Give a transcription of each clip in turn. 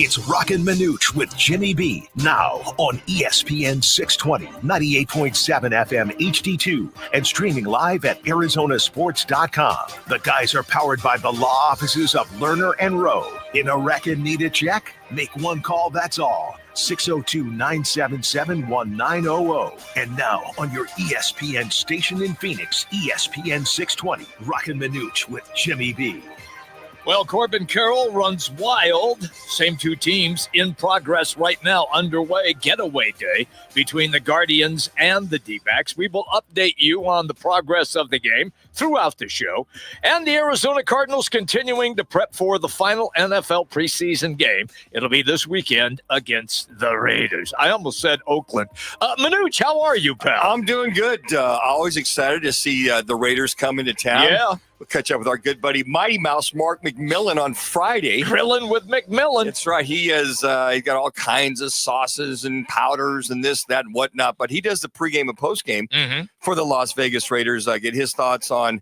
It's Roc and Manuch with Jimmy B. Now on ESPN 620, 98.7 FM HD-2, and streaming live at ArizonaSports.com. The guys are powered by the law offices of Lerner and Rowe. In a wreck and need a check? Make one call, that's all. 602-977-1900. And now on your ESPN station in Phoenix, ESPN 620, Roc and Manuch with Jimmy B. Well, Corbin Carroll runs wild. Same two teams in progress right now, underway. Getaway day between the Guardians and the D-backs. We will update you on the progress of the game throughout the show. And the Arizona Cardinals continuing to prep for the final NFL preseason game. It'll be this weekend against the Raiders. I almost said Oakland. Manuch, how are you, pal? I'm doing good. Always excited to see the Raiders come into town. Yeah. We'll catch up with our good buddy Mighty Mouse Mark McMillan on Friday. Grilling with McMillan. That's right. He has he got all kinds of sauces and powders and this, that, and whatnot. But he does the pregame and postgame for the Las Vegas Raiders. Get his thoughts on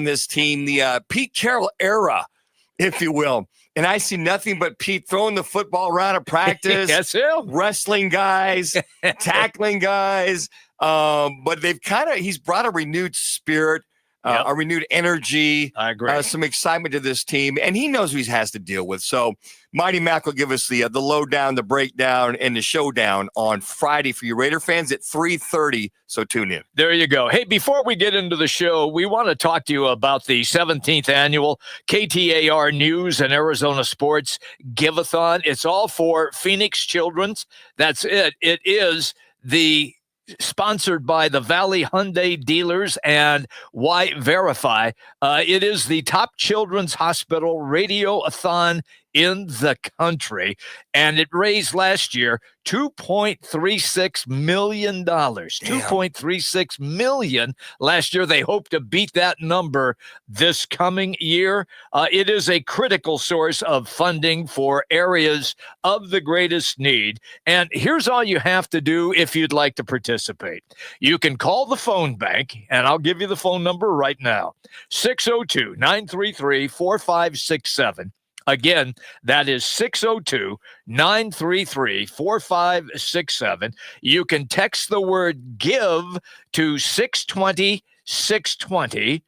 this team, the Pete Carroll era, if you will. And I see nothing but Pete throwing the football around at practice. That's him. Wrestling guys, tackling guys. But he's brought a renewed spirit. A renewed energy. I agree. Some excitement to this team, and he knows who he has to deal with. So, Mighty Mac will give us the lowdown, the breakdown, and the showdown on Friday for you Raider fans at 3:30. So tune in. There you go. Hey, before we get into the show, we want to talk to you about the 17th annual KTAR News and Arizona Sports Give-a-thon. It's all for Phoenix Children's. That's it. It is sponsored by the Valley Hyundai dealers and Why Verify. It is the top children's hospital radio-a-thon in the country, and it raised last year $2.36 million. $2.36 million last year. They hope to beat that number this coming year. It is a critical source of funding for areas of the greatest need. And here's all you have to do if you'd like to participate. You can call the phone bank, and I'll give you the phone number right now, 602-933-4567. Again, that is 602-933-4567. You can text the word GIVE to 620-620,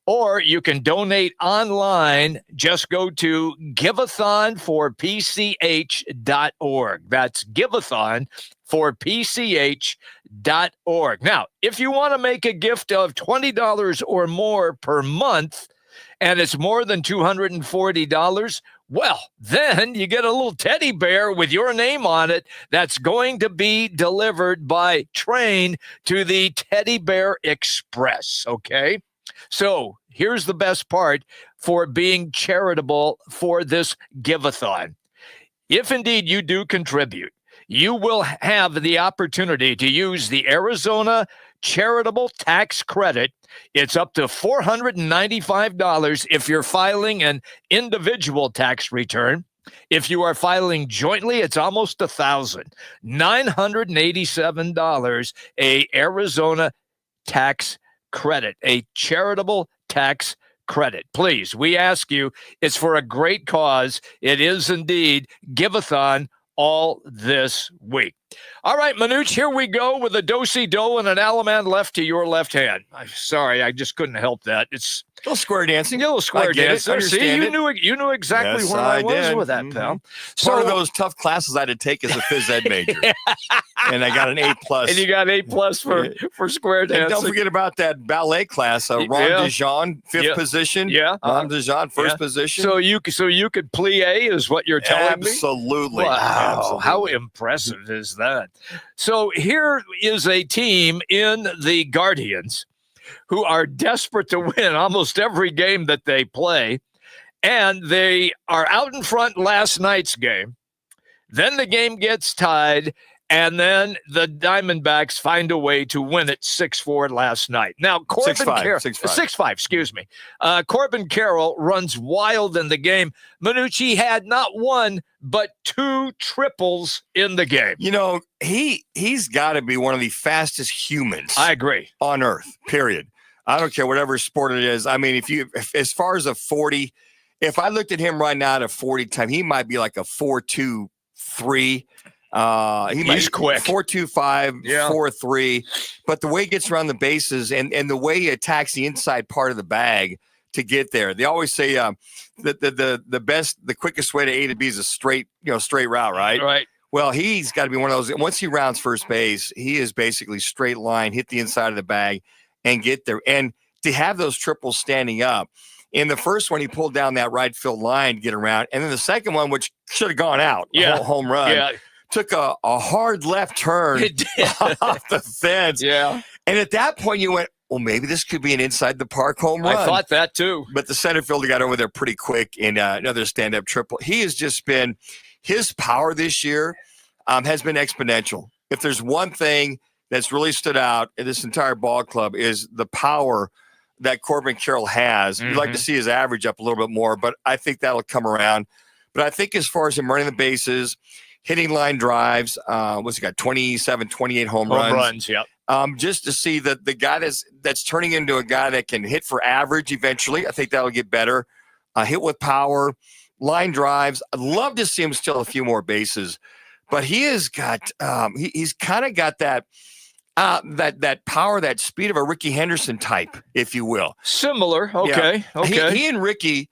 or you can donate online. Just go to giveathonforpch.org. That's giveathonforpch.org. Now, if you want to make a gift of $20 or more per month, and it's more than $240, well, then you get a little teddy bear with your name on it that's going to be delivered by train to the Teddy Bear Express, okay? So here's the best part for being charitable for this give-a-thon. If indeed you do contribute, you will have the opportunity to use the Arizona charitable tax credit. It's up to $495 if you're filing an individual tax return. If you are filing jointly, it's almost $1,000. $987, a Arizona tax credit, a charitable tax credit. Please, we ask you, it's for a great cause. It is indeed Give-a-thon all this week. All right, Manuch, here we go with a do-si-do and an Alaman left to your left hand. I'm sorry, I just couldn't help that. It's a little square dancing. A little square dancing. See, you knew exactly yes, where I was did. with that, pal. Part of those tough classes I had to take as a phys ed major. And I got an A+. And you got A+ for square dancing. And don't forget about that ballet class, Ron DeJean, fifth position. Yeah. Ron DeJean, first position. So you could plie is what you're telling me? Absolutely. Wow. Absolutely. How impressive is that? So here is a team in the Guardians who are desperate to win almost every game that they play. And they are out in front last night's game. Then the game gets tied. And then the Diamondbacks find a way to win it 6-4 last night. Now, Corbin Carroll, 6-5, excuse me. Corbin Carroll runs wild in the game. Manuch had not one, but two triples in the game. You know, he's got to be one of the fastest humans. I agree. On earth, period. I don't care whatever sport it is. I mean, if as far as a 40, if I looked at him right now at a 40 time, he might be like a 4.23. He's quick. 4.25, 4.3. But the way he gets around the bases and the way he attacks the inside part of the bag to get there. They always say that the quickest way to A to B is a straight route, right? Right. Well, he's got to be one of those. Once he rounds first base, he is basically straight line, hit the inside of the bag, and get there. And to have those triples standing up. In the first one, he pulled down that right field line to get around. And then the second one, which should have gone out, home run, took a hard left turn off the fence. Yeah. And at that point, you went, well, maybe this could be an inside the park home run. I thought that too. But the center fielder got over there pretty quick in another stand-up triple. He has just been – his power this year has been exponential. If there's one thing that's really stood out in this entire ball club is the power that Corbin Carroll has. We'd like to see his average up a little bit more, but I think that'll come around. But I think as far as him running the bases, hitting line drives, what's he got, 27, 28 home runs? Home runs, yeah. Just to see that the guy that's turning into a guy that can hit for average eventually, I think that'll get better. Hit with power. Line drives. I'd love to see him steal a few more bases, but he has got he's kind of got that power, that speed of a Ricky Henderson type, if you will. Similar. Okay. Yeah. Okay. He and Ricky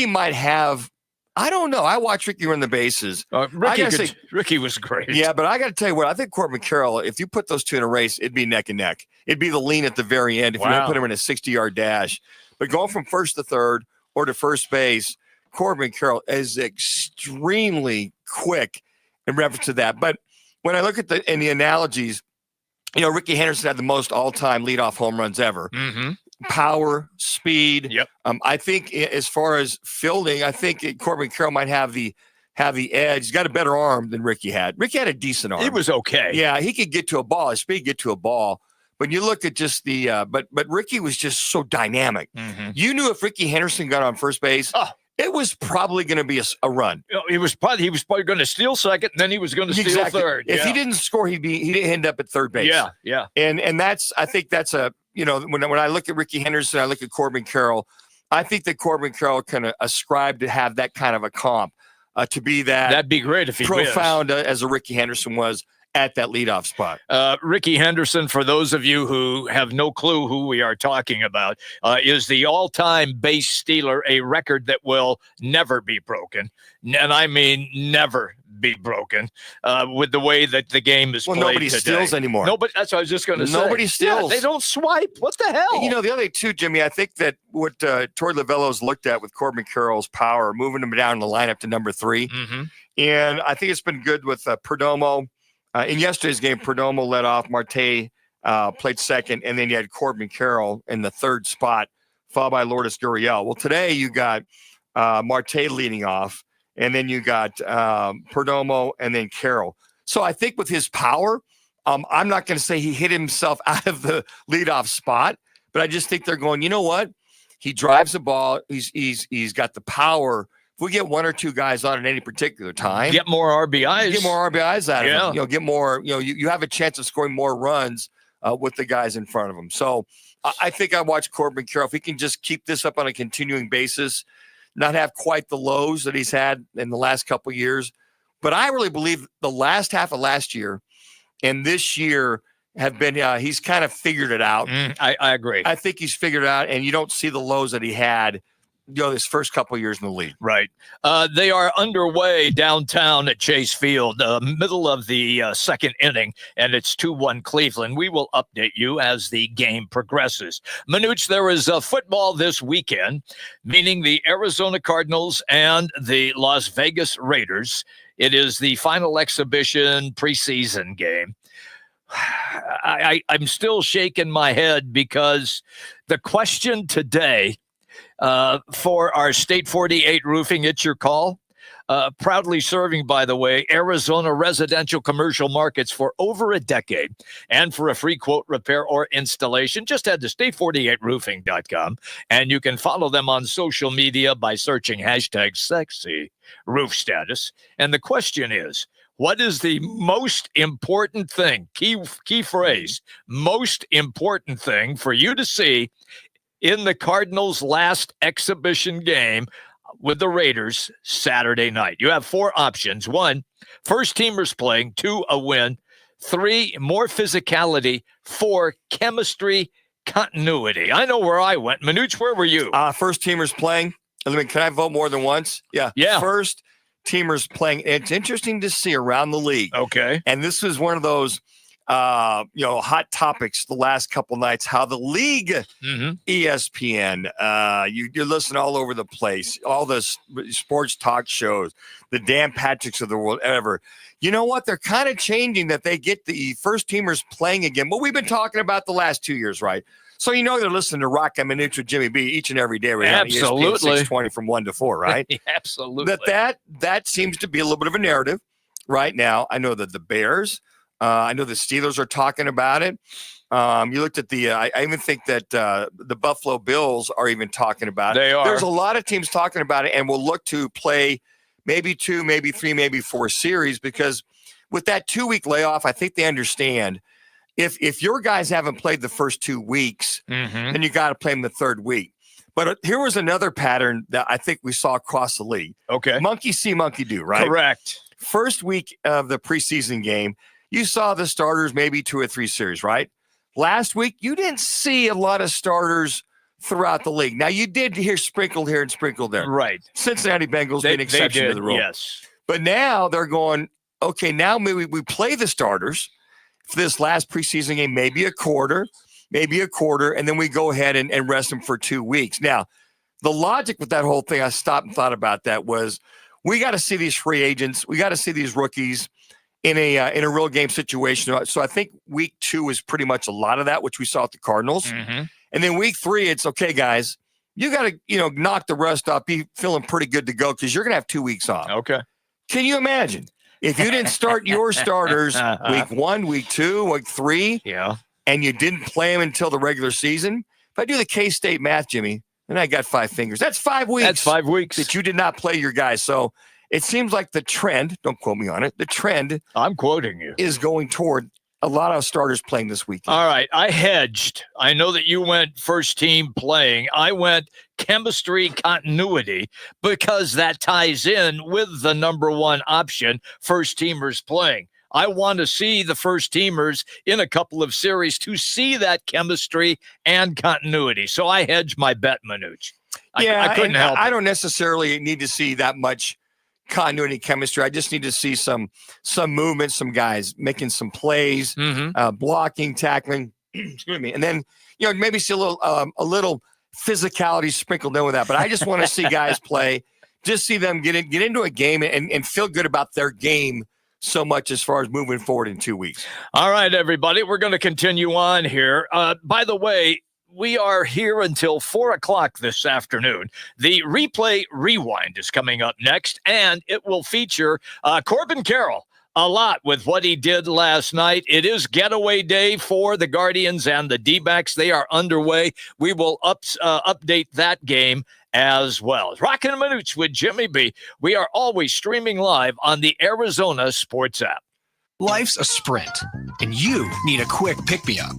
might have. I don't know. I watched Ricky run the bases. Ricky was great. Yeah, but I got to tell you what, I think Corbin Carroll, if you put those two in a race, it'd be neck and neck. It'd be the lean at the very end if you don't put him in a 60-yard dash. But going from first to third or to first base, Corbin Carroll is extremely quick in reference to that. But when I look at the analogies, Ricky Henderson had the most all-time leadoff home runs ever. Mm-hmm. Power, speed. Yep. I think as far as fielding, I think Corbin Carroll might have the edge. He's got a better arm than Ricky had. Ricky had a decent arm. He was okay. Yeah, he could get to a ball. His speed get to a ball. But you look at just the but Ricky was just so dynamic. Mm-hmm. You knew if Ricky Henderson got on first base, it was probably going to be a run. He was probably going to steal second, and then he was going to steal third. If he didn't score, he didn't end up at third base. Yeah. And I think that's a when I look at Ricky Henderson, I look at Corbin Carroll. I think that Corbin Carroll can ascribe to have that kind of a comp to be that. That'd be great if he profound as a Ricky Henderson was at that leadoff spot. Ricky Henderson, for those of you who have no clue who we are talking about, is the all-time base stealer, a record that will never be broken. And I mean never be broken with the way that the game is played nobody today. steals anymore. Nobody. That's what I was just going to say. Nobody steals. Yeah, they don't swipe. What the hell? The other thing too, Jimmy, I think that what Torey Lovello's looked at with Corbin Carroll's power, moving him down in the lineup to number 3. Mm-hmm. And I think it's been good with Perdomo. In yesterday's game, Perdomo led off, Marte played second, and then you had Corbin Carroll in the third spot, followed by Lourdes Gurriel. Well, today you got Marte leading off, and then you got Perdomo and then Carroll. So I think with his power, I'm not going to say he hit himself out of the leadoff spot, but I just think they're going, you know what? He drives the ball. He's got the power. If we get one or two guys on at any particular time, get more RBIs. Get more RBIs out of him. Get more. You have a chance of scoring more runs with the guys in front of him. So I think I watch Corbin Carroll. If he can just keep this up on a continuing basis, not have quite the lows that he's had in the last couple of years, but I really believe the last half of last year and this year have been. He's kind of figured it out. I agree. I think he's figured it out, and you don't see the lows that he had his first couple of years in the league. Right. They are underway downtown at Chase Field, middle of the second inning, and it's 2-1 Cleveland. We will update you as the game progresses. Manuch, there is football this weekend, meaning the Arizona Cardinals and the Las Vegas Raiders. It is the final exhibition preseason game. I'm still shaking my head because the question today for our State 48 Roofing, it's your call. Proudly serving, by the way, Arizona residential commercial markets for over a decade. And for a free quote, repair, or installation, just head to state48roofing.com. And you can follow them on social media by searching hashtag sexy roof status. And the question is, what is the most important thing, key phrase, most important thing for you to see in the Cardinals' last exhibition game? with the Raiders Saturday night. You have 4 options. 1, first teamers playing. 2, a win. 3, more physicality. 4, chemistry, continuity. I know where I went. Manuch, where were you? First teamers playing. Can I vote more than once? Yeah. First teamers playing. It's interesting to see around the league. Okay. And this was one of those hot topics the last couple nights, how the league, ESPN, you're listening all over the place, all the sports talk shows, the Dan Patricks of the world, ever. You know what? They're kind of changing that they get the first teamers playing again. What we've been talking about the last 2 years, right? So they're listening to Roc and Manuch with Jimmy B each and every day. Right? Absolutely. ESPN 620 from 1 to 4, right? Absolutely. That seems to be a little bit of a narrative right now. I know that the Bears, I know the Steelers are talking about it. You looked at I even think that the Buffalo Bills are even talking about it. They are. There's a lot of teams talking about it, and will look to play maybe 2, maybe 3, maybe 4 series, because with that 2-week layoff, I think they understand if your guys haven't played the first 2 weeks, then you got to play them the third week. But here was another pattern that I think we saw across the league. Okay. Monkey see, monkey do, right? Correct. First week of the preseason game, you saw the starters maybe 2 or 3 series, right? Last week, you didn't see a lot of starters throughout the league. Now, you did hear sprinkled here and sprinkled there. Right. Cincinnati Bengals be an exception to the rule. Yes. But now they're going, okay, now maybe we play the starters for this last preseason game, maybe a quarter, and then we go ahead and rest them for 2 weeks. Now, the logic with that whole thing, I stopped and thought about that, was we got to see these free agents. We got to see these rookies in a real game situation. So I think week 2 is pretty much a lot of that, which we saw at the Cardinals. And then week 3, it's okay, guys, you got to, knock the rust off, be feeling pretty good to go, because you're going to have 2 weeks off. Okay. Can you imagine if you didn't start your starters week 1, week 2, week 3, and you didn't play them until the regular season? If I do the K-State math, Jimmy, then I got 5 fingers. That's 5 weeks. That's 5 weeks that you did not play your guys. So it seems like the trend, don't quote me on it, the trend, I'm quoting you, is going toward a lot of starters playing this weekend. All right. I hedged. I know that you went first team playing. I went chemistry continuity, because that ties in with the number 1 option, first teamers playing. I want to see the first teamers in a couple of series to see that chemistry and continuity. So I hedged my bet, Manuch. I couldn't help it. I don't necessarily need to see that much continuity chemistry. I just need to see some movement, some guys making some plays, blocking, tackling, excuse me. And then, maybe see a little physicality sprinkled in with that. But I just want to see guys play, just see them get into a game and feel good about their game so much as far as moving forward in 2 weeks. All right, everybody, we're going to continue on here. By the way, we are here until 4 o'clock this afternoon. The Replay Rewind is coming up next, and it will feature Corbin Carroll a lot with what he did last night. It is getaway day for the Guardians and the D-backs. They are underway. We will update that game as well. Roc and Manuch with Jimmy B. We are always streaming live on the Arizona Sports app. Life's a sprint, and you need a quick pick-me-up.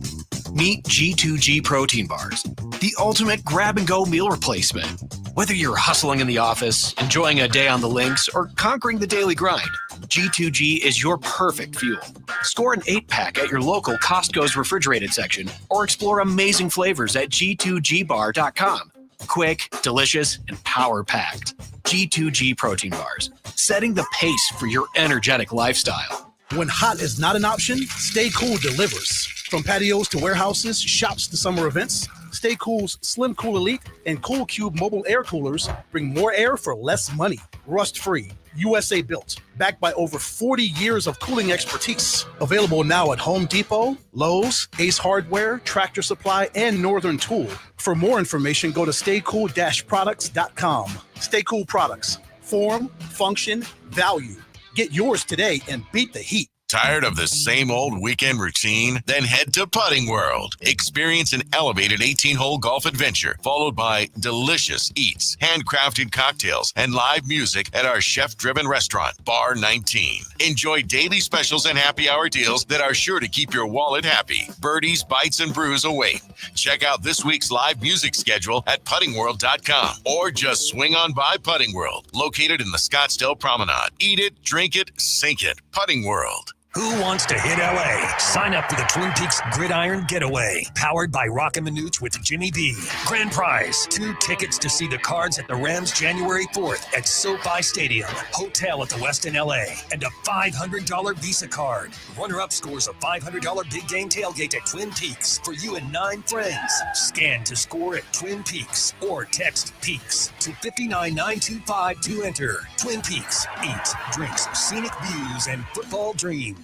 Meet G2G protein bars, the ultimate grab-and-go meal replacement. Whether you're hustling in the office, enjoying a day on the links, or conquering the daily grind, G2G is your perfect fuel. Score an 8-pack at your local Costco's refrigerated section, or explore amazing flavors at G2Gbar.com. Quick, delicious, and power-packed. G2G protein bars, setting the pace for your energetic lifestyle. When hot is not an option, Stay Cool delivers. From patios to warehouses, shops to summer events, Stay Cool's Slim Cool Elite and Cool Cube mobile air coolers bring more air for less money. Rust-free, USA built, backed by over 40 years of cooling expertise. Available now at Home Depot, Lowe's, Ace Hardware, Tractor Supply, and Northern Tool. For more information, go to staycool-products.com. Stay Cool Products. Form, function, value. Get yours today and beat the heat. Tired of the same old weekend routine? Then head to Putting World. Experience an elevated 18-hole golf adventure, followed by delicious eats, handcrafted cocktails, and live music at our chef-driven restaurant, Bar 19. Enjoy daily specials and happy hour deals that are sure to keep your wallet happy. Birdies, bites, and brews await. Check out this week's live music schedule at puttingworld.com or just swing on by Putting World, located in the Scottsdale Promenade. Eat it, drink it, sink it. Putting World. Who wants to hit LA? Sign up for the Twin Peaks Gridiron Getaway, powered by Roc and Manuch with Jimmy B. Grand prize, 2 tickets to see the Cards at the Rams January 4th at SoFi Stadium, hotel at the Westin LA, and a $500 Visa card. Runner-up scores a $500 big game tailgate at Twin Peaks for you and 9 friends. Scan to score at Twin Peaks or text Peaks to 59925 to enter. Twin Peaks, eats, drinks, scenic views, and football dreams.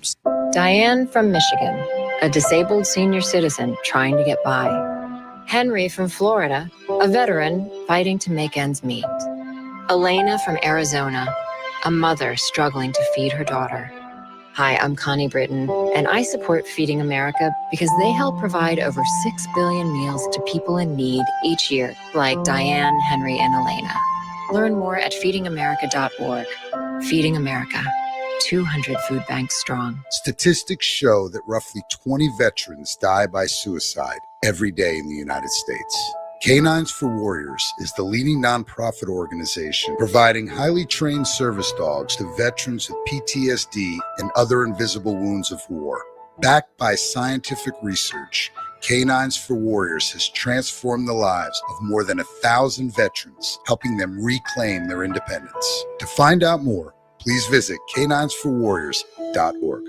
Diane from Michigan, a disabled senior citizen trying to get by. Henry from Florida, a veteran fighting to make ends meet. Elena from Arizona, a mother struggling to feed her daughter. Hi, I'm Connie Britton, and I support Feeding America because they help provide over 6 billion meals to people in need each year, like Diane, Henry, and Elena. Learn more at feedingamerica.org. Feeding America. 200 food banks strong. Statistics show that roughly 20 veterans die by suicide every day in the United States. Canines for Warriors is the leading nonprofit organization providing highly trained service dogs to veterans with PTSD and other invisible wounds of war. Backed by scientific research, Canines for Warriors has transformed the lives of more than 1,000 veterans, helping them reclaim their independence. To find out more, please visit caninesforwarriors.org.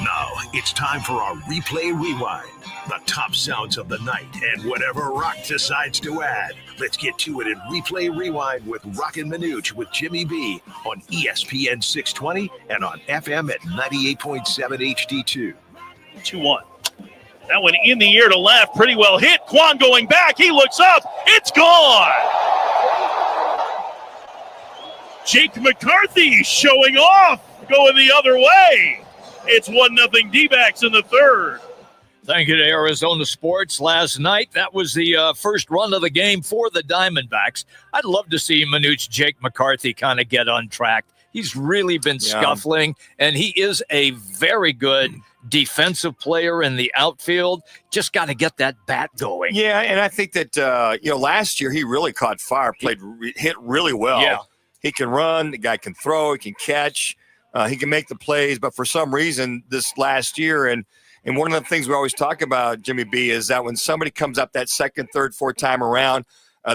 Now it's time for our Replay Rewind. The top sounds of the night and whatever Roc decides to add. Let's get to it in Replay Rewind with Roc and Manuch with Jimmy B on ESPN 620 and on FM at 98.7 HD2. 2-1. That one in the air to left, pretty well hit. Quan going back, he looks up, it's gone! Jake McCarthy showing off, going the other way. It's 1-0 D-backs in the third. Thank you to Arizona Sports last night. That was the first run of the game for the Diamondbacks. I'd love to see Jake McCarthy kind of get untracked. He's really been scuffling, and he is a very good defensive player in the outfield. Just got to get that bat going. Yeah, and I think that, last year he really caught fire, hit really well. Yeah. He can run, the guy can throw, he can catch, he can make the plays, but for some reason this last year, and one of the things we always talk about, Jimmy B, is that when somebody comes up that second, third, fourth time around,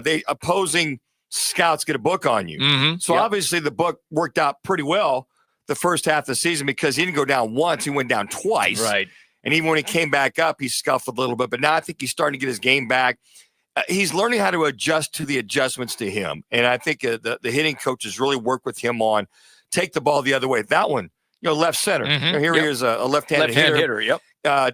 they opposing scouts get a book on you. Mm-hmm. So obviously the book worked out pretty well the first half of the season because he didn't go down once, he went down twice. Right. And even when he came back up, he scuffled a little bit. But now I think he's starting to get his game back. He's learning how to adjust to the adjustments to him. And I think the hitting coaches really work with him on take the ball the other way. That one, left center. Mm-hmm. Here he is, a left-handed hitter. Yep.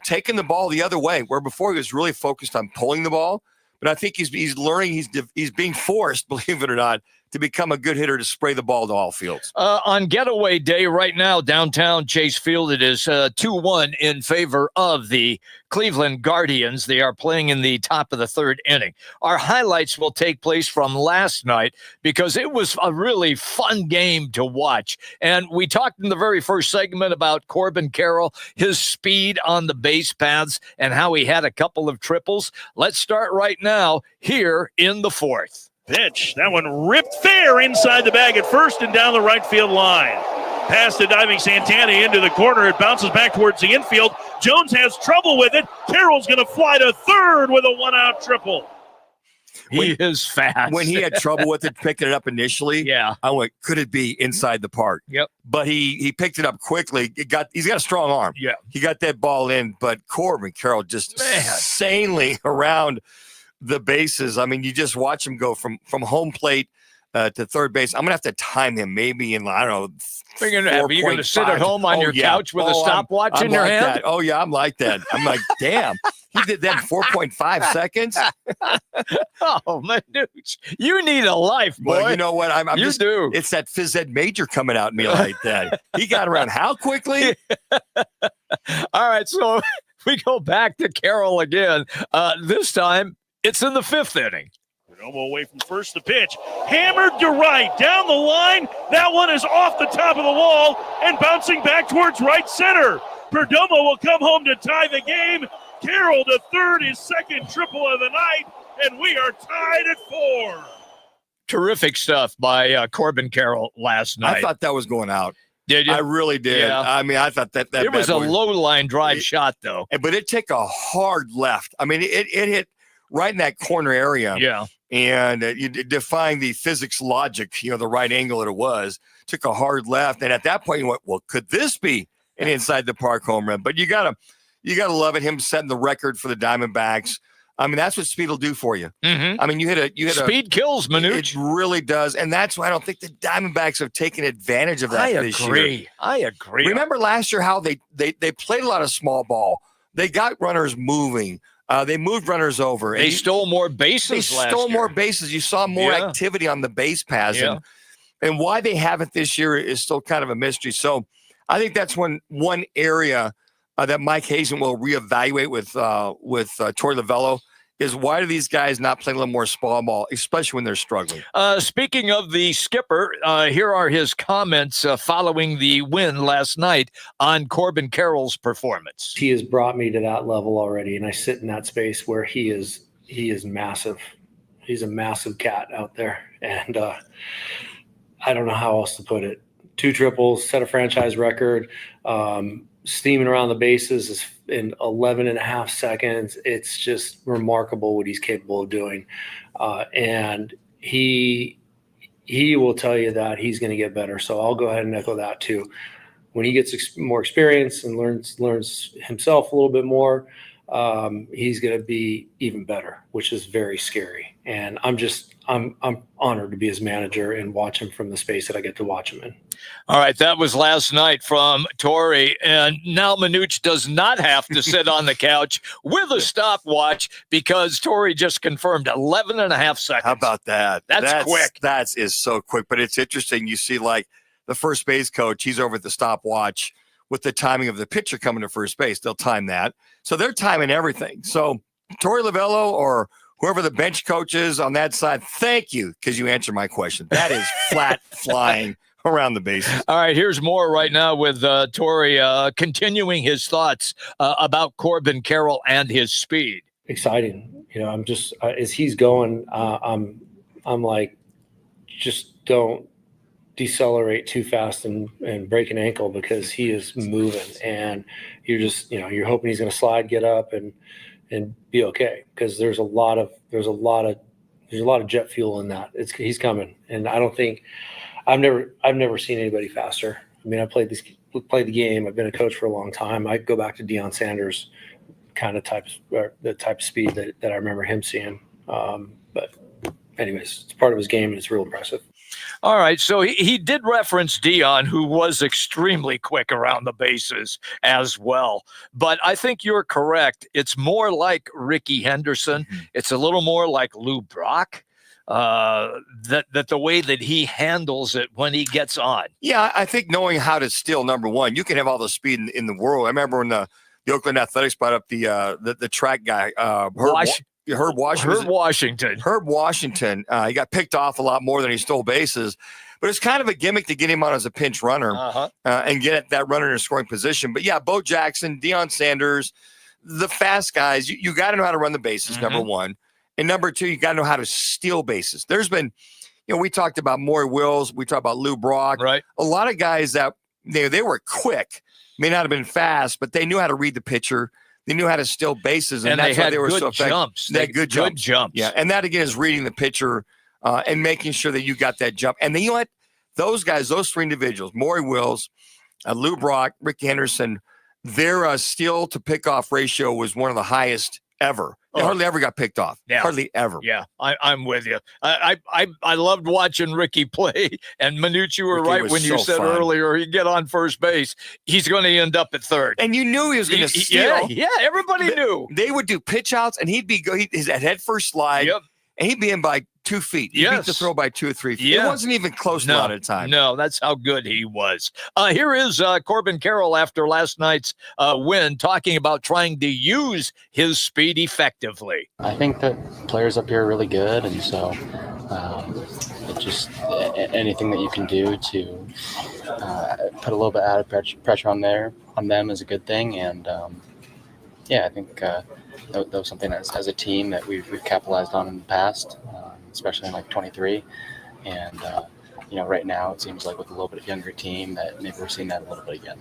Taking the ball the other way, where before he was really focused on pulling the ball. But I think he's learning, he's being forced, believe it or not, to become a good hitter to spray the ball to all fields. On getaway day right now, downtown Chase Field, it is 2-1 in favor of the Cleveland Guardians. They are playing in the top of the third inning. Our highlights will take place from last night because it was a really fun game to watch. And we talked in the very first segment about Corbin Carroll, his speed on the base paths, and how he had a couple of triples. Let's start right now here in the fourth. Pitch. That one ripped fair inside the bag at first and down the right field line. Pass to diving Santana into the corner. It bounces back towards the infield. Jones has trouble with it. Carroll's going to fly to third with a one-out triple. He is fast. When he had trouble with it, picking it up initially, I went, could it be inside the park? Yep. But he picked it up quickly. He's got a strong arm. Yeah. He got that ball in, but Corbin Carroll just insanely around the bases. I mean, you just watch him go from home plate to third base. I'm going to have to time him maybe in, I don't know, You're going to sit at home on your couch with a stopwatch in your like hand? That. Oh, yeah, I'm like that. I'm like, damn. He did that in 4.5 seconds. Oh, Manuch, you need a life, boy. Well, you know what? I'm you just, do. It's that phys ed major coming out in me like that. He got around how quickly? All right, so we go back to Carroll again. This time, it's in the 5th inning. Perdomo away from first, the pitch. Hammered to right, down the line. That one is off the top of the wall and bouncing back towards right center. Perdomo will come home to tie the game. Carroll to third, his second triple of the night, and we are tied at 4. Terrific stuff by Corbin Carroll last night. I thought that was going out. Did you? I really did. Yeah. I mean, I thought that it was a low-line drive shot, though. But it took a hard left. I mean, it hit right in that corner area. Yeah. And defying the physics logic, the right angle that it was, took a hard left. And at that point, you went, well, could this be an inside the park home run? But you gotta love it. Him setting the record for the Diamondbacks. I mean, that's what speed will do for you. Mm-hmm. I mean, you hit speed kills, Manuch. It really does. And that's why I don't think the Diamondbacks have taken advantage of that this year. I agree. Remember last year how they played a lot of small ball. They got runners moving. They moved runners over. They stole more bases last year. More bases. You saw more activity on the base pass. Yeah. And why they haven't this year is still kind of a mystery. So I think that's one area that Mike Hazen will reevaluate with Torey Lovullo is why do these guys not play a little more small ball, especially when they're struggling? Speaking of the skipper, here are his comments following the win last night on Corbin Carroll's performance. He has brought me to that level already, and I sit in that space where he is massive. He's a massive cat out there, and I don't know how else to put it. 2 triples, set a franchise record, steaming around the bases is in 11 and a half seconds. It's just remarkable what he's capable of doing. And he will tell you that he's going to get better. So I'll go ahead and echo that too. When he gets more experience and learns himself a little bit more, he's going to be even better, which is very scary. And I'm honored to be his manager and watch him from the space that I get to watch him in. All right, that was last night from Torey, and now Manuch does not have to sit on the couch with a stopwatch because Torey just confirmed 11 and a half seconds. How about that? That's quick. That is so quick, but it's interesting. You see, like, the first base coach, he's over at the stopwatch with the timing of the pitcher coming to first base. They'll time that. So they're timing everything. So Torey Lovullo or whoever the bench coach is on that side, thank you, because you answered my question. That is flat flying around the bases. All right, here's more right now with Torey continuing his thoughts about Corbin Carroll and his speed. Exciting. I'm just as he's going, I'm like, just don't decelerate too fast and break an ankle because he is moving, and you're just you're hoping he's going to slide, get up, and be okay, because there's a lot of jet fuel in that. He's coming, and I don't think I've never seen anybody faster. I mean, I played the game. I've been a coach for a long time. I go back to Deion Sanders kind of the type of speed that I remember him seeing. But anyways, it's part of his game and it's real impressive. All right, so he did reference Deion, who was extremely quick around the bases as well. But I think you're correct. It's more like Ricky Henderson. Mm-hmm. It's a little more like Lou Brock. That the way that he handles it when he gets on. Yeah, I think knowing how to steal, number one, you can have all the speed in the world. I remember when the Oakland Athletics brought up the track guy, Herb Washington. Herb Washington. He got picked off a lot more than he stole bases, but it's kind of a gimmick to get him on as a pinch runner and get that runner in a scoring position. But yeah, Bo Jackson, Deion Sanders, the fast guys, you got to know how to run the bases, number one. And number two, you got to know how to steal bases. There's been, we talked about Maury Wills. We talked about Lou Brock. Right. A lot of guys that they were quick, may not have been fast, but they knew how to read the pitcher. They knew how to steal bases. And that's why they were so effective. Jumps. They had good jumps. Yeah. And that, again, is reading the pitcher and making sure that you got that jump. And then you know what? Those guys, those three individuals, Maury Wills, Lou Brock, Ricky Henderson, their steal to pickoff ratio was one of the highest ever They hardly ever got picked off. Yeah. Hardly ever. Yeah, I'm with you. I loved watching Ricky play, and Manuch, you were Ricky right was when you so said fun. earlier he'd get on first base. He's going to end up at third. And you knew he was going to steal. Yeah, everybody knew. They would do pitch outs, and he'd his head first slide, and he'd be in by 2 feet. He beat the throw by 2 or 3 feet. Yeah. It wasn't even close a lot of the time. No, that's how good he was. Here is Corbin Carroll after last night's win, talking about trying to use his speed effectively. I think that players up here are really good, and so it just anything that you can do to put a little bit added pressure on them is a good thing. And I think that was something as a team that we've capitalized on in the past, especially in like 23. And right now it seems like with a little bit of younger team that maybe we're seeing that a little bit again.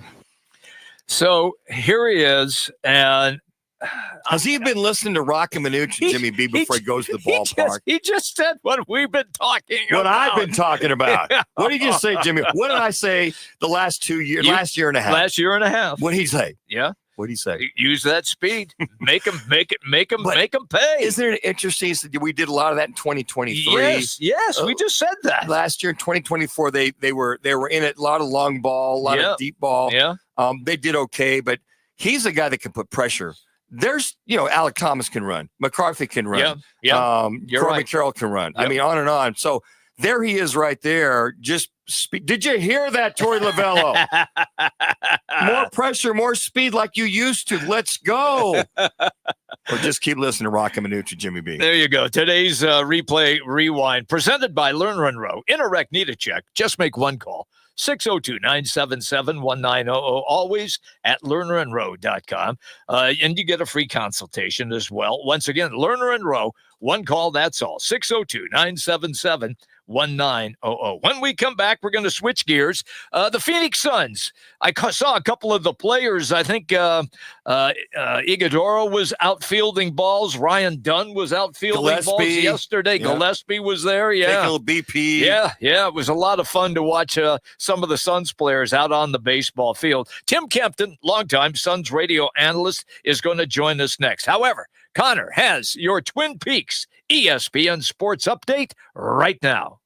So here he is, and has he been listening to Roc and Manuch and Jimmy B before he goes to the ballpark? He just said what we've been talking about. What I've been talking about. What did you say, Jimmy? What did I say the last 2 years? Last year and a half. Last year and a half. What did he say? Yeah. What did he say? Use that speed. Make them pay. Isn't it interesting that we did a lot of that in 2023? Yes, we just said that. Last year in 2024, they were in it, a lot of long ball, a lot of deep ball. Yeah. They did okay, but he's a guy that can put pressure. There's, Alec Thomas can run. McCarthy can run. Corbin Carroll can run. Yep. I mean, on and on. So there he is right there. Just did you hear that, Torey Lavello? More pressure, more speed like you used to. Let's go. Or just keep listening to Roc and Manuch and Jimmy B. There you go. Today's replay rewind presented by Lerner & Rowe. In a wreck, need a check. Just make one call. 602-977-1900, always at lernerandrowe.com. And you get a free consultation as well. Once again, Lerner & Rowe, one call, that's all. 602-977-1900. When we come back, we're going to switch gears. The Phoenix Suns. I saw a couple of the players. I think Iguodala was outfielding balls. Ryan Dunn was outfielding balls yesterday. Yeah. Gillespie was there. Yeah. Taking a little BP. Yeah. It was a lot of fun to watch some of the Suns players out on the baseball field. Tim Kempton, longtime Suns radio analyst, is going to join us next. However, Connor has your Twin Peaks ESPN Sports Update right now.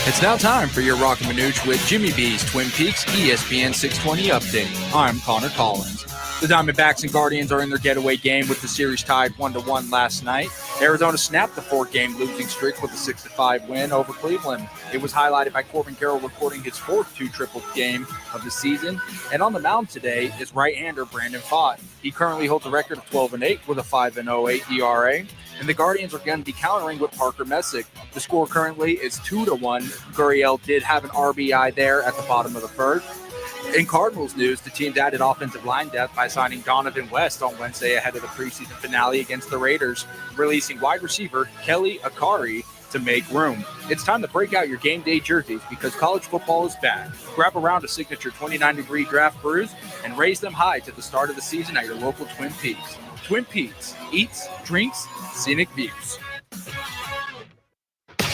It's now time for your Roc and Manuch with Jimmy B's Twin Peaks ESPN 620 update. I'm Connor Collins. The Diamondbacks and Guardians are in their getaway game with the series tied 1-1 last night. Arizona snapped the 4-game losing streak with a 6-5 win over Cleveland. It was highlighted by Corbin Carroll recording his fourth two-triple game of the season. And on the mound today is right-hander Brandon Pfaadt. He currently holds a record of 12-8 with a 5.08 ERA. And the Guardians are going to be countering with Parker Messick. The score currently is 2-1. Gurriel did have an RBI there at the bottom of the first. In Cardinals news, the team's added offensive line depth by signing Donovan West on Wednesday ahead of the preseason finale against the Raiders, releasing wide receiver Kelly Akari to make room. It's time to break out your game day jerseys because college football is back. Grab around a signature 29-degree draft brews and raise them high to the start of the season at your local Twin Peaks. Twin Peaks, eats, drinks, scenic views.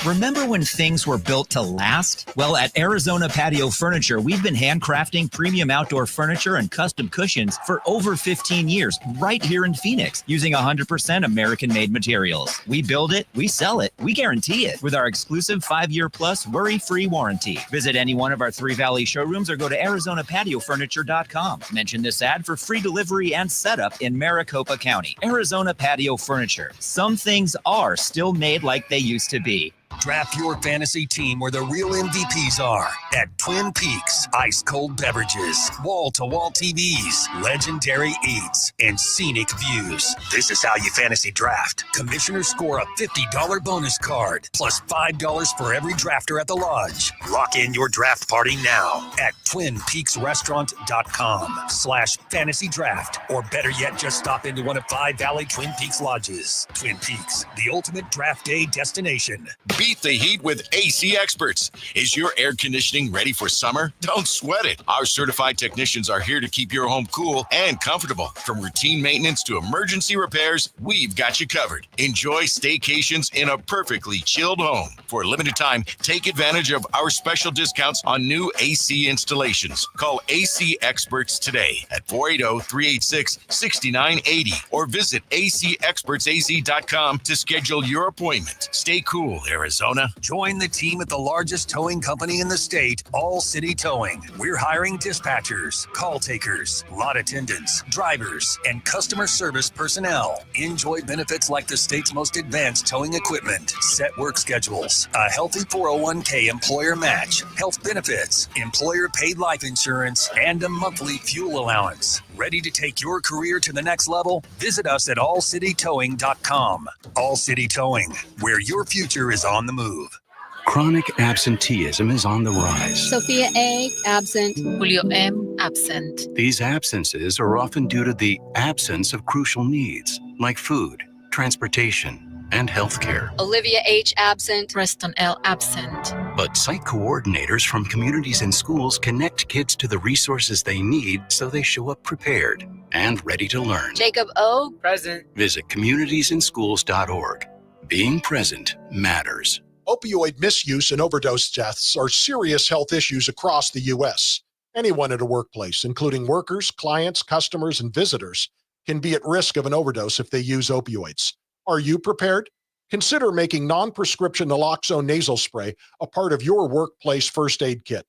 Remember when things were built to last? Well, at Arizona Patio Furniture, we've been handcrafting premium outdoor furniture and custom cushions for over 15 years, right here in Phoenix, using 100% American-made materials. We build it, we sell it, we guarantee it with our exclusive 5-year plus worry-free warranty. Visit any one of our Three Valley showrooms or go to ArizonaPatioFurniture.com. Mention this ad for free delivery and setup in Maricopa County. Arizona Patio Furniture. Some things are still made like they used to be. Draft your fantasy team where the real MVPs are at Twin Peaks. Ice cold beverages, wall-to-wall TVs, legendary eats, and scenic views. This is how you fantasy draft. Commissioners score a $50 bonus card, plus $5 for every drafter at the lodge. Lock in your draft party now at TwinPeaksRestaurant.com/fantasy draft. Or better yet, just stop into one of 5 Valley Twin Peaks lodges. Twin Peaks, the ultimate draft day destination. Be Beat the heat with AC Experts. Is your air conditioning ready for summer? Don't sweat it. Our certified technicians are here to keep your home cool and comfortable. From routine maintenance to emergency repairs, we've got you covered. Enjoy staycations in a perfectly chilled home. For a limited time, take advantage of our special discounts on new AC installations. Call AC Experts today at 480-386-6980 or visit acexpertsaz.com to schedule your appointment. Stay cool, Arizona. Join the team at the largest towing company in the state, All City Towing. We're hiring dispatchers, call takers, lot attendants, drivers, and customer service personnel. Enjoy benefits like the state's most advanced towing equipment, set work schedules, a healthy 401k employer match, health benefits, employer paid life insurance, and a monthly fuel allowance. Ready to take your career to the next level? Visit us at allcitytowing.com. All City Towing, where your future is on the move. Chronic absenteeism is on the rise. Sophia A. absent. Julio M. absent. These absences are often due to the absence of crucial needs like food, transportation, and healthcare. Olivia H. absent. Preston L. absent. But site coordinators from communities and schools connect kids to the resources they need so they show up prepared and ready to learn. Jacob O. present. Visit communitiesandschools.org. Being present matters. Opioid misuse and overdose deaths are serious health issues across the U.S. Anyone at a workplace, including workers, clients, customers, and visitors, can be at risk of an overdose if they use opioids. Are you prepared? Consider making non-prescription naloxone nasal spray a part of your workplace first aid kit.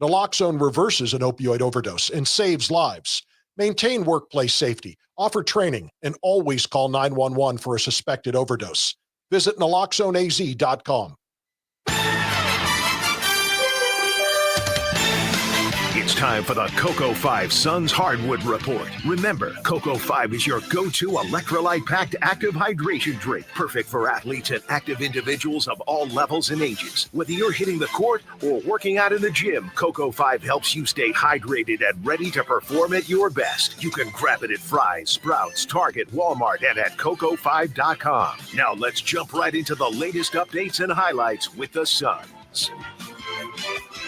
Naloxone reverses an opioid overdose and saves lives. Maintain workplace safety, offer training, and always call 911 for a suspected overdose. Visit naloxoneaz.com. It's time for the Cocoa 5 Suns Hardwood Report. Remember, Cocoa 5 is your go-to electrolyte-packed active hydration drink, perfect for athletes and active individuals of all levels and ages. Whether you're hitting the court or working out in the gym, Cocoa 5 helps you stay hydrated and ready to perform at your best. You can grab it at Fry's, Sprouts, Target, Walmart, and at Cocoa5.com. Now let's jump right into the latest updates and highlights with the Suns.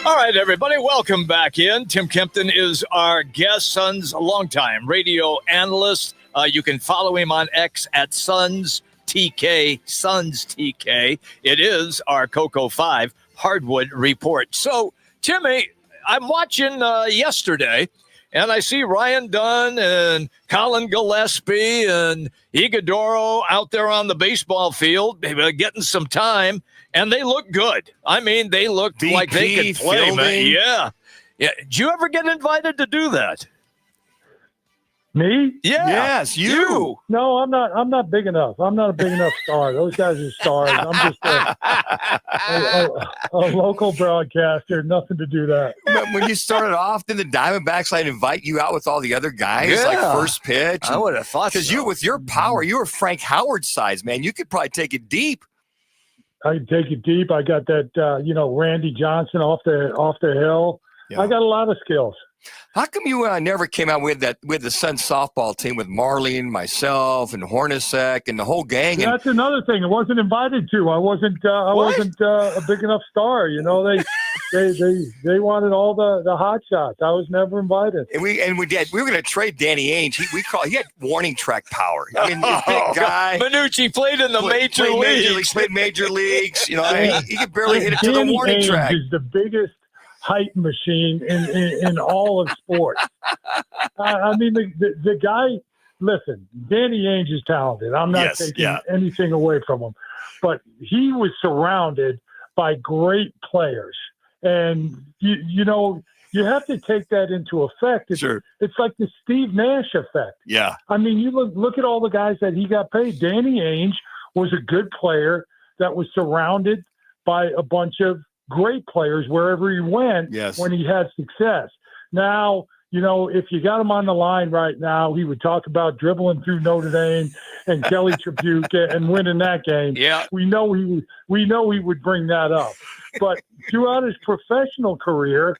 All right, everybody, welcome back in. Tim Kempton is our guest, Suns longtime radio analyst. You can follow him on X at SunsTK, SunsTK. It is our Cocoa 5 Hardwood Report. So, Timmy, I'm watching yesterday, and I see Ryan Dunn and Colin Gillespie and Iguodaro out there on the baseball field getting some time. And they look good. I mean, they looked like they could play, man. Yeah. Did you ever get invited to do that? Me? Yeah. Yes, you. No, I'm not. I'm not big enough. I'm not a big enough star. Those guys are stars. I'm just a local broadcaster. Nothing to do that. But when you started off, then the Diamondbacks like invite you out with all the other guys, like first pitch. I would have thought because you, with your power, you were Frank Howard size, man. You could probably take it deep. I can take it deep. I got that, Randy Johnson off the hill. Yeah. I got a lot of skills. How come you never came out with the Suns softball team with Marley and myself and Hornacek and the whole gang? Yeah, that's another thing. I wasn't invited to. I wasn't a big enough star. You know, they wanted all the hot shots. I was never invited. And we were going to trade Danny Ainge. He had warning track power. I mean, big guy. Manucci played in the major leagues. Played major leagues. You know, he could barely hit it to the warning track. Is the biggest hype machine in all of sports. I mean, the guy, listen, Danny Ainge is talented. I'm not taking anything away from him. But he was surrounded by great players. And, you have to take that into effect. It's like the Steve Nash effect. Yeah. I mean, you look at all the guys that he got paid. Danny Ainge was a good player that was surrounded by a bunch of great players wherever he went when he had success. Now, if you got him on the line right now, he would talk about dribbling through Notre Dame and Kelly Tribuca and winning that game. Yeah. We know he would bring that up. But throughout his professional career,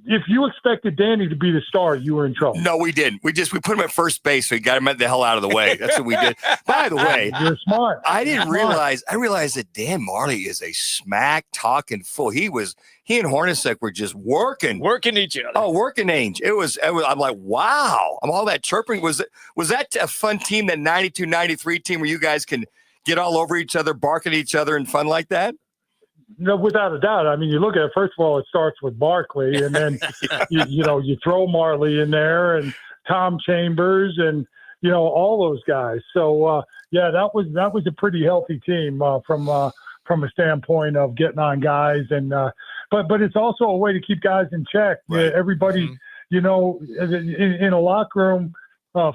if you expected Danny to be the star, you were in trouble. No, we didn't. We put him at first base, so we got him the hell out of the way. That's what we did. By the way, you're smart. I realized that Dan Marley is a smack talking fool. He and Hornacek were just working each other. Oh, working Ainge. It was. I'm like, wow. All that chirping. Was that a fun team? That 92-93 team where you guys can get all over each other, bark at each other, and fun like that? No, without a doubt. I mean, you look at it, first of all, it starts with Barkley, and then, you throw Marley in there and Tom Chambers and, all those guys. So, that was a pretty healthy team from a standpoint of getting on guys. And but it's also a way to keep guys in check. Right. Everybody, in a locker room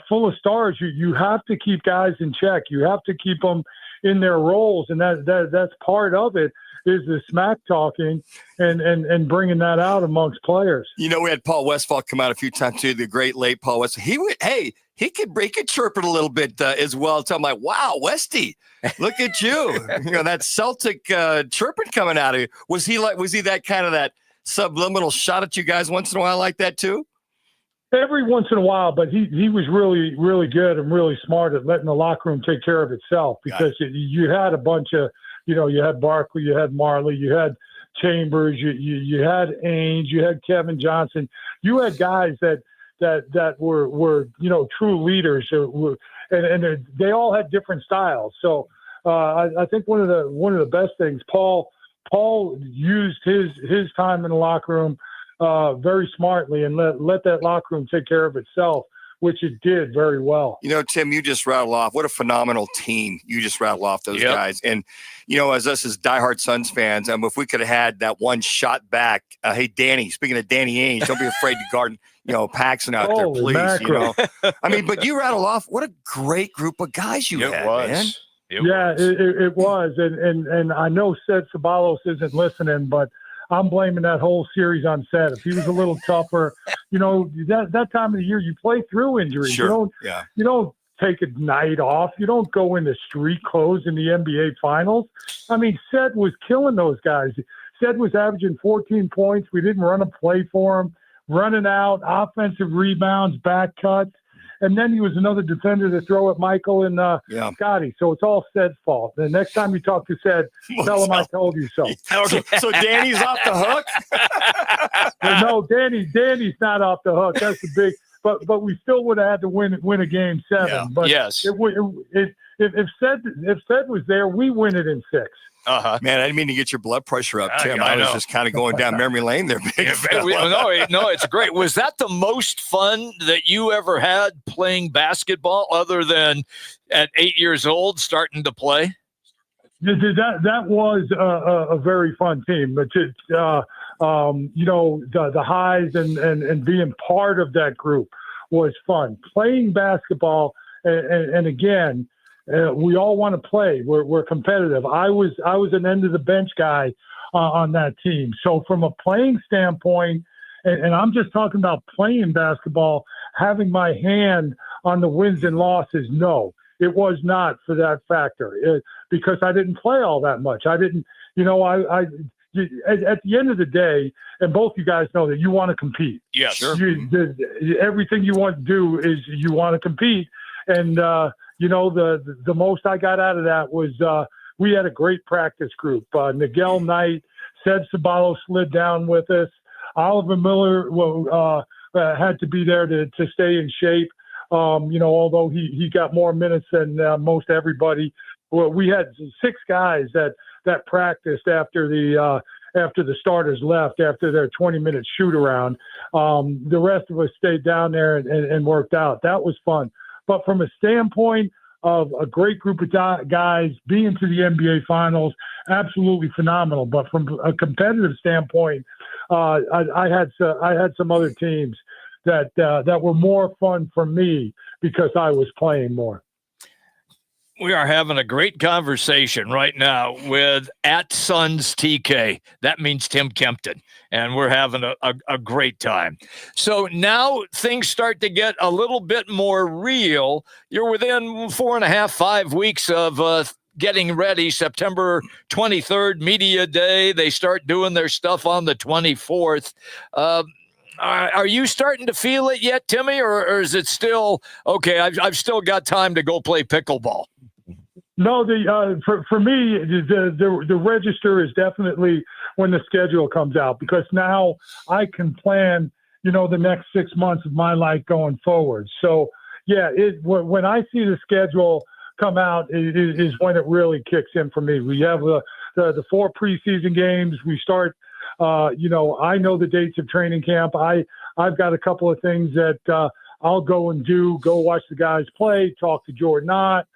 full of stars, you have to keep guys in check. You have to keep them in their roles, and that's part of it. Is the smack talking and bringing that out amongst players. We had Paul Westphal come out a few times too, the great late Paul Westphal. He could chirp it a little bit as well. So I'm like, wow, Westy, look at you. That Celtic chirping coming out of you. Was he that kind of that subliminal shot at you guys once in a while like that too? Every once in a while, but he was really, really good and really smart at letting the locker room take care of itself, because you had a bunch of, you had Barkley, you had Marley, you had Chambers, you had Ainge, you had Kevin Johnson. You had guys that were true leaders, and they all had different styles. So I think one of the best things, Paul used his time in the locker room very smartly and let that locker room take care of itself, which it did very well. Tim, you just rattled off. What a phenomenal team you just rattled off, those guys. And, as us as diehard Suns fans, if we could have had that one shot back, hey, Danny, speaking of Danny Ainge, don't be afraid to guard, Paxson out there, please. But you rattled off. What a great group of guys you had, man. It was. And I know Seth Sabalos isn't listening, but I'm blaming that whole series on Seth. If he was a little tougher, that time of the year, you play through injuries. Sure. You don't take a night off. You don't go into street clothes in the NBA Finals. Seth was killing those guys. Seth was averaging 14 points. We didn't run a play for him, running out, offensive rebounds, back cuts. And then he was another defender to throw at Michael and Scotty. So it's all Seth's fault. The next time you talk to Seth, tell him I told you so. Okay, so Danny's off the hook? No, Danny's not off the hook. That's the big. But we still would have had to win a game 7. Yeah. But yes. If Seth was there, we win it in 6. Uh-huh. Man, I didn't mean to get your blood pressure up, Tim. I was just kind of going down memory lane there. No, it's great. Was that the most fun that you ever had playing basketball, other than at 8 years old starting to play? That was a very fun team. But the highs and being part of that group was fun. Playing basketball, and again, we all want to play. We're competitive. I was an end of the bench guy on that team. So from a playing standpoint, and I'm just talking about playing basketball, having my hand on the wins and losses, no, it was not for that factor, because I didn't play all that much. I didn't, at the end of the day, and both you guys know that you want to compete. Yes, sure. Everything you want to do is you want to compete. And, the most I got out of that was we had a great practice group. Nigel Knight, Seth Sabalos slid down with us. Oliver Miller had to be there to stay in shape. Although he got more minutes than most everybody. Well, we had 6 guys that practiced after the starters left, after their 20-minute shoot-around. The rest of us stayed down there and worked out. That was fun. But from a standpoint of a great group of guys being to the NBA Finals, absolutely phenomenal. But from a competitive standpoint, I had some other teams that were more fun for me because I was playing more. We are having a great conversation right now with @SunsTK. That means Tim Kempton. And we're having a great time. So now things start to get a little bit more real. You're within 4.5, 5 weeks of getting ready. September 23rd, Media Day. They start doing their stuff on the 24th. Are you starting to feel it yet, Timmy, or is it still okay? I've still got time to go play pickleball. No, for me, the register is definitely when the schedule comes out, because now I can plan, the next 6 months of my life going forward. So, yeah, when I see the schedule come out is when it really kicks in for me. We have the 4 preseason games. We start, I know the dates of training camp. I've got a couple of things that I'll go watch the guys play, talk to Jordan Knott,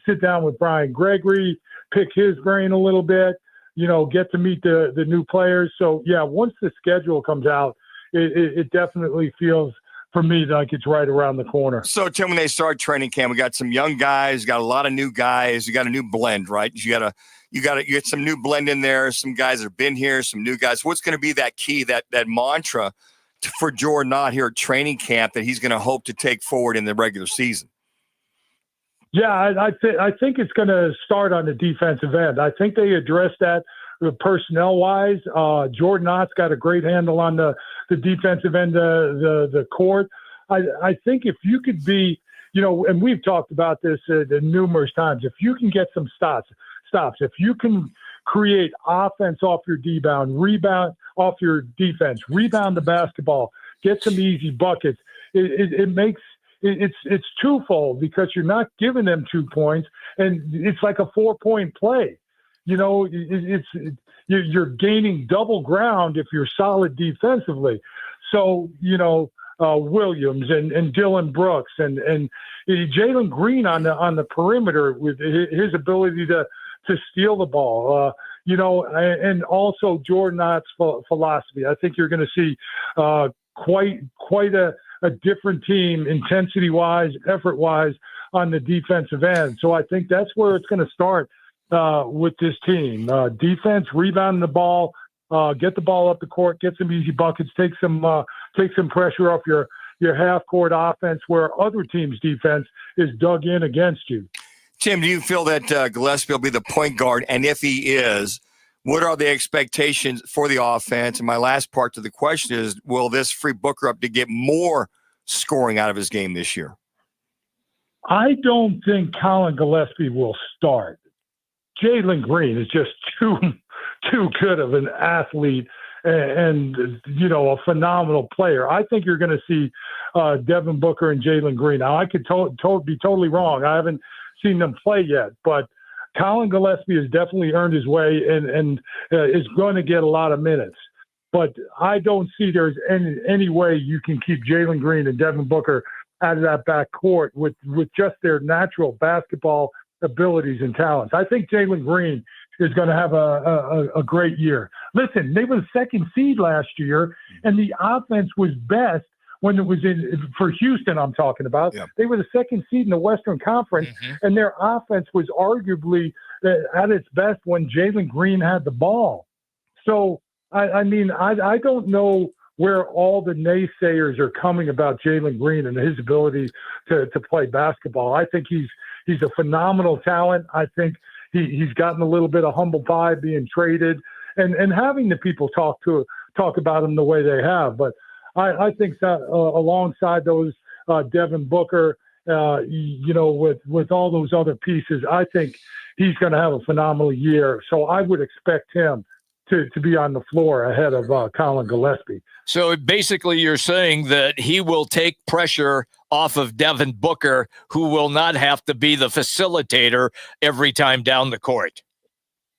sit down with Brian Gregory, pick his brain a little bit, get to meet the new players. So, yeah, once the schedule comes out, it definitely feels for me like it's right around the corner. So, Tim, when they start training camp, we got some young guys, got a lot of new guys. You got a new blend, right? You get some new blend in there. Some guys that have been here, some new guys. What's going to be that key, that mantra for Jordan Knott here at training camp that he's going to hope to take forward in the regular season? Yeah, I think it's going to start on the defensive end. I think they addressed that personnel-wise. Jordan Knott's got a great handle on the defensive end of the court. I think if you could be, and we've talked about this numerous times, if you can get some stops, if you can create offense off your rebound off your defense, rebound the basketball, get some easy buckets, it makes it's twofold, because you're not giving them 2 points, and it's like a 4-point play. You're gaining double ground if you're solid defensively. So, Williams and Dylan Brooks and Jalen Green on the perimeter with his ability to steal the ball, and also Jordan Knott's philosophy. I think you're going to see quite a different team, intensity-wise, effort-wise, on the defensive end. So I think that's where it's going to start with this team. Defense, rebounding the ball, get the ball up the court, get some easy buckets, take some pressure off your half-court offense where other teams' defense is dug in against you. Tim, do you feel that Gillespie will be the point guard? And if he is, what are the expectations for the offense? And my last part to the question is, will this free Booker up to get more scoring out of his game this year? I don't think Colin Gillespie will start. Jalen Green is just too good of an athlete and a phenomenal player. I think you're going to see Devin Booker and Jalen Green. Now, I could be totally wrong. I haven't seen them play yet, but Colin Gillespie has definitely earned his way and is going to get a lot of minutes. But I don't see there's any way you can keep Jalen Green and Devin Booker out of that backcourt with just their natural basketball abilities and talents. I think Jalen Green is going to have a great year. Listen, they were the 2nd seed last year, and the offense was best when it was for Houston, I'm talking about. Yep. They were the 2nd seed in the Western Conference, and their offense was arguably at its best when Jalen Green had the ball. So, I don't know where all the naysayers are coming about Jalen Green and his ability to play basketball. I think he's a phenomenal talent. I think he's gotten a little bit of humble pie being traded and having the people talk about him the way they have. But I think that alongside those Devin Booker, with all those other pieces, I think he's going to have a phenomenal year. So I would expect him to be on the floor ahead of Colin Gillespie. So basically you're saying that he will take pressure off of Devin Booker, who will not have to be the facilitator every time down the court.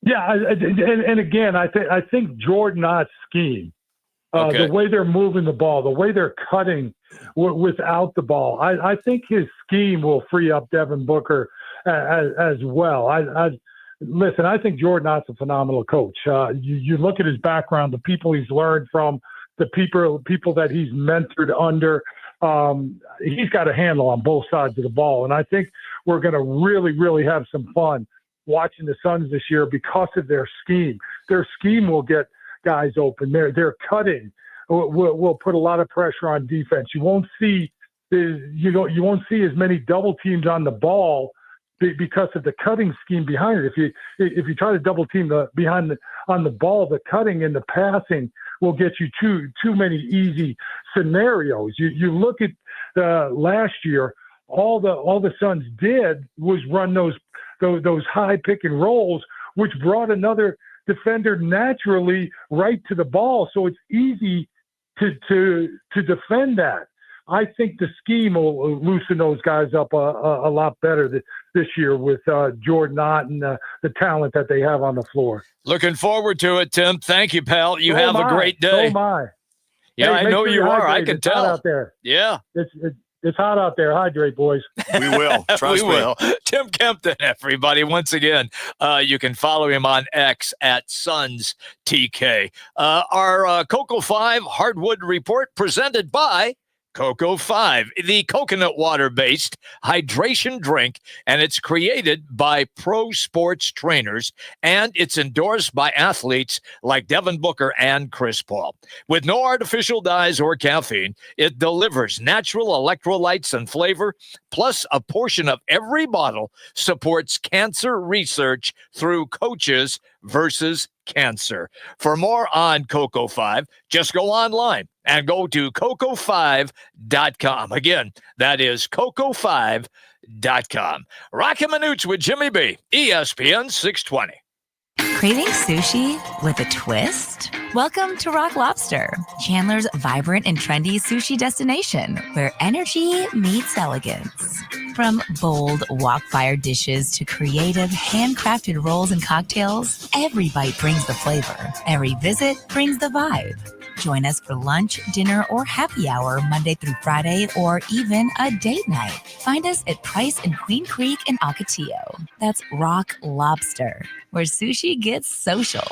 Yeah, and again, I think Jordan Knott's scheme, the way they're moving the ball, the way they're cutting without the ball, I think his scheme will free up Devin Booker as well. Listen, I think Jordan Knott's a phenomenal coach. You look at his background, the people he's learned from, the people that he's mentored under. He's got a handle on both sides of the ball. And I think we're going to really, really have some fun watching the Suns this year because of their scheme. Their scheme will get guys open. Their cutting will put a lot of pressure on defense. You won't see as many double teams on the ball because of the cutting scheme behind it. If you try to double team on the ball, the cutting and the passing will get you too many easy scenarios. You look at last year, all the Suns did was run those high pick and rolls, which brought another defender naturally right to the ball. So it's easy to defend that. I think the scheme will loosen those guys up a lot better this year with Jordan Ott and the talent that they have on the floor. Looking forward to it, Tim. Thank you, pal. You have a great day. So am I. Yeah, hey, I know sure you are. I can it's tell. Hot out there. Yeah. It's hot out there. Hydrate, boys. We will. Trust we me. will. Tim Kempton, everybody. Once again, you can follow him on X at SunsTK. Our Cocoa 5 Hardwood Report presented by Cocoa 5, the coconut water-based hydration drink, and it's created by pro sports trainers, and it's endorsed by athletes like Devin Booker and Chris Paul. With no artificial dyes or caffeine, it delivers natural electrolytes and flavor, plus a portion of every bottle supports cancer research through Coaches versus Cancer. For more on Cocoa 5, just go online and go to cocoa5.com. Again, that is cocoa5.com. Roc and Manuch with Jimmy B, ESPN 620. Craving sushi with a twist? Welcome to Rock Lobster, Chandler's vibrant and trendy sushi destination, where energy meets elegance. From bold wok-fire dishes to creative handcrafted rolls and cocktails, every bite brings the flavor. Every visit brings the vibe. Join us for lunch, dinner, or happy hour Monday through Friday, or even a date night. Find us at Price and Queen Creek in Ocotillo. That's Rock Lobster, where sushi gets social.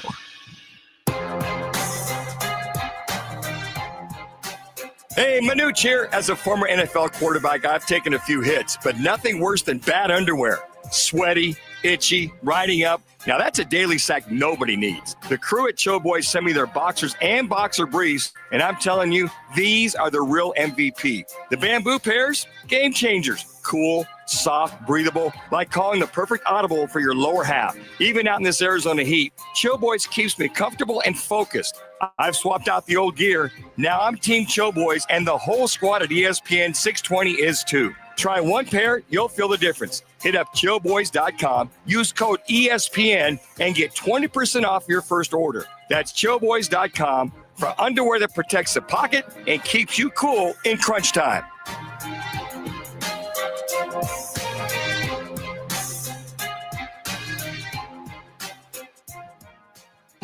Hey, Manuch here. As a former NFL quarterback, I've taken a few hits, but nothing worse than bad underwear. Sweaty, itchy, riding up. Now, that's a daily sack nobody needs. The crew at Cho Boys sent me their boxers and boxer briefs, and I'm telling you, these are the real MVP. The bamboo pairs, game changers. Cool, soft, breathable, like calling the perfect audible for your lower half. Even out in this Arizona heat, Cho Boys keeps me comfortable and focused. I've swapped out the old gear. Now I'm Team Cho Boys, and the whole squad at ESPN 620 is too. Try one pair, you'll feel the difference. Hit up choboys.com, use code ESPN, and get 20% off your first order. That's choboys.com for underwear that protects the pocket and keeps you cool in crunch time.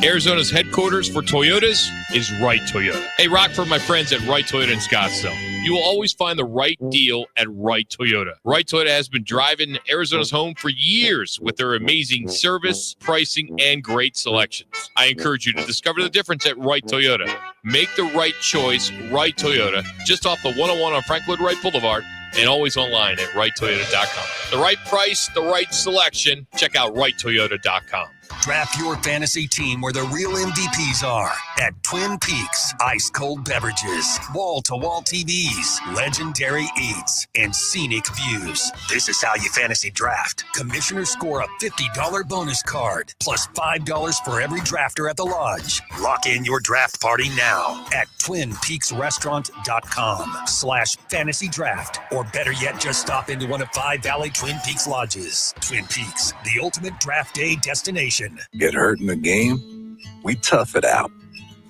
Arizona's headquarters for Toyotas is Wright Toyota. Hey, Rock, for my friends at Wright Toyota in Scottsdale. You will always find the right deal at Wright Toyota. Wright Toyota has been driving Arizona's home for years with their amazing service, pricing, and great selections. I encourage you to discover the difference at Wright Toyota. Make the right choice, Wright Toyota, just off the 101 on Frank Lloyd Wright Boulevard, and always online at WrightToyota.com. The right price, the right selection. Check out WrightToyota.com. Draft your fantasy team where the real MVPs are at Twin Peaks. Ice cold beverages, wall-to-wall TVs, legendary eats, and scenic views. This is how you fantasy draft. Commissioners score a $50 bonus card, plus $5 for every drafter at the lodge. Lock in your draft party now at TwinPeaksRestaurant.com/fantasy draft. Or better yet, just stop into one of 5 Valley Twin Peaks lodges. Twin Peaks, the ultimate draft day destination. Get hurt in the game? We tough it out.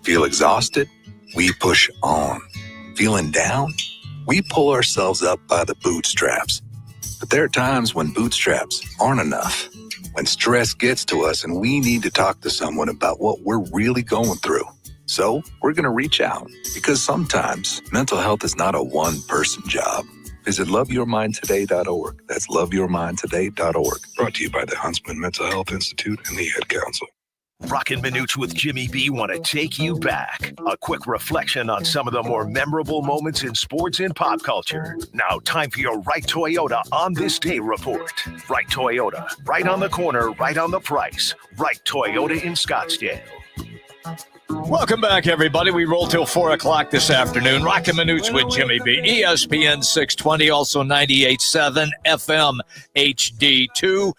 Feel exhausted? We push on. Feeling down? We pull ourselves up by the bootstraps. But there are times when bootstraps aren't enough. When stress gets to us and we need to talk to someone about what we're really going through. So we're going to reach out, because sometimes mental health is not a one-person job. Visit loveyourmindtoday.org. That's loveyourmindtoday.org. Brought to you by the Huntsman Mental Health Institute and the Ad Council. Roc and Manuch with Jimmy B want to take you back. A quick reflection on some of the more memorable moments in sports and pop culture. Now, time for your Wright Toyota On This Day report. Wright Toyota, right on the corner, right on the price. Wright Toyota in Scottsdale. Welcome back, everybody. We roll till 4 o'clock this afternoon. Roc and Manuch with Jimmy B. ESPN 620, also 98.7 FM HD-2.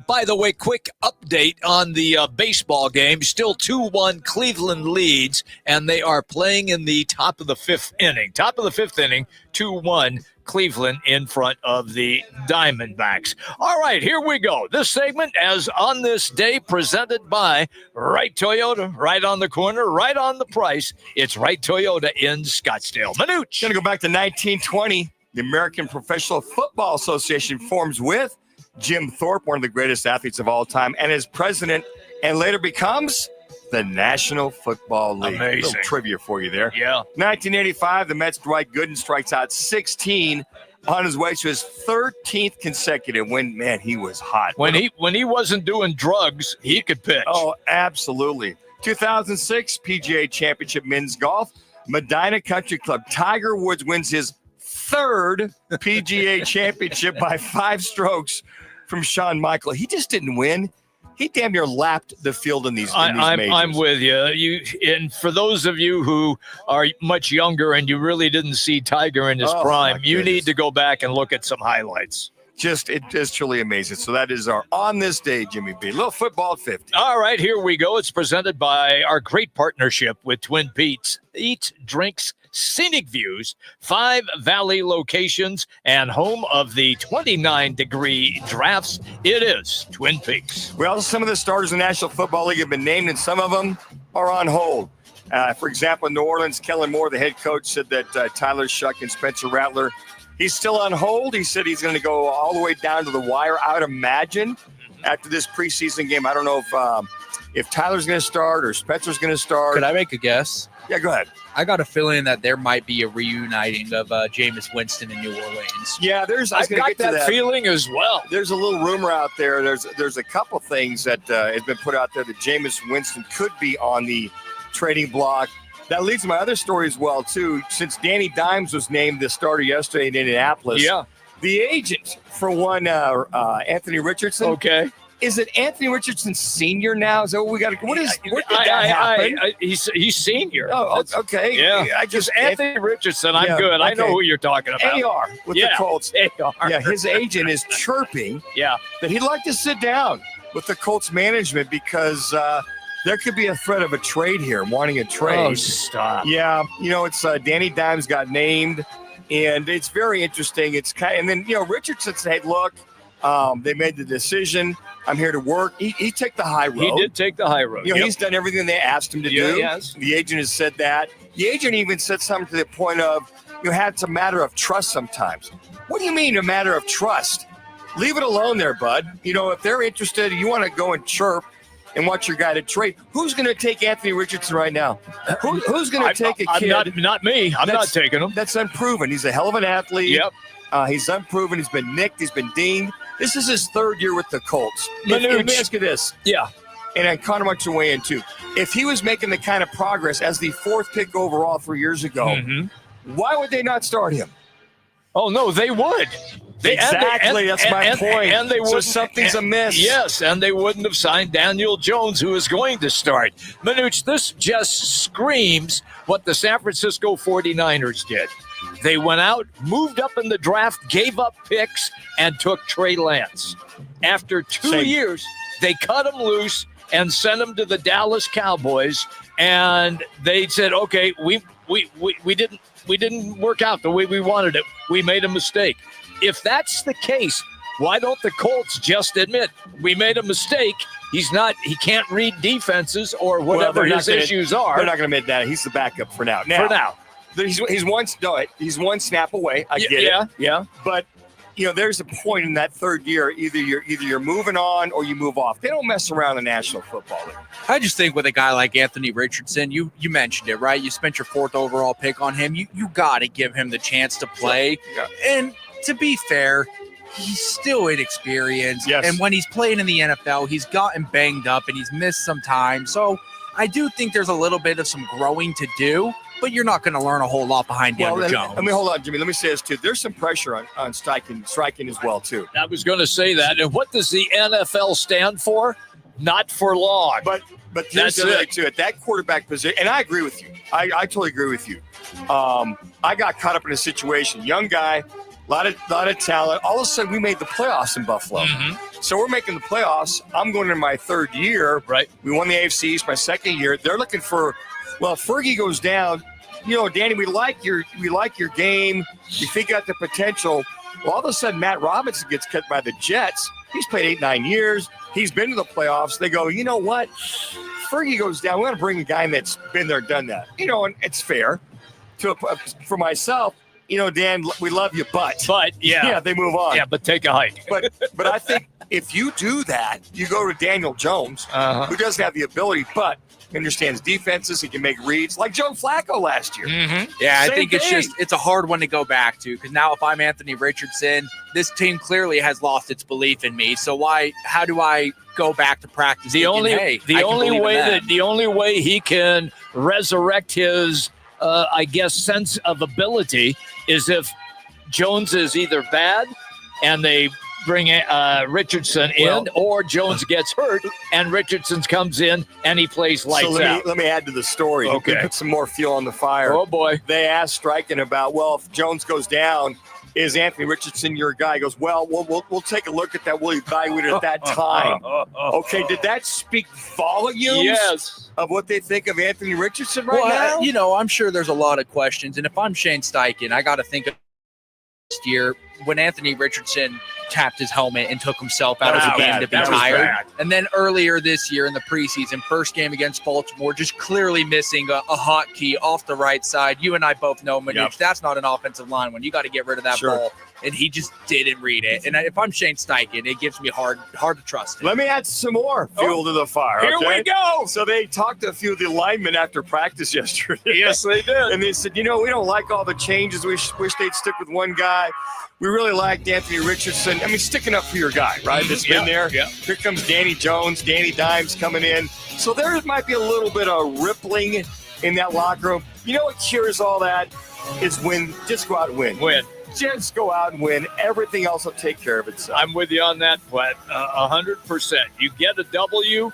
By the way, quick update on the baseball game. Still 2-1 Cleveland leads, and they are playing in the top of the fifth inning. 2-1 Cleveland in front of the Diamondbacks. All right, here we go. This segment, as on this day, presented by Wright Toyota. Right on the corner, right on the price. It's Wright Toyota in Scottsdale. Manuch. Going to go back to 1920. The American Professional Football Association forms with Jim Thorpe, one of the greatest athletes of all time, and as president, and later becomes the National Football League. Amazing. A little trivia for you there. Yeah. 1985, the Mets' Dwight Gooden strikes out 16 on his way to his 13th consecutive win. Man, he was hot. When he wasn't doing drugs, he could pitch. Oh, absolutely. 2006 PGA Championship men's golf. Medina Country Club. Tiger Woods wins his third PGA Championship by 5 strokes from Shawn Michael. He just didn't win. He damn near lapped the field in these majors. I'm with you. And for those of you who are much younger and you really didn't see Tiger in his prime, you need to go back and look at some highlights. It is truly amazing. So that is our On This Day, Jimmy B. A little football at 50. All right, here we go. It's presented by our great partnership with Twin Peaks. Eats, drinks, scenic views, 5 valley locations, and home of the 29-degree drafts. It is Twin Peaks. Well, some of the starters in the National Football League have been named, and some of them are on hold. For example, in New Orleans, Kellen Moore, the head coach, said that Tyler Shuck and Spencer Rattler, he's still on hold. He said he's going to go all the way down to the wire. I would imagine after this preseason game, I don't know if Tyler's going to start or Spencer's going to start. Could I make a guess? Yeah, go ahead. I got a feeling that there might be a reuniting of Jameis Winston in New Orleans. Yeah, I've got that feeling as well. There's a little rumor out there. There's a couple things that has been put out there that Jameis Winston could be on the trading block. That leads to my other story as well, too. Since Danny Dimes was named the starter yesterday in Indianapolis, the agent for one, Anthony Richardson. Okay. Is it Anthony Richardson Sr. now? Is that what we got to? What did that happen? He's senior. Oh, okay. Yeah. Anthony Richardson. I'm good. Okay. I know who you're talking about. AR with the Colts. AR. Yeah, his agent is chirping. That he'd like to sit down with the Colts management because there could be a threat of a trade here, wanting a trade. Oh, stop. Yeah, it's Danny Dimes got named, and it's very interesting. It's and then Richardson said, "Hey, look, they made the decision. I'm here to work." He took the high road. He did take the high road. He's done everything they asked him to do. Yes. The agent has said that. The agent even said something to the point of, it's a matter of trust sometimes. What do you mean a matter of trust? Leave it alone there, bud. If they're interested, you want to go and chirp and watch your guy to trade. Who's going to take Anthony Richardson right now? Who's going to take a kid? Not me. I'm not taking him. That's unproven. He's a hell of an athlete. Yep. He's unproven. He's been nicked. He's been dinged. This is his 3rd year with the Colts. Let me ask you this. Yeah. And Connor wants to weigh in too. If he was making the kind of progress as the 4th pick overall 3 years ago, why would they not start him? Oh, no, they would. Exactly. That's my point. And they would. So something's amiss. Yes, and they wouldn't have signed Daniel Jones, who is going to start. Manuch, this just screams what the San Francisco 49ers did. They went out, moved up in the draft, gave up picks, and took Trey Lance. After 2 years, they cut him loose and sent him to the Dallas Cowboys. And they said, "Okay, we didn't work out the way we wanted it. We made a mistake." If that's the case, why don't the Colts just admit we made a mistake? He can't read defenses or whatever his issues are. They're not going to admit that. He's the backup for now. He's one snap away. I get it. Yeah. But there's a point in that 3rd year. Either you're moving on or you move off. They don't mess around in the National Football League. I just think with a guy like Anthony Richardson, you mentioned it, right? You spent your 4th overall pick on him. You got to give him the chance to play. Yeah. And to be fair, he's still inexperienced. Yes. And when he's playing in the NFL, he's gotten banged up and he's missed some time. So I do think there's a little bit of some growing to do, but you're not going to learn a whole lot behind Daniel Jones. I mean, hold on, Jimmy. Let me say this, too. There's some pressure on striking as well, too. I was going to say that. And what does the NFL stand for? Not for long. But But here's the other thing, too. At that quarterback position, and I agree with you. I totally agree with you. I got caught up in a situation. Young guy, a lot of talent. All of a sudden, we made the playoffs in Buffalo. So we're making the playoffs. I'm going into my third year. Right. We won the AFC East my second year. They're looking for, well, if Fergie goes down, Danny, we like your game. You think out the potential. Well, all of a sudden, Matt Robinson gets cut by the Jets. He's played 8-9 years. He's been to the playoffs. They go, you know what? Fergie goes down. We're going to bring a guy that's been there, done that. And it's fair. For myself, Dan, we love you, but yeah, they move on. Yeah, but take a hike. But I think if you do that, you go to Daniel Jones, who doesn't have the ability, but understands defenses. He can make reads like Joe Flacco last year. Yeah, I think it's a hard one to go back to, because now if I'm Anthony Richardson, this team clearly has lost its belief in me. So how do I go back to practice? The only way he can resurrect his sense of ability is if Jones is either bad and they bring Richardson in, or Jones gets hurt and Richardson comes in and he plays lights out. Let me add to the story. Okay. To put some more fuel on the fire. Oh, boy. They asked Stryken about, well, if Jones goes down, is Anthony Richardson your guy? He goes, well, we'll take a look at that. We'll evaluate it at that time. Okay, did that speak volumes of what they think of Anthony Richardson now? I'm sure there's a lot of questions. And if I'm Shane Steichen, I got to think of last year when Anthony Richardson tapped his helmet and took himself out of the game to be tired. And then earlier this year in the preseason, first game against Baltimore, just clearly missing a hotkey off the right side. You and I both know, Manuch, that's not an offensive line when you got to get rid of that ball. And he just didn't read it. And if I'm Shane Steichen, it gives me hard to trust him. Let me add some more fuel to the fire. Here we go. So they talked to a few of the linemen after practice yesterday. Yes, they did. And they said, we don't like all the changes. We wish they'd stick with one guy. We really liked Anthony Richardson. I mean, sticking up for your guy, right? That's been there. Yeah. Here comes Danny Jones, Danny Dimes coming in. So there might be a little bit of rippling in that locker room. You know what cures all that is just go out and win. Just go out and win. Everything else will take care of itself. I'm with you on that, but 100%. You get a W,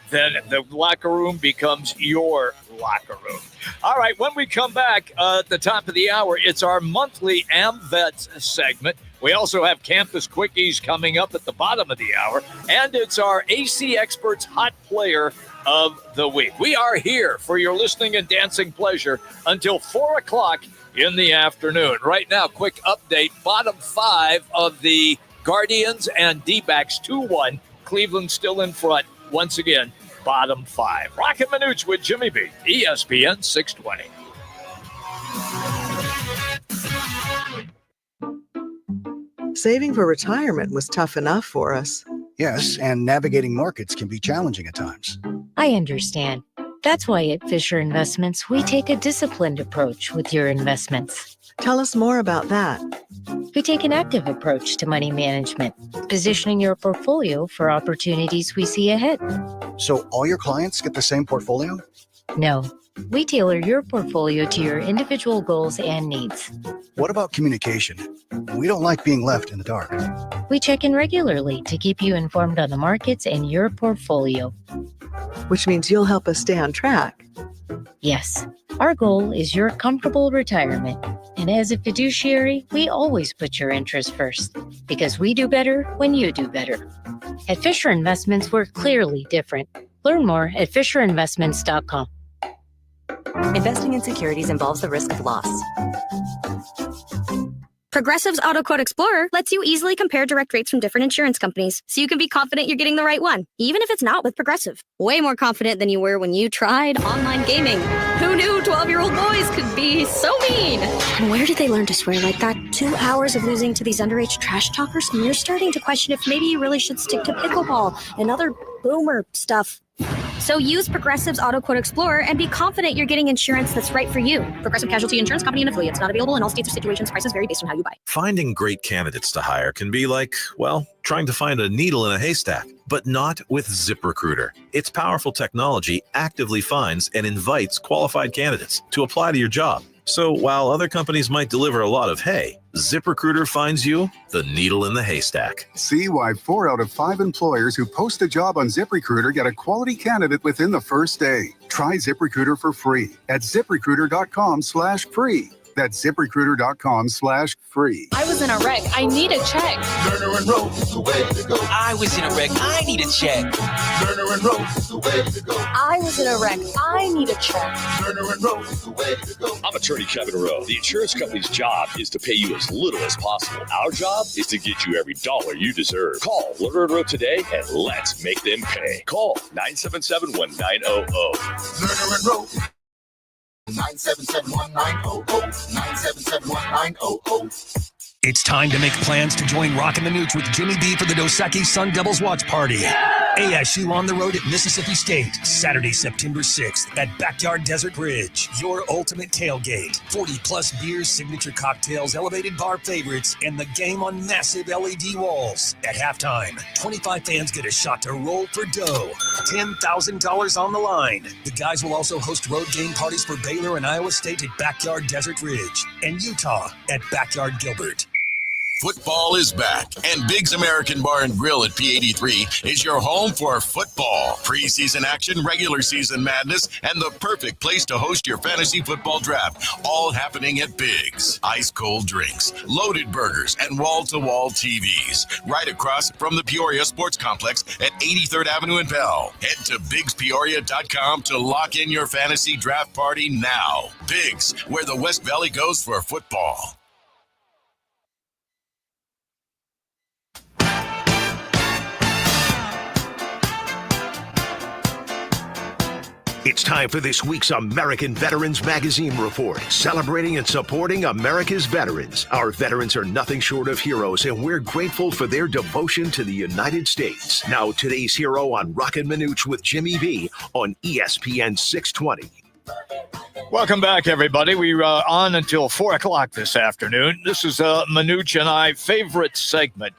then the locker room becomes your locker room. All right, when we come back at the top of the hour, it's our monthly AmVets segment. We also have Campus Quickies coming up at the bottom of the hour, and it's our AC Experts Hot Player of the Week. We are here for your listening and dancing pleasure until 4 o'clock in the afternoon. Right now, quick update, bottom 5 of the Guardians and D-backs 2-1. Cleveland still in front once again. Bottom 5. Roc and Manuch with Jimmy B. ESPN 620. Saving for retirement was tough enough for us. Yes, and navigating markets can be challenging at times. I understand. That's why at Fisher Investments, we take a disciplined approach with your investments. Tell us more about that. We take an active approach to money management, positioning your portfolio for opportunities we see ahead. So all your clients get the same portfolio? No, we tailor your portfolio to your individual goals and needs. What about communication? We don't like being left in the dark. We check in regularly to keep you informed on the markets and your portfolio. Which means you'll help us stay on track. Yes, our goal is your comfortable retirement. And as a fiduciary, we always put your interests first, because we do better when you do better. At Fisher Investments, we're clearly different. Learn more at FisherInvestments.com. Investing in securities involves the risk of loss. Progressive's Auto Quote Explorer lets you easily compare direct rates from different insurance companies, so you can be confident you're getting the right one, even if it's not with Progressive. Way more confident than you were when you tried online gaming. Who knew 12-year-old boys could be so mean? And where did they learn to swear like that? 2 hours of losing to these underage trash talkers, and you're starting to question if maybe you really should stick to pickleball and other boomer stuff. So use Progressive's Auto Quote Explorer and be confident you're getting insurance that's right for you. Progressive Casualty Insurance Company and affiliates. Not available in all states or situations. Prices vary based on how you buy. Finding great candidates to hire can be like, well, trying to find a needle in a haystack, but not with ZipRecruiter. Its powerful technology actively finds and invites qualified candidates to apply to your job. So while other companies might deliver a lot of hay, ZipRecruiter finds you the needle in the haystack. See why 4 out of 5 employers who post a job on ZipRecruiter get a quality candidate within the first day. Try ZipRecruiter for free at ZipRecruiter.com/free. That's ZipRecruiter.com/free. I was in a wreck. I need a check. Turner and Rose is the way to go. I was in a wreck. I need a check. Turner and Rose is the way to go. I was in a wreck. I need a check. Turner and Rose is the way to go. I'm attorney Kevin Rowe. The insurance company's job is to pay you as little as possible. Our job is to get you every dollar you deserve. Call Lerner and Rowe today and let's make them pay. Call 977-1900. Lerner and Rowe. 977-1900. 977-1900. It's time to make plans to join Roc and Manuch with Jimmy B for the Dos Equis Sun Devils Watch Party. ASU on the road at Mississippi State, Saturday, September 6th at Backyard Desert Bridge. Your ultimate tailgate. 40-plus beers, signature cocktails, elevated bar favorites, and the game on massive LED walls. At halftime, 25 fans get a shot to roll for dough. $10,000 on the line. The guys will also host road game parties for Baylor and Iowa State at Backyard Desert Ridge and Utah at Backyard Gilbert. Football is back, and Big's American Bar and Grill at P83 is your home for football, preseason action, regular season madness, and the perfect place to host your fantasy football draft, all happening at Big's. Ice-cold drinks, loaded burgers, and wall-to-wall TVs, right across from the Peoria Sports Complex at 83rd Avenue in Bell. Head to BigsPeoria.com to lock in your fantasy draft party now. Big's, where the West Valley goes for football. It's time for this week's American Veterans Magazine Report, celebrating and supporting America's veterans. Our veterans are nothing short of heroes, and we're grateful for their devotion to the United States. Now, today's hero on Roc and Manuch with Jimmy B on ESPN 620. Welcome back, everybody. We're on until 4 o'clock this afternoon. This is Manuch and I favorite segment.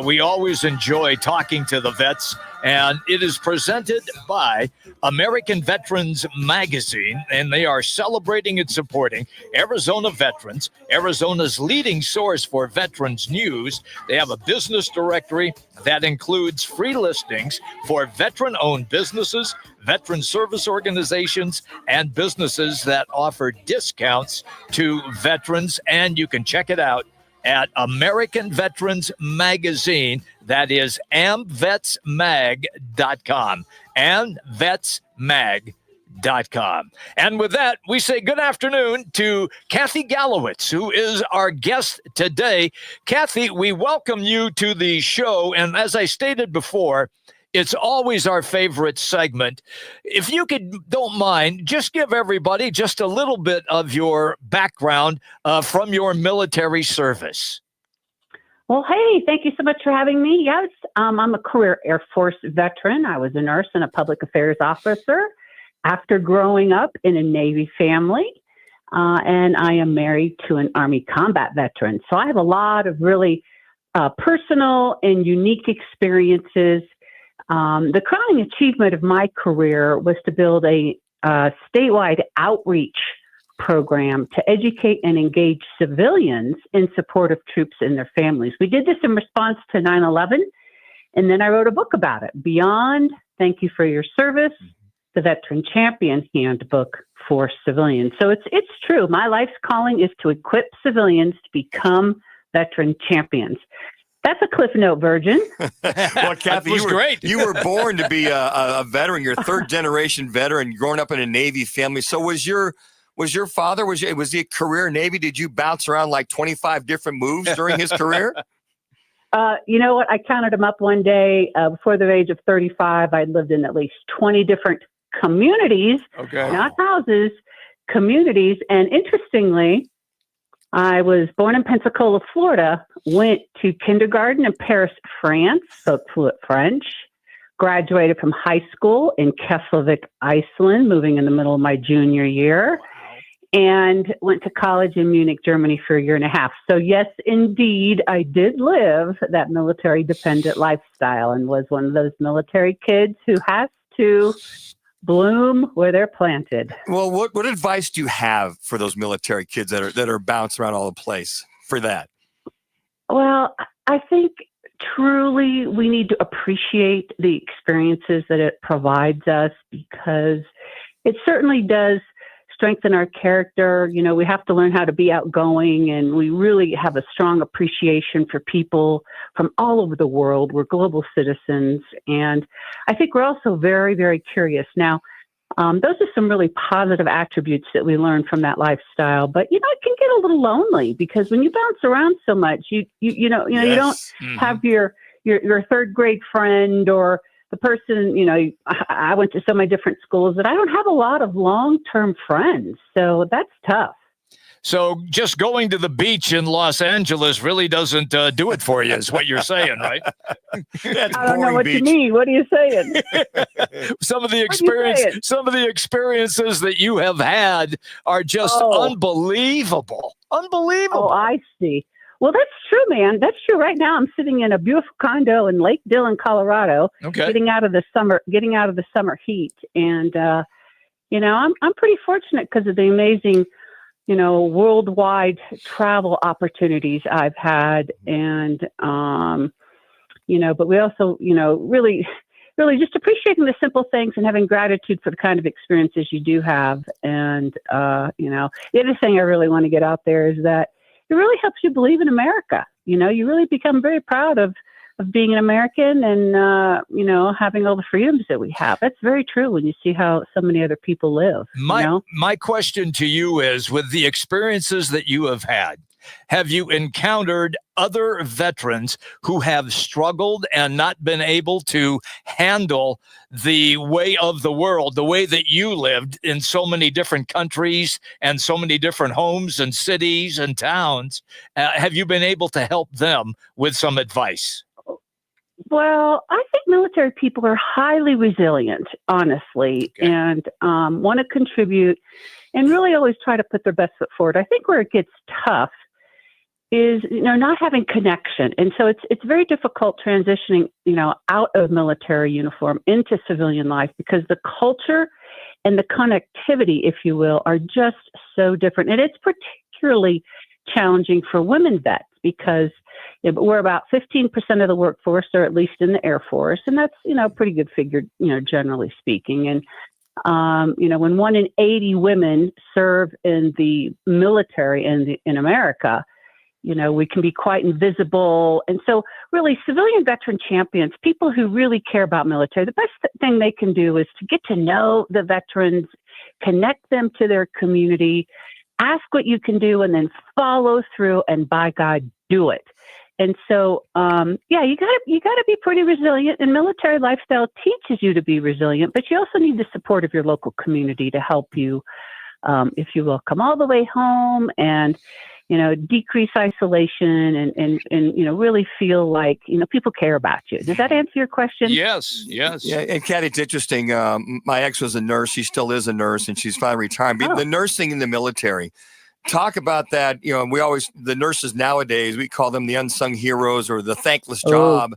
We always enjoy talking to the vets, and it is presented by American Veterans Magazine, and they are celebrating and supporting Arizona veterans, Arizona's leading source for veterans news. They have a business directory that includes free listings for veteran-owned businesses, veteran service organizations, and businesses that offer discounts to veterans. And you can check it out at American Veterans Magazine. That is amvetsmag.com. amvetsmag.com. And with that, we say good afternoon to Kathey Gallowitz, who is our guest today. Kathey, we welcome you to the show. And as I stated before, it's always our favorite segment. If you don't mind, just give everybody just a little bit of your background from your military service. Well, hey, thank you so much for having me. Yes, I'm a career Air Force veteran. I was a nurse and a public affairs officer after growing up in a Navy family. And I am married to an Army combat veteran. So I have a lot of really personal and unique experiences. The crowning achievement of my career was to build a statewide outreach program to educate and engage civilians in support of troops and their families. We did this in response to 9/11, and then I wrote a book about it, Beyond Thank You for Your Service, the Veteran Champion Handbook for Civilians. So it's true. My life's calling is to equip civilians to become veteran champions. That's a Cliff Note version. Well, Kathey, you were born to be a veteran. You're a third-generation veteran, growing up in a Navy family. So was your father, was he a career Navy? Did you bounce around like 25 different moves during his career? You know what? I counted them up one day. Before the age of 35, I'd lived in at least 20 different communities, not houses, communities. And interestingly, I was born in Pensacola, Florida, went to kindergarten in Paris, France, spoke fluent French, graduated from high school in Keflavik, Iceland, moving in the middle of my junior year, and went to college in Munich, Germany for a year and a half. So yes, indeed, I did live that military-dependent lifestyle and was one of those military kids who has to bloom where they're planted. Well, what advice do you have for those military kids that are bouncing around all the place for that? Well, I think truly we need to appreciate the experiences that it provides us, because it certainly does strengthen our character. You know, we have to learn how to be outgoing, and we really have a strong appreciation for people from all over the world. We're global citizens, and I think we're also very, very curious. Now, those are some really positive attributes that we learn from that lifestyle. But, you know, it can get a little lonely, because when you bounce around so much, you don't have your third grade friend, or the person, you know, I went to so many different schools that I don't have a lot of long-term friends. So that's tough. So just going to the beach in Los Angeles really doesn't do it for you, is what you're saying, right? That's I don't know what beach. you mean. What are you saying? Some of the experiences that you have had are just unbelievable. Unbelievable. Oh, I see. Well, that's true, man. That's true. Right now, I'm sitting in a beautiful condo in Lake Dillon, Colorado, getting out of the summer heat, and you know, I'm pretty fortunate because of the amazing, you know, worldwide travel opportunities I've had, and you know, but we also, you know, really just appreciating the simple things and having gratitude for the kind of experiences you do have, and you know, the other thing I really want to get out there is that it really helps you believe in America. You know, you really become very proud of being an American, and, you know, having all the freedoms that we have. That's very true when you see how so many other people live. My question to you is, with the experiences that you have you encountered other veterans who have struggled and not been able to handle the way of the world, the way that you lived in so many different countries and so many different homes and cities and towns? Have you been able to help them with some advice? Well, I think military people are highly resilient, honestly, and want to contribute and really always try to put their best foot forward. I think where it gets tough is, you know, not having connection. And so it's very difficult transitioning, you know, out of military uniform into civilian life, because the culture and the connectivity, if you will, are just so different. And it's particularly challenging for women vets, because we're about 15% of the workforce, or at least in the Air Force. And that's, you know, a pretty good figure, you know, generally speaking. And, you know, when 1 in 80 women serve in the military in America, you know, we can be quite invisible. And so really civilian veteran champions, people who really care about military, the best thing they can do is to get to know the veterans, connect them to their community, ask what you can do, and then follow through, and by God, do it. And so, yeah, you gotta be pretty resilient, and military lifestyle teaches you to be resilient, but you also need the support of your local community to help you, if you will, come all the way home and, you know, decrease isolation and, you know, really feel like, you know, people care about you. Does that answer your question? Yes. Yeah, and Kathey, it's interesting. My ex was a nurse. She still is a nurse, and she's finally retired. But the nursing in the military, talk about that. You know, the nurses nowadays, we call them the unsung heroes, or the thankless job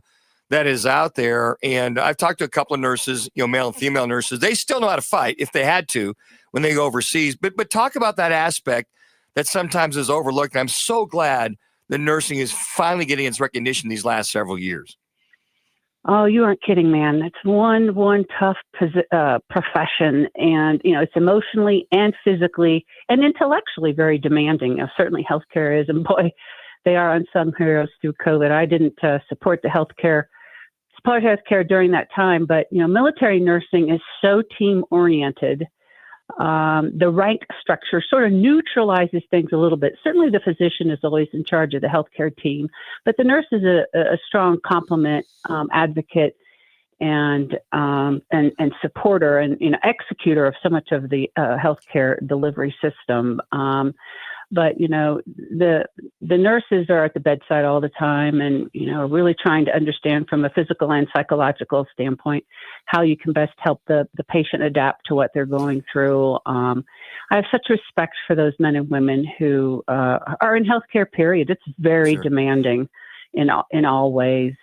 that is out there. And I've talked to a couple of nurses, you know, male and female nurses. They still know how to fight if they had to when they go overseas. But talk about that aspect that sometimes is overlooked. And I'm so glad that nursing is finally getting its recognition these last several years. Oh, you aren't kidding, man. It's one tough profession, and, you know, it's emotionally and physically and intellectually very demanding. You know, certainly healthcare is, and boy, they are unsung heroes through COVID. I didn't support healthcare during that time, but, you know, military nursing is so team oriented. The rank structure sort of neutralizes things a little bit. Certainly the physician is always in charge of the healthcare team, but the nurse is a strong complement, advocate, and supporter, and, you know, executor of so much of the healthcare delivery system. But, you know, the nurses are at the bedside all the time, and, you know, really trying to understand from a physical and psychological standpoint how you can best help the patient adapt to what they're going through. I have such respect for those men and women who are in healthcare, period. It's very demanding in all ways.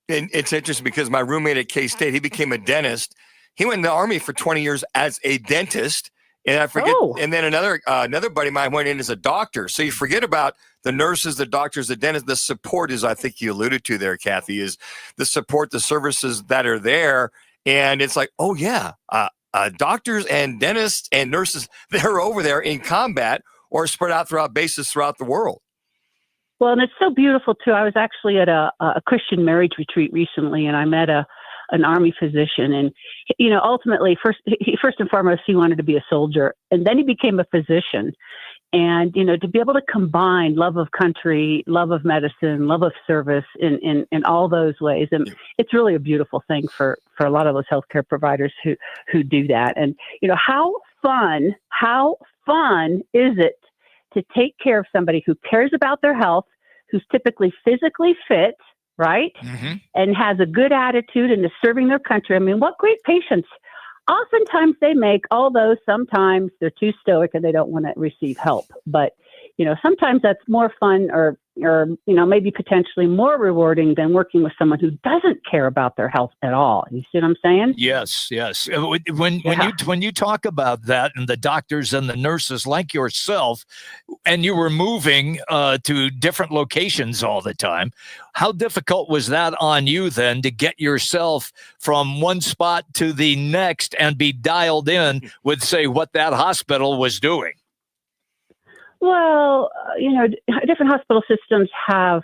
And it's interesting because my roommate at K-State, he became a dentist. He went in the Army for 20 years as a dentist. And I forget. Oh. And then another buddy of mine went in as a doctor. So you forget about the nurses, the doctors, the dentists. The support is, I think you alluded to there, Kathey, is the support, the services that are there. And it's like, oh, yeah, doctors and dentists and nurses, they're over there in combat or spread out throughout bases throughout the world. Well, and it's so beautiful, too. I was actually at a Christian marriage retreat recently, and I met an Army physician. And, ultimately, first and foremost, he wanted to be a soldier. And then he became a physician. And, to be able to combine love of country, love of medicine, love of service in all those ways. And it's really a beautiful thing for a lot of those healthcare providers who do that. And, how fun is it to take care of somebody who cares about their health, who's typically physically fit, right? Mm-hmm. And has a good attitude and is serving their country. I mean, what great patients. Oftentimes they make, although sometimes they're too stoic and they don't want to receive help. But, sometimes that's more fun or maybe potentially more rewarding than working with someone who doesn't care about their health at all. You see what I'm saying? Yes. When you talk about that and the doctors and the nurses like yourself, and you were moving to different locations all the time, how difficult was that on you then to get yourself from one spot to the next and be dialed in with, say, what that hospital was doing? Well, different hospital systems have,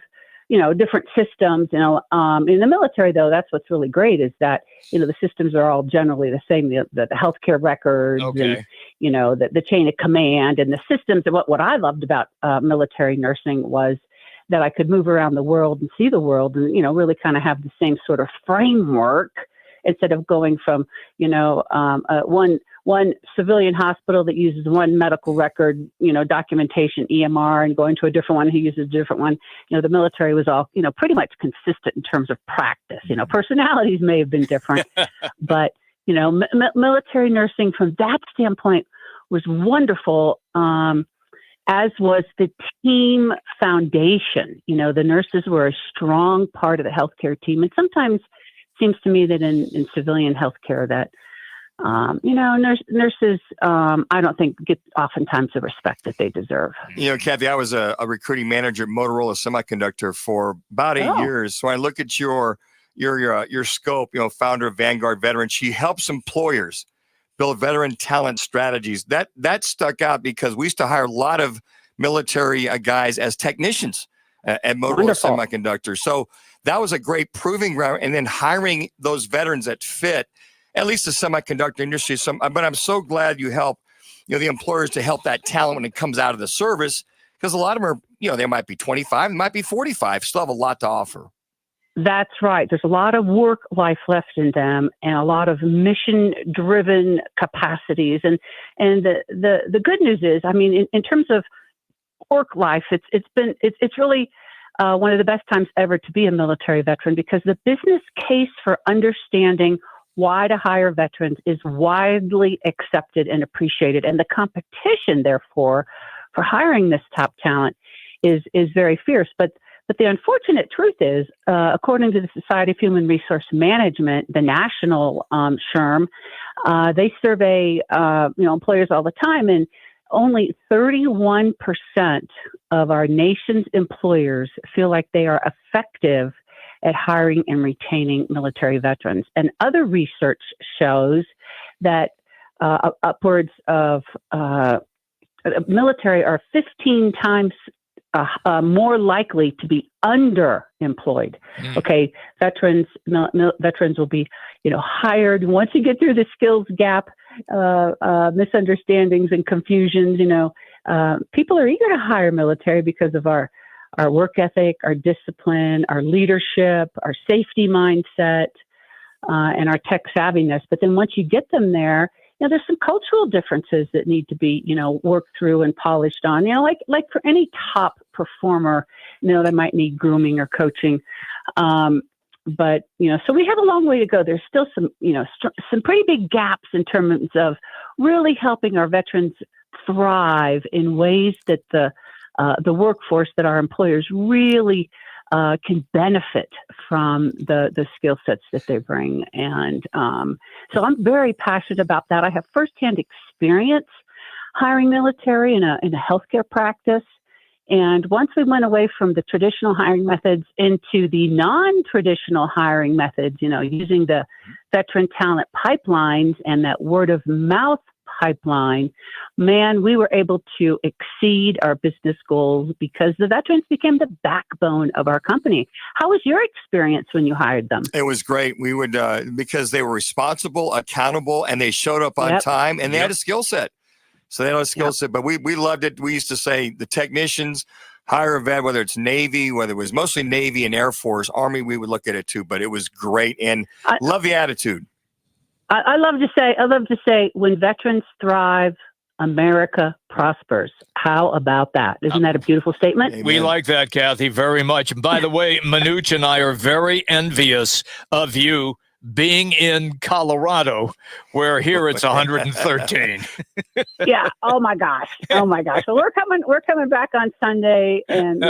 different systems. In the military, though, that's what's really great is that, the systems are all generally the same. The healthcare records and, the chain of command and the systems. And what I loved about military nursing was that I could move around the world and see the world and, really kind of have the same sort of framework instead of going from, one civilian hospital that uses one medical record, documentation, EMR, and going to a different one who uses a different one. The military was all, pretty much consistent in terms of practice. Personalities may have been different, but, military nursing from that standpoint was wonderful, as was the team foundation. The nurses were a strong part of the healthcare team. And sometimes it seems to me that in civilian healthcare that, nurses, I don't think get oftentimes the respect that they deserve. Kathey, I was a recruiting manager at Motorola Semiconductor for about 8 years. So I look at your scope, founder of Vanguard Veterans. She helps employers build veteran talent strategies. That stuck out because we used to hire a lot of military guys as technicians at Motorola Semiconductor. So that was a great proving ground. And then hiring those veterans that fit at least the semiconductor industry. But I'm so glad you help, the employers to help that talent when it comes out of the service, because a lot of them are, they might be 25, they might be 45, still have a lot to offer. That's right. There's a lot of work life left in them and a lot of mission driven capacities. And the good news is, I mean, in terms of work life, it's really one of the best times ever to be a military veteran, because the business case for understanding why to hire veterans is widely accepted and appreciated. And the competition, therefore, for hiring this top talent is very fierce. But the unfortunate truth is, according to the Society of Human Resource Management, the national SHRM, they survey employers all the time, and only 31% of our nation's employers feel like they are effective at hiring and retaining military veterans. And other research shows that upwards of military are 15 times more likely to be underemployed. Okay, veterans will be, hired once you get through the skills gap, misunderstandings and confusions. People are eager to hire military because of our work ethic, our discipline, our leadership, our safety mindset, and our tech savviness. But then once you get them there, there's some cultural differences that need to be, worked through and polished on. Like for any top performer, they might need grooming or coaching. But so we have a long way to go. There's still some, some pretty big gaps in terms of really helping our veterans thrive in ways that the workforce, that our employers really can benefit from the skill sets that they bring. And so I'm very passionate about that. I have firsthand experience hiring military in a healthcare practice. And once we went away from the traditional hiring methods into the non-traditional hiring methods, using the veteran talent pipelines and that word of mouth pipeline, man, we were able to exceed our business goals because the veterans became the backbone of our company. How was your experience when you hired them? It was great. We would, because they were responsible, accountable, and they showed up on time, and they had a skill set. So they had a skill set, but we loved it. We used to say the technicians hire a vet, whether it's Navy, whether it was mostly Navy and Air Force, Army, we would look at it too, but it was great, and love the attitude. I love to say, when veterans thrive, America prospers. How about that? Isn't that a beautiful statement? Amen. We like that, Kathey, very much. And by the way, Manuch and I are very envious of you being in Colorado, where here it's 113. Yeah. Oh my gosh. Well, we're coming back on Sunday, and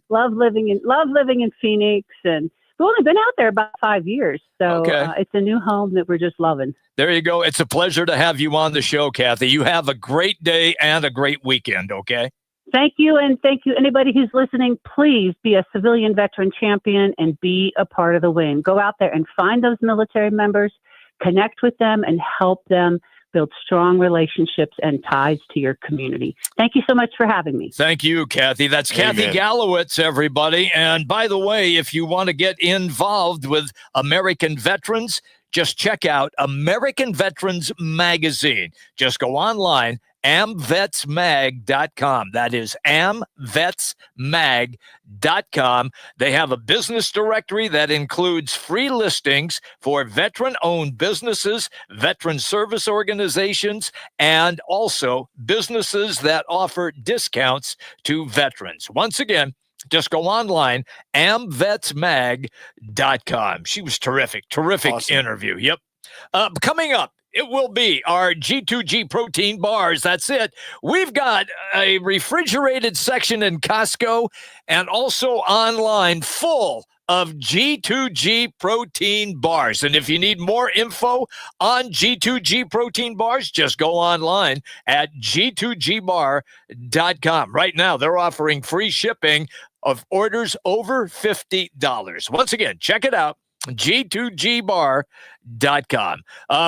love living in Phoenix, and we've only been out there about 5 years, so it's a new home that we're just loving. There you go. It's a pleasure to have you on the show, Kathey. You have a great day and a great weekend. Okay. Thank you. And thank you. Anybody who's listening, please be a civilian veteran champion and be a part of the win. Go out there and find those military members, connect with them, and help them build strong relationships and ties to your community. Thank you so much for having me. Thank you, Kathey. That's Kathey Gallowitz, everybody. And by the way, if you want to get involved with American veterans, just check out American Veterans Magazine. Just go online, amvetsmag.com. That is amvetsmag.com. They have a business directory that includes free listings for veteran-owned businesses, veteran service organizations, and also businesses that offer discounts to veterans. Once again, just go online, amvetsmag.com. She was terrific. Awesome interview. Yep. Coming up, it will be our G2G protein bars. That's it. We've got a refrigerated section in Costco and also online full of G2G protein bars. And if you need more info on G2G protein bars, just go online at g2gbar.com. Right now, they're offering free shipping of orders over $50. Once again, check it out, g2gbar.com.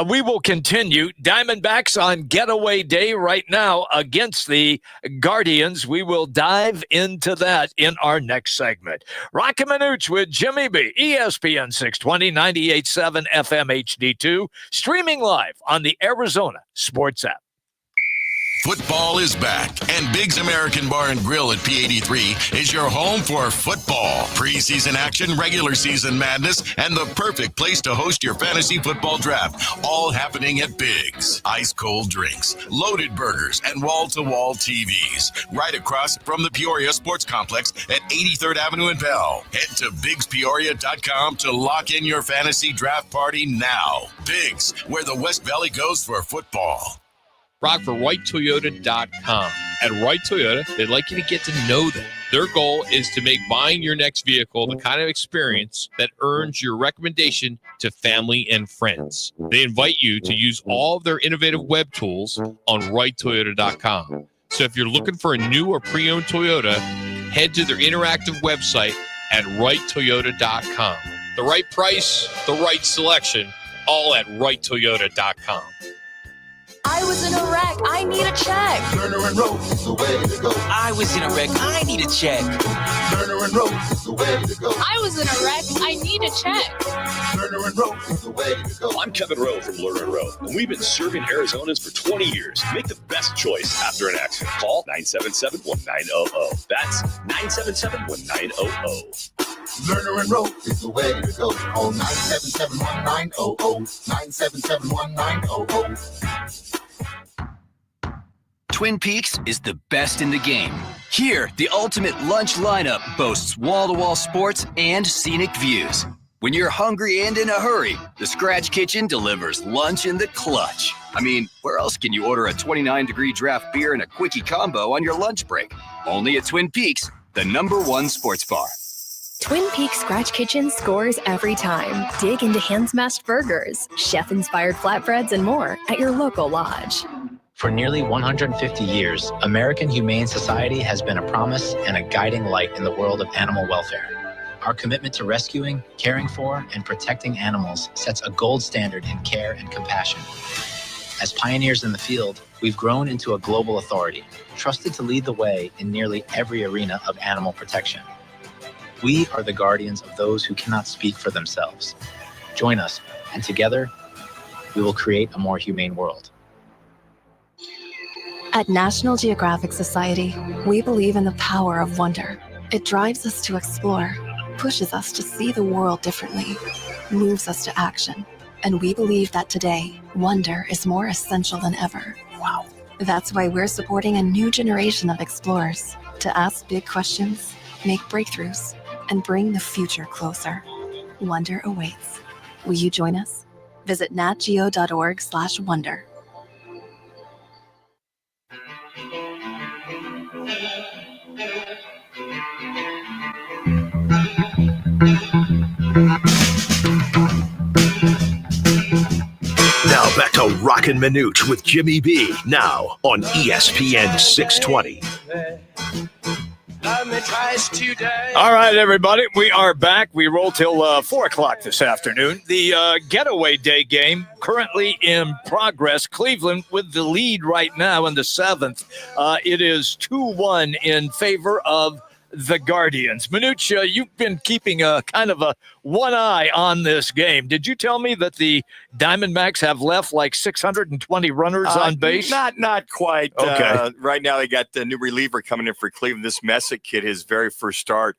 We will continue. Diamondbacks on getaway day right now against the Guardians. We will dive into that in our next segment. Roc and Manuch with Jimmy B, ESPN 620, 98.7 FM HD2, streaming live on the Arizona Sports app. Football is back, and Big's American Bar and Grill at P83 is your home for football, preseason action, regular season madness, and the perfect place to host your fantasy football draft, all happening at Big's. Ice-cold drinks, loaded burgers, and wall-to-wall TVs, right across from the Peoria Sports Complex at 83rd Avenue in Bell. Head to bigspeoria.com to lock in your fantasy draft party now. Big's, where the West Valley goes for football. Rock for WrightToyota.com. At Wright Toyota, they'd like you to get to know them. Their goal is to make buying your next vehicle the kind of experience that earns your recommendation to family and friends. They invite you to use all of their innovative web tools on WrightToyota.com. So if you're looking for a new or pre-owned Toyota, head to their interactive website at WrightToyota.com. The right price, the right selection, all at WrightToyota.com. I was in a wreck. I need a check. Lerner and Roach is the way to go. I was in a wreck. I need a check. Lerner and Roach is the way to go. I was in a wreck. I need a check. Lerner and Roach is the way to go. I'm Kevin Rowe from Lerner and Rowe, and we've been serving Arizonans for 20 years. Make the best choice after an accident. Call 977-1900. That's 977-1900. Lerner and Roach is the way to go. Call 977-1900. 977-1900. Twin Peaks is the best in the game. Here, the ultimate lunch lineup boasts wall-to-wall sports and scenic views. When you're hungry and in a hurry, the Scratch Kitchen delivers lunch in the clutch. I mean, where else can you order a 29-degree draft beer and a quickie combo on your lunch break? Only at Twin Peaks, the #1 sports bar. Twin Peaks Scratch Kitchen scores every time. Dig into hand-smashed burgers, chef-inspired flatbreads, and more at your local lodge. For nearly 150 years, American Humane Society has been a promise and a guiding light in the world of animal welfare. Our commitment to rescuing, caring for, and protecting animals sets a gold standard in care and compassion. As pioneers in the field, we've grown into a global authority, trusted to lead the way in nearly every arena of animal protection. We are the guardians of those who cannot speak for themselves. Join us, and together, we will create a more humane world. At National Geographic Society, we believe in the power of wonder. It drives us to explore, pushes us to see the world differently, moves us to action. And we believe that today, wonder is more essential than ever. Wow. That's why we're supporting a new generation of explorers to ask big questions, make breakthroughs, and bring the future closer. Wonder awaits. Will you join us? Visit natgeo.org/wonder. Now back to Roc and Manuch with Jimmy B. Now on ESPN 620. All right, everybody, we are back. We roll till 4 o'clock this afternoon. The getaway day game currently in progress. Cleveland with the lead right now in the 7th. It is 2-1 in favor of the Guardians. Manuch, you've been keeping a kind of a one eye on this game. Did you tell me that the Diamondbacks have left like 620 runners on base? Not quite. Okay. Right now they got the new reliever coming in for Cleveland. This Messick kid, his very first start.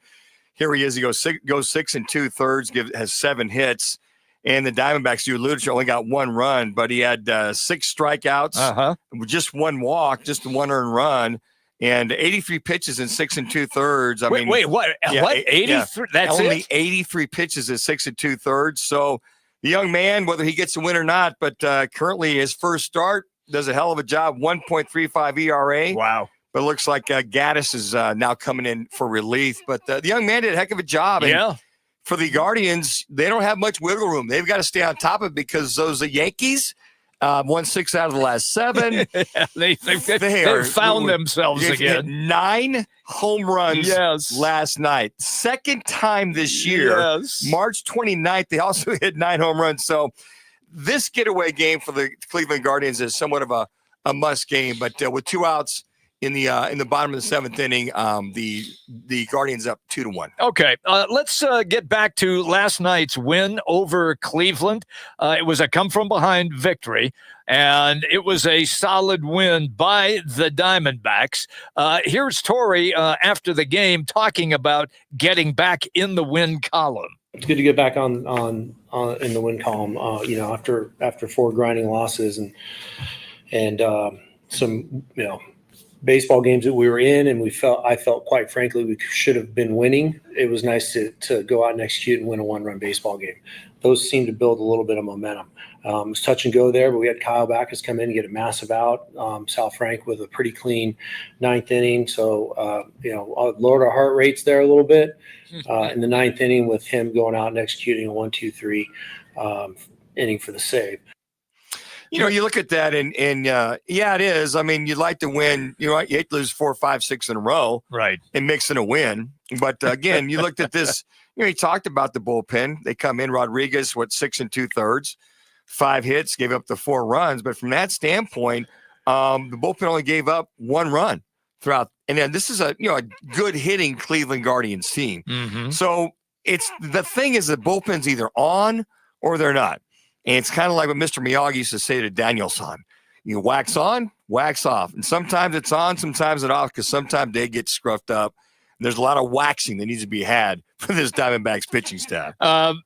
Here he is. He goes 6 2/3, has 7 hits. And the Diamondbacks, you alluded to, only got 1 run, but he had 6 strikeouts, just 1 walk, just 1 earned run. And 83 pitches in 6 2/3. Wait, what? Yeah, what? 83? Yeah. That's only it? 83 pitches in 6 2/3. So the young man, whether he gets a win or not, but currently his first start does a hell of a job. 1.35 ERA. Wow. But it looks like Gaddis is now coming in for relief. But the young man did a heck of a job. And yeah. For the Guardians, they don't have much wiggle room. They've got to stay on top of it because those Yankees won 6 out of the last 7. They found themselves again. 9 home runs last night. Second time this year. Yes. March 29th, they also hit 9 home runs. So this getaway game for the Cleveland Guardians is somewhat of a must game. But with 2 outs in the bottom of the 7th inning, the Guardians up 2-1. Okay, let's get back to last night's win over Cleveland. It was a come-from-behind victory, and it was a solid win by the Diamondbacks. Here's Torrey after the game talking about getting back in the win column. It's good to get back on in the win column. After 4 grinding losses and some baseball games that we were in, and I felt quite frankly we should have been winning. It was nice to go out and execute and win a 1-run baseball game. Those seemed to build a little bit of momentum. It was touch and go there, but we had Kyle Backus come in and get a massive out. Sal Frank with a pretty clean 9th inning. So, lowered our heart rates there a little bit in the 9th inning with him going out and executing a 1-2-3 inning for the save. You look at that and it is. I mean, you'd like to win. You hate to lose 4, 5, 6 in a row, right? And mix in a win. But again, you looked at this. He talked about the bullpen. They come in. Rodriguez, 6 2/3, 5 hits, gave up the 4 runs. But from that standpoint, the bullpen only gave up 1 run throughout. And then this is a good hitting Cleveland Guardians team. Mm-hmm. So the thing is the bullpen's either on or they're not. And it's kind of like what Mr. Miyagi used to say to Danielson. You wax on, wax off. And sometimes it's on, sometimes it's off, because sometimes they get scruffed up. And there's a lot of waxing that needs to be had for this Diamondbacks pitching staff.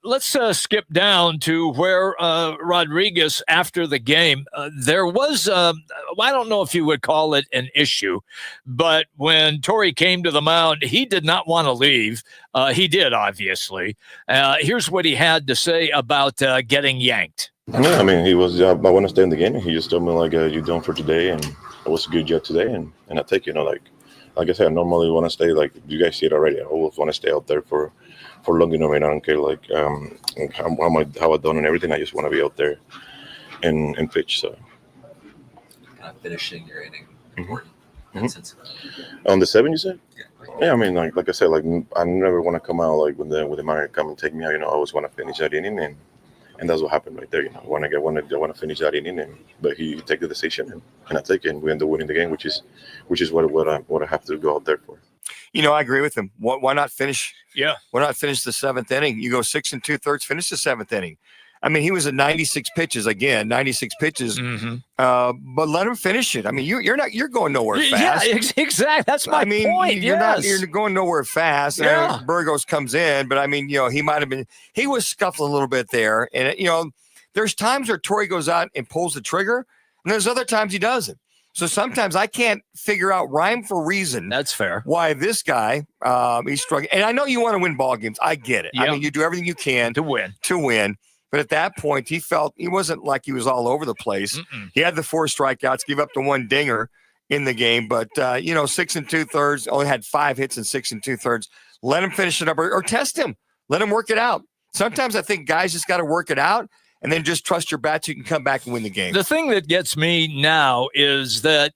Let's skip down to where Rodriguez, after the game, there was, I don't know if you would call it an issue, but when Torrey came to the mound, he did not want to leave. He did, obviously. Here's what he had to say about getting yanked. Yeah, I mean, he was, I want to stay in the game. He just told me, you're done for today, and it was a good job today, and I take, like I said, I normally want to stay, you guys see it already. I always want to stay out there for for long enough, and I don't care like how I've done and everything. I just want to be out there and pitch. So finishing your inning. On the 7, you said? Yeah, I mean, like I said, like I never want to come out like when the manager come and take me out. I always want to finish that inning, and that's what happened right there. I want to finish that inning, but he take the decision, and I take it, and we end up winning the game, which is what I have to go out there for. I agree with him. Why not finish? Yeah. Why not finish the 7th inning? You go 6 2/3, finish the 7th inning. I mean, he was at 96 pitches again, 96 pitches. But let him finish it. I mean, you're going nowhere fast. Yeah, exactly. That's my point. You're going nowhere fast. Yeah. Burgos comes in, but I mean, he was scuffling a little bit there. And, there's times where Torrey goes out and pulls the trigger, and there's other times he doesn't. So sometimes I can't figure out rhyme for reason. That's fair. Why this guy, he's struggling. And I know you want to win ball games. I get it. Yep. I mean, you do everything you can to win. But at that point, he felt he wasn't like he was all over the place. He had the 4 strikeouts, gave up the 1 dinger in the game. But, 6 2/3, only had 5 hits in 6 2/3. Let him finish it up or test him. Let him work it out. Sometimes I think guys just got to work it out and then just trust your bat so you can come back and win the game. The thing that gets me now is that,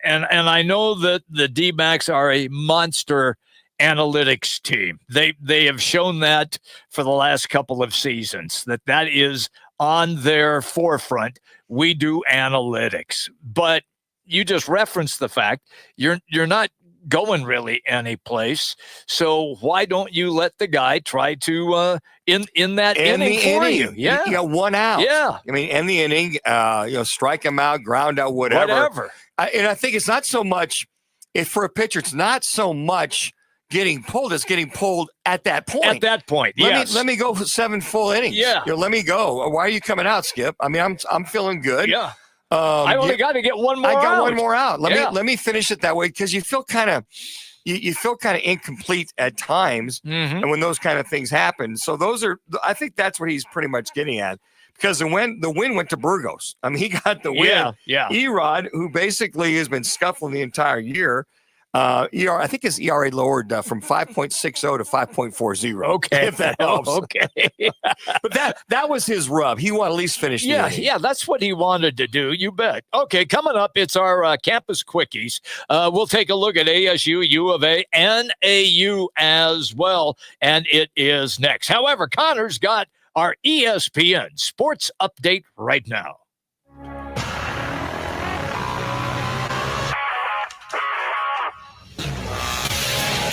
and I know that the D-backs are a monster analytics team. They have shown that for the last couple of seasons, that is on their forefront. We do analytics, but you just referenced the fact you're not going really any place. So why don't you let the guy try to in that inning for you? Yeah, you got 1 out. Yeah, I mean, end the inning. Strike him out, ground out, whatever. And I think it's not so much for a pitcher. It's not so much getting pulled. It's getting pulled at that point. At that point, yes. Let me go for 7 full innings. Yeah. Let me go. Why are you coming out, Skip? I mean, I'm feeling good. Yeah. I only got to get one more. I got out. one more out. Let me finish it that way because you feel kind of incomplete at times, and when those kind of things happen. So I think that's what he's pretty much getting at. Because the win went to Burgos. I mean, he got the win. Yeah. Erod, who basically has been scuffling the entire year, I think his ERA lowered from 5.60 to 5.40. Okay, if that helps. Okay, but that was his rub. He wanted to at least finish. Yeah, that's what he wanted to do. You bet. Okay, coming up, it's our campus quickies. We'll take a look at ASU, U of A, and AU as well, and it is next. However, Connor's got our ESPN sports update right now.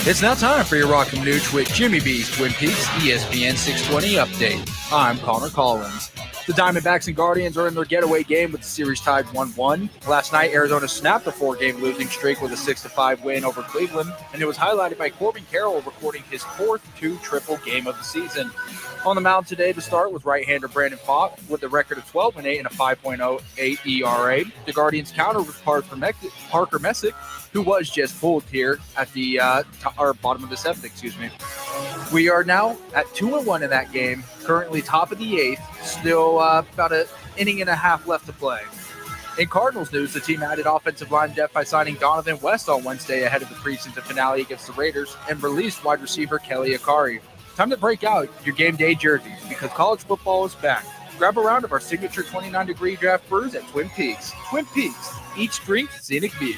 It's now time for your Roc and Manuch with Jimmy B's Twin Peaks ESPN 620 update. I'm Connor Collins. The Diamondbacks and Guardians are in their getaway game with the series tied 1-1. Last night, Arizona snapped a 4-game losing streak with a 6-5 win over Cleveland, and it was highlighted by Corbin Carroll recording his 4th 2-triple game of the season. On the mound today to start was right-hander Brandon Pfaadt with a record of 12-8 and a 5.08 ERA. The Guardians counter was Parker Messick, who was just pulled here at the bottom of the 7th, We are now at 2-1 in that game, currently top of the 8th, still about an inning and a half left to play. In Cardinals news, the team added offensive line depth by signing Donovan West on Wednesday ahead of the preseason finale against the Raiders and released wide receiver Kelly Akari. Time to break out your game day jerseys because college football is back. Grab a round of our signature 29-degree draft brews at Twin Peaks. Twin Peaks, each drink, scenic views.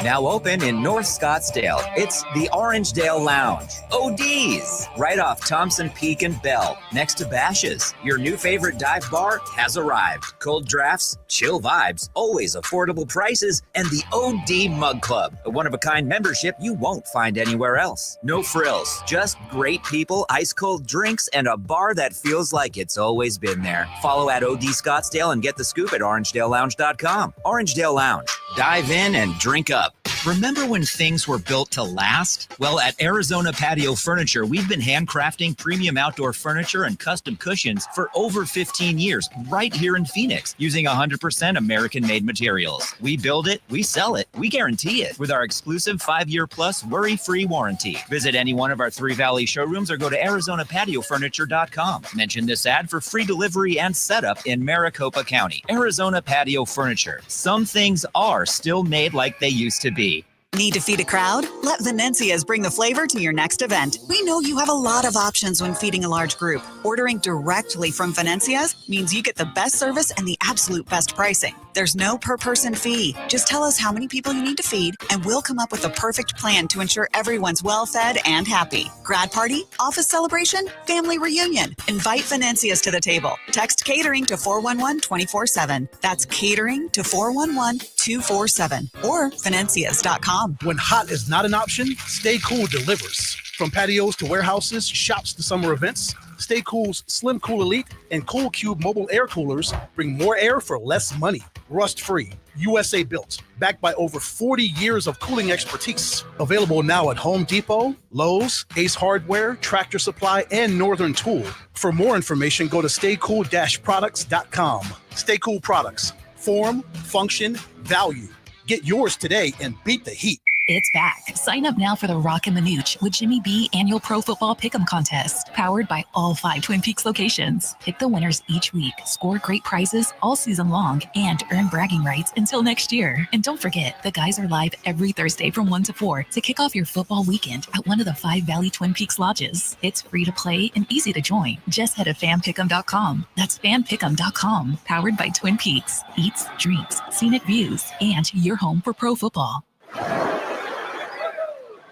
Now open in North Scottsdale, it's the Orangedale Lounge. ODs, right off Thompson Peak and Bell, next to Bash's. Your new favorite dive bar has arrived. Cold drafts, chill vibes, always affordable prices, and the OD Mug Club, a one-of-a-kind membership you won't find anywhere else. No frills, just great people, ice-cold drinks, and a bar that feels like it's always been there. Follow at OD Scottsdale and get the scoop at orangedalelounge.com. Orangedale Lounge, dive in and drink up. Remember when things were built to last? Well, at Arizona Patio Furniture, we've been handcrafting premium outdoor furniture and custom cushions for over 15 years, right here in Phoenix, using 100% American-made materials. We build it, we sell it, we guarantee it with our exclusive 5-year plus worry-free warranty. Visit any one of our 3 Valley showrooms or go to ArizonaPatioFurniture.com. Mention this ad for free delivery and setup in Maricopa County. Arizona Patio Furniture. Some things are still made like they used to be. Need to feed a crowd? Let Venencia's bring the flavor to your next event. We know you have a lot of options when feeding a large group. Ordering directly from Venencia's means you get the best service and the absolute best pricing. There's no per-person fee. Just tell us how many people you need to feed, and we'll come up with the perfect plan to ensure everyone's well-fed and happy. Grad party, office celebration, family reunion. Invite Venencia's to the table. Text catering to 411-24/7. That's catering to 411-247 or Venencias.com. When hot is not an option, Stay Cool delivers. From patios to warehouses, shops to summer events, Stay Cool's Slim Cool Elite and Cool Cube mobile air coolers bring more air for less money. Rust-free, USA built, backed by over 40 years of cooling expertise. Available now at Home Depot, Lowe's, Ace Hardware, Tractor Supply, and Northern Tool. For more information, go to staycool-products.com. Stay Cool Products. Form, function, value. Get yours today and beat the heat. It's back. Sign up now for the Roc and Manuch with Jimmy B annual Pro Football Pick'em contest, powered by all 5 Twin Peaks locations. Pick the winners each week, score great prizes all season long, and earn bragging rights until next year. And don't forget, the guys are live every Thursday from 1 to 4 to kick off your football weekend at one of the 5 Valley Twin Peaks lodges. It's free to play and easy to join. Just head to fanpick'em.com. That's fanpick'em.com, powered by Twin Peaks. Eats, drinks, scenic views, and your home for pro football.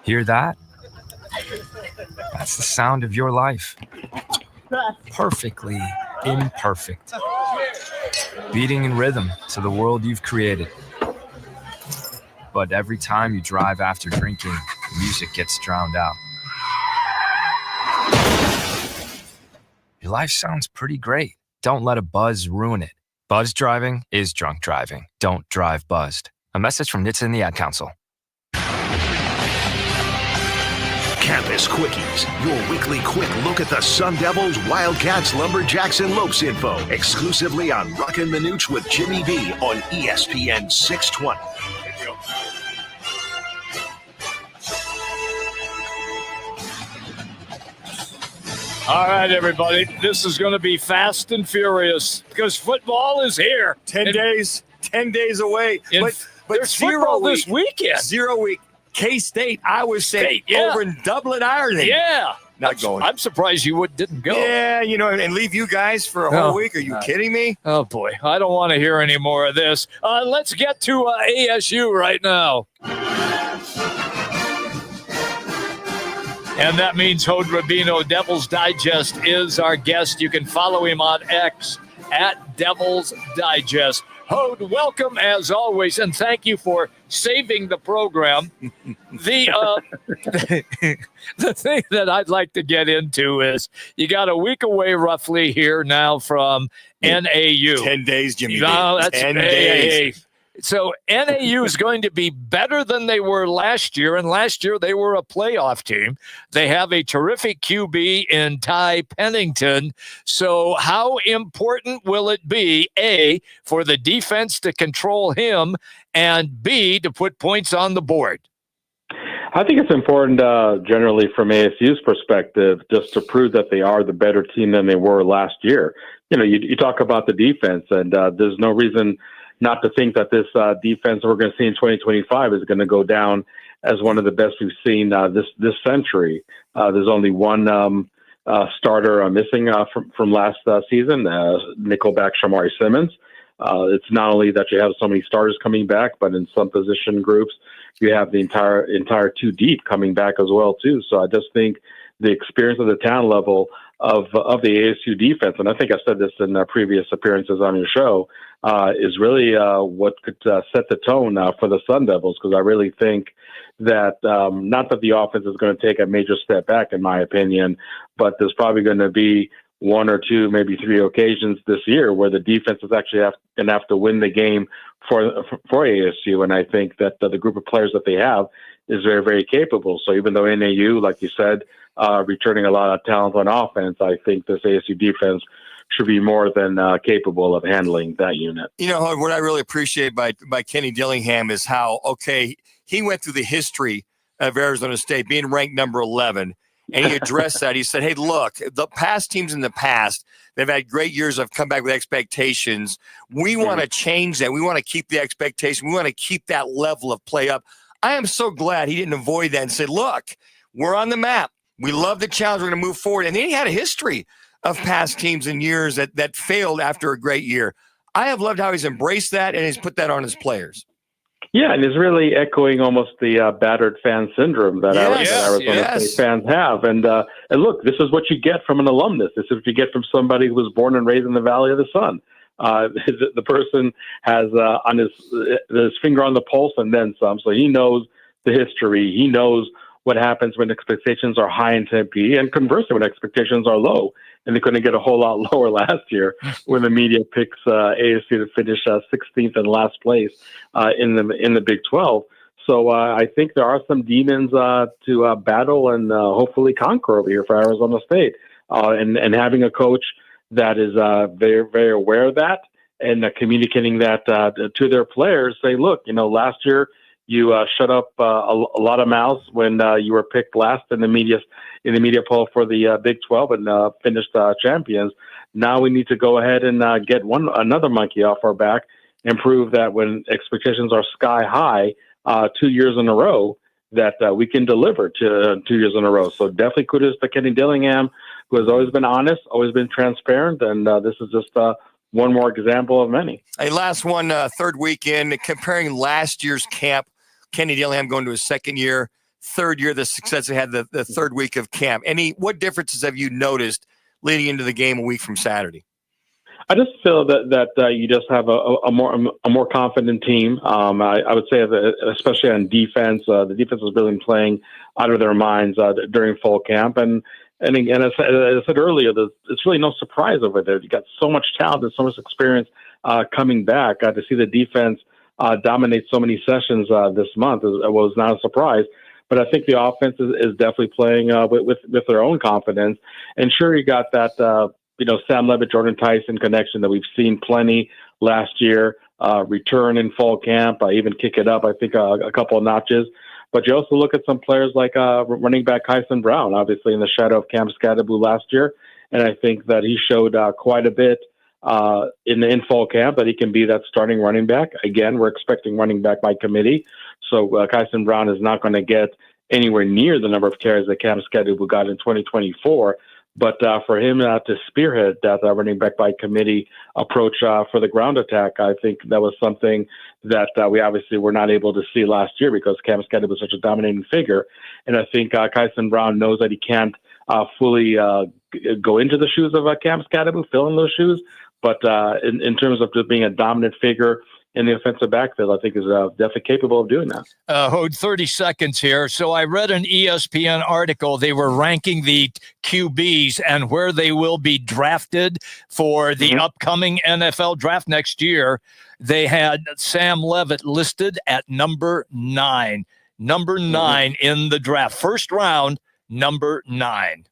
Hear that? That's the sound of your life. Perfectly imperfect. Beating in rhythm to the world you've created. But every time you drive after drinking, music gets drowned out. Your life sounds pretty great. Don't let a buzz ruin it. Buzz driving is drunk driving. Don't drive buzzed. A message from NHTSA and the Ad Council. Campus Quickies, your weekly quick look at the Sun Devils, Wildcats, Lumberjacks, and Lopes info, exclusively on Roc and Manuch with Jimmy B on ESPN 620. All right, everybody, this is going to be fast and furious because football is here. 10 days away. But there's football this weekend. 0 week. K-State, Iowa State, over in Dublin, Ireland. Yeah. Not going. I'm surprised you didn't go. Yeah, and leave you guys for a whole week. Are you kidding me? Oh, boy. I don't want to hear any more of this. Let's get to ASU right now. And that means Hode Rabino. Devil's Digest is our guest. You can follow him on X at Devil's Digest. Hode, welcome as always, and thank you for saving the program. The thing that I'd like to get into is you got a week away roughly here now from NAU. 10 days, Jimmy. No, that's 10 days. So NAU is going to be better than they were last year, and last year they were a playoff team. They have a terrific QB in Ty Pennington. So how important will it be, A, for the defense to control him, and B, to put points on the board? I think it's important generally from ASU's perspective just to prove that they are the better team than they were last year. You talk about the defense, and there's no reason not to think that this defense we're going to see in 2025 is going to go down as one of the best we've seen this century. There's only one starter missing from last season, nickelback Shamari Simmons. It's not only that you have so many starters coming back, but in some position groups, you have the entire 2 deep coming back as well too. So I just think the experience of the talent level of the ASU defense, and I think I said this in previous appearances on your show, is really what could set the tone for the Sun Devils, because I really think that not that the offense is going to take a major step back, in my opinion, but there's probably going to be 1 or 2, maybe 3 occasions this year where the defense is actually going to have to win the game for ASU, and I think that the group of players that they have is very, very capable. So even though NAU, like you said, returning a lot of talent on offense, I think this ASU defense should be more than capable of handling that unit. What I really appreciate by Kenny Dillingham is how, he went through the history of Arizona State being ranked number 11, and he addressed that. He said, hey, look, the past teams in the past, they've had great years of come back with expectations. We want to change that. We want to keep the expectation. We want to keep that level of play up. I am so glad he didn't avoid that and said, look, we're on the map. We love the challenge. We're going to move forward. And then he had a history of past teams and years that failed after a great year. I have loved how he's embraced that and he's put that on his players. Yeah, and he's really echoing almost the battered fan syndrome that Arizona State fans have. And look, this is what you get from an alumnus. This is what you get from somebody who was born and raised in the Valley of the Sun. The person has on his finger on the pulse and then some, so he knows the history. He knows what happens when expectations are high in Tempe, and conversely, when expectations are low. And they couldn't get a whole lot lower last year when the media picks ASU to finish 16th in last place in the Big 12. So I think there are some demons to battle and hopefully conquer over here for Arizona State. And having a coach that is very, very aware of that and communicating that to their players, say, look, last year you shut up a lot of mouths when you were picked last in the media poll for the Big 12 and finished champions. Now we need to go ahead and get another monkey off our back and prove that when expectations are sky high 2 years in a row, that we can deliver to 2 years in a row. So definitely kudos to Kenny Dillingham, who has always been honest, always been transparent, and this is just one more example of many. Hey, last one, third weekend, comparing last year's camp, Kenny Dillingham going to his second year, third year, the success they had the third week of camp. What differences have you noticed leading into the game a week from Saturday? I just feel that you just have a more confident team. I would say that especially on defense, the defense has really been playing out of their minds during fall camp. And again, as I said earlier, it's really no surprise over there. You got so much talent and so much experience coming back. To see the defense dominate so many sessions this month was not a surprise. But I think the offense is definitely playing with their own confidence. And sure, you got that Sam Levitt, Jordan Tyson connection that we've seen plenty last year. Return in fall camp, even kick it up, I think, a couple of notches. But you also look at some players like running back Kyson Brown, obviously in the shadow of Cam Scadaboo last year. And I think that he showed quite a bit in fall camp that he can be that starting running back. Again, we're expecting running back by committee. So Kyson Brown is not going to get anywhere near the number of carries that Cam Scadaboo got in 2024. But for him to spearhead that running back by committee approach for the ground attack, I think that was something that we obviously were not able to see last year because Cam Scadaboo was such a dominating figure. And I think Kyson Brown knows that he can't fully go into the shoes of Cam Scadaboo, fill in those shoes. But in terms of just being a dominant figure in the offensive backfield, I think is definitely capable of doing that. Hode, 30 seconds here. So I read an ESPN article. They were ranking the QBs and where they will be drafted for the upcoming NFL draft next year. They had Sam Levitt listed at number 9. Number 9 in the draft. First round, number 9.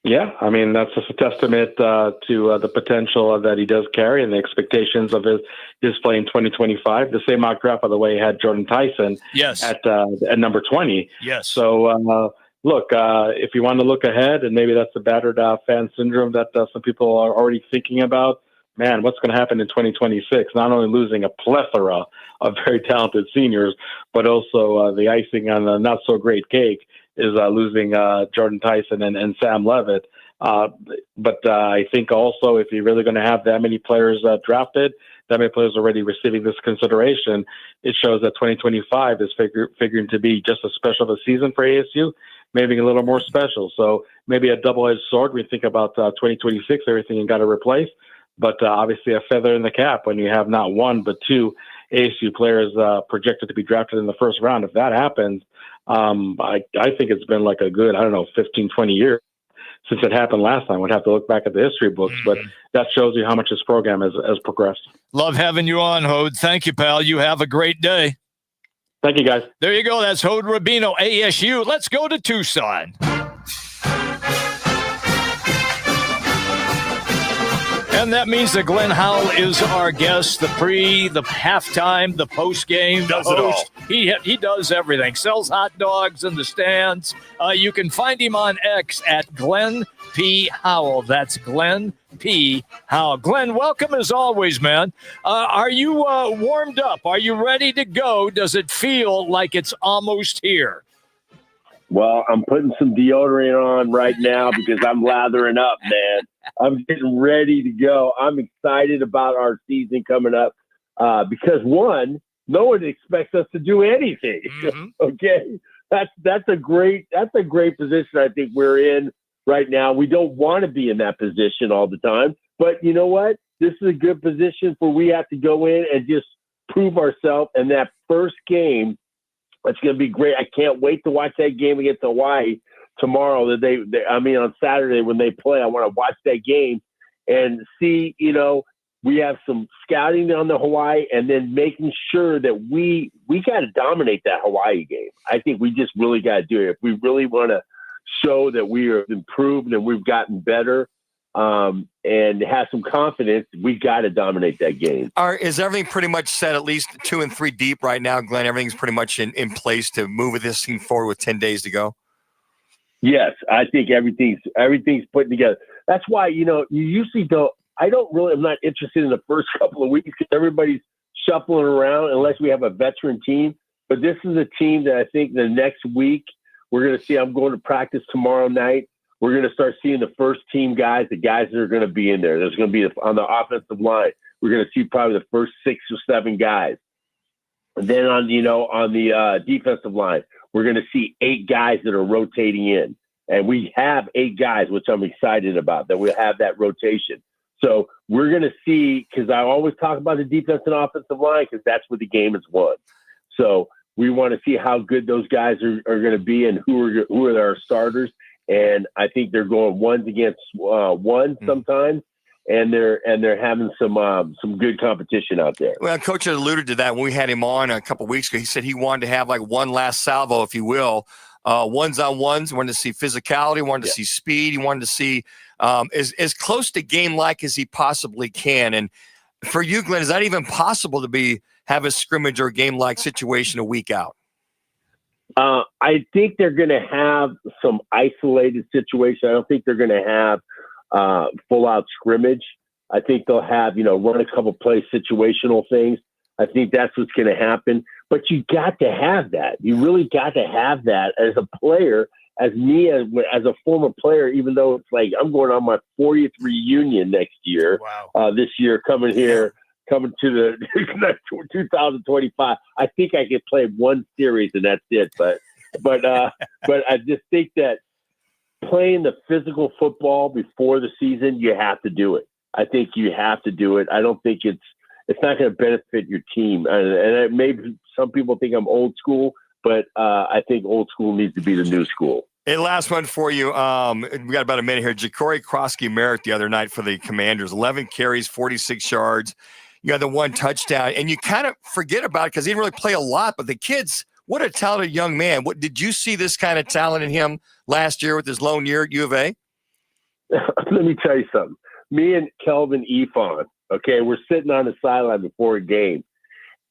Yeah, I mean, that's just a testament to the potential that he does carry and the expectations of his play in 2025. The same mock draft, by the way, had Jordan Tyson at number 20. Yes. So, look, if you want to look ahead, and maybe that's the battered fan syndrome that some people are already thinking about, man, what's going to happen in 2026? Not only losing a plethora of very talented seniors, but also the icing on the not-so-great cake is losing Jordan Tyson and Sam Levitt. But I think also if you're really going to have that many players drafted, that many players already receiving this consideration, it shows that 2025 is figuring to be just as special of a season for ASU, maybe a little more special. So maybe a double-edged sword when you think about 2026, everything you got to replace. But obviously a feather in the cap when you have not one but two ASU players projected to be drafted in the first round. If that happens, I think it's been like a good, 15, 20 years since it happened last time. We'd have to look back at the history books, but that shows you how much this program has progressed. Love having you on, Hode. Thank you, pal. You have a great day. Thank you, guys. There you go. That's Hode Rabino, ASU. Let's go to Tucson. And that means that Glenn Howell is our guest, the halftime, the post-game. Does it all. He does everything. Sells hot dogs in the stands. You can find him on X at Glenn P. Howell. That's Glenn P. Howell. Glenn, welcome as always, man. Are you warmed up? Are you ready to go? Does it feel like it's almost here? Well, I'm putting some deodorant on right now because I'm lathering up, man. I'm getting ready to go. I'm excited about our season coming up because, one, no one expects us to do anything. Mm-hmm. Okay, that's a great position I think we're in right now. We don't want to be in that position all the time, but you know what? This is a good position where we have to go in and just prove ourselves. And that first game, it's going to be great. I can't wait to watch that game against Hawaii tomorrow. On Saturday when they play, I want to watch that game and see, we have some scouting on the Hawaii and then making sure that we got to dominate that Hawaii game. I think we just really got to do it. If we really want to show that we are improved and we've gotten better and have some confidence, we got to dominate that game. Is everything pretty much set at least 2 and 3 deep right now, Glenn? Everything's pretty much in place to move with this thing forward with 10 days to go? Yes, I think everything's put together. That's why, you usually don't. I'm not interested in the first couple of weeks because everybody's shuffling around unless we have a veteran team. But this is a team that I think the next week we're going to see. I'm going to practice tomorrow night. We're going to start seeing the first team guys, the guys that are going to be in there. There's going to be on the offensive line. We're going to see probably the first 6 or 7 guys. And then on the defensive line, we're going to see 8 guys that are rotating in. And we have 8 guys, which I'm excited about, that we'll have that rotation. So we're going to see, because I always talk about the defense and offensive line because that's where the game is won. So we want to see how good those guys are going to be and who are our starters. And I think they're going ones against one sometimes, and they're having some good competition out there. Well, Coach alluded to that when we had him on a couple of weeks ago. He said he wanted to have like one last salvo, if you will. Ones-on-ones, wanted to see physicality, wanted to see speed, he wanted to see as close to game-like as he possibly can. And for you, Glenn, is that even possible to have a scrimmage or a game-like situation a week out? I think they're going to have some isolated situations. I don't think they're going to have full-out scrimmage. I think they'll have, run a couple play situational things. I think that's what's going to happen. But you got to have that. You really got to have that as a player, as a former player, even though it's like I'm going on my 40th reunion next year. Wow. This year coming to the 2025. I think I could play one series and that's it. But I just think that playing the physical football before the season, you have to do it. I think you have to do it. I don't think it's not going to benefit your team. And maybe some people think I'm old school, but I think old school needs to be the new school. Hey, last one for you. We got about a minute here. Ja'Cory Krosky-Merritt the other night for the Commanders, 11 carries, 46 yards. You got the 1 touchdown, and you kind of forget about it because he didn't really play a lot. But the kids, what a talented young man. What did you see this kind of talent in him last year with his lone year at U of A? Let me tell you something. Me and Kelvin Efon, okay, we're sitting on the sideline before a game,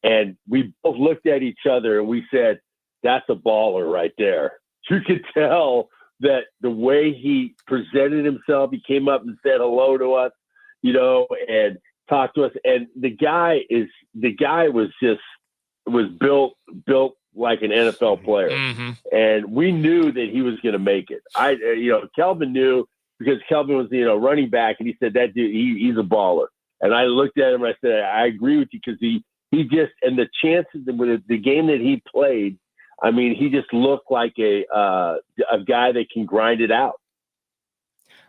and we both looked at each other and we said, "That's a baller right there." You could tell that the way he presented himself, he came up and said hello to us, and talked to us. And the guy was built like an NFL player. Mm-hmm. And we knew that he was going to make it. Kelvin knew because Kelvin was, running back, and he said that dude, he's a baller. And I looked at him and I said, I agree with you because he just, and the chances with the game that he played, I mean, he just looked like a guy that can grind it out.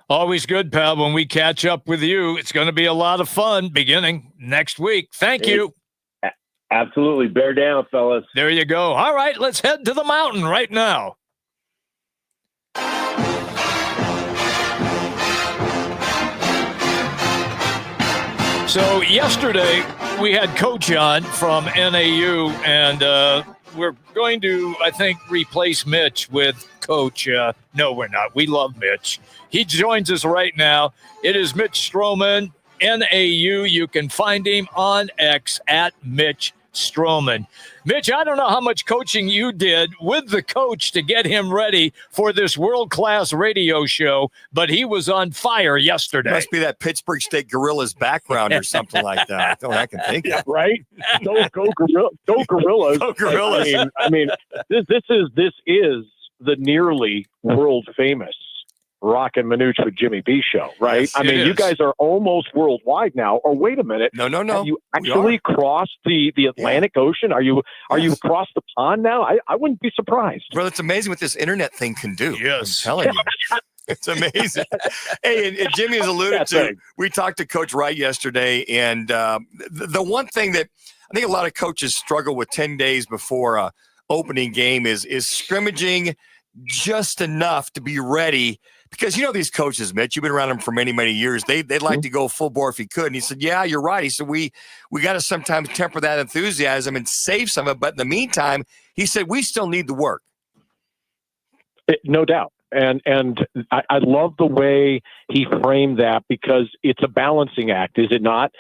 Always good, pal. When we catch up with you, it's going to be a lot of fun beginning next week. Thank you. Absolutely. Bear down, fellas. There you go. All right, let's head to the mountain right now. So yesterday we had Coach on from NAU, and we're going to, I think, replace Mitch with Coach. No, we're not. We love Mitch. He joins us right now. It is Mitch Strohman, NAU. You can find him on X at Mitch Strohman. Mitch, I don't know how much coaching you did with the coach to get him ready for this world-class radio show, but he was on fire yesterday. Must be that Pittsburgh State Gorillas background or something like that. That's all I can think of. Right? Go Gorillas. Go Gorillas. I mean, this is the nearly world famous Roc and Manuch with Jimmy B show, right? Yes, I mean, you guys are almost worldwide now. Or wait a minute. No. Have you actually crossed the Atlantic Ocean? Are you across the pond now? I wouldn't be surprised. Bro, it's amazing what this internet thing can do. Yes. I'm telling you. It's amazing. Hey, and Jimmy has alluded to, we talked to Coach Wright yesterday, and the one thing that I think a lot of coaches struggle with 10 days before opening game is scrimmaging just enough to be ready. Because you know these coaches, Mitch, you've been around them for many, many years. They'd like to go full bore if he could. And he said, yeah, you're right. He said, we got to sometimes temper that enthusiasm and save some of it. But in the meantime, he said, we still need the work. No doubt. And I love the way he framed that, because it's a balancing act, is it not?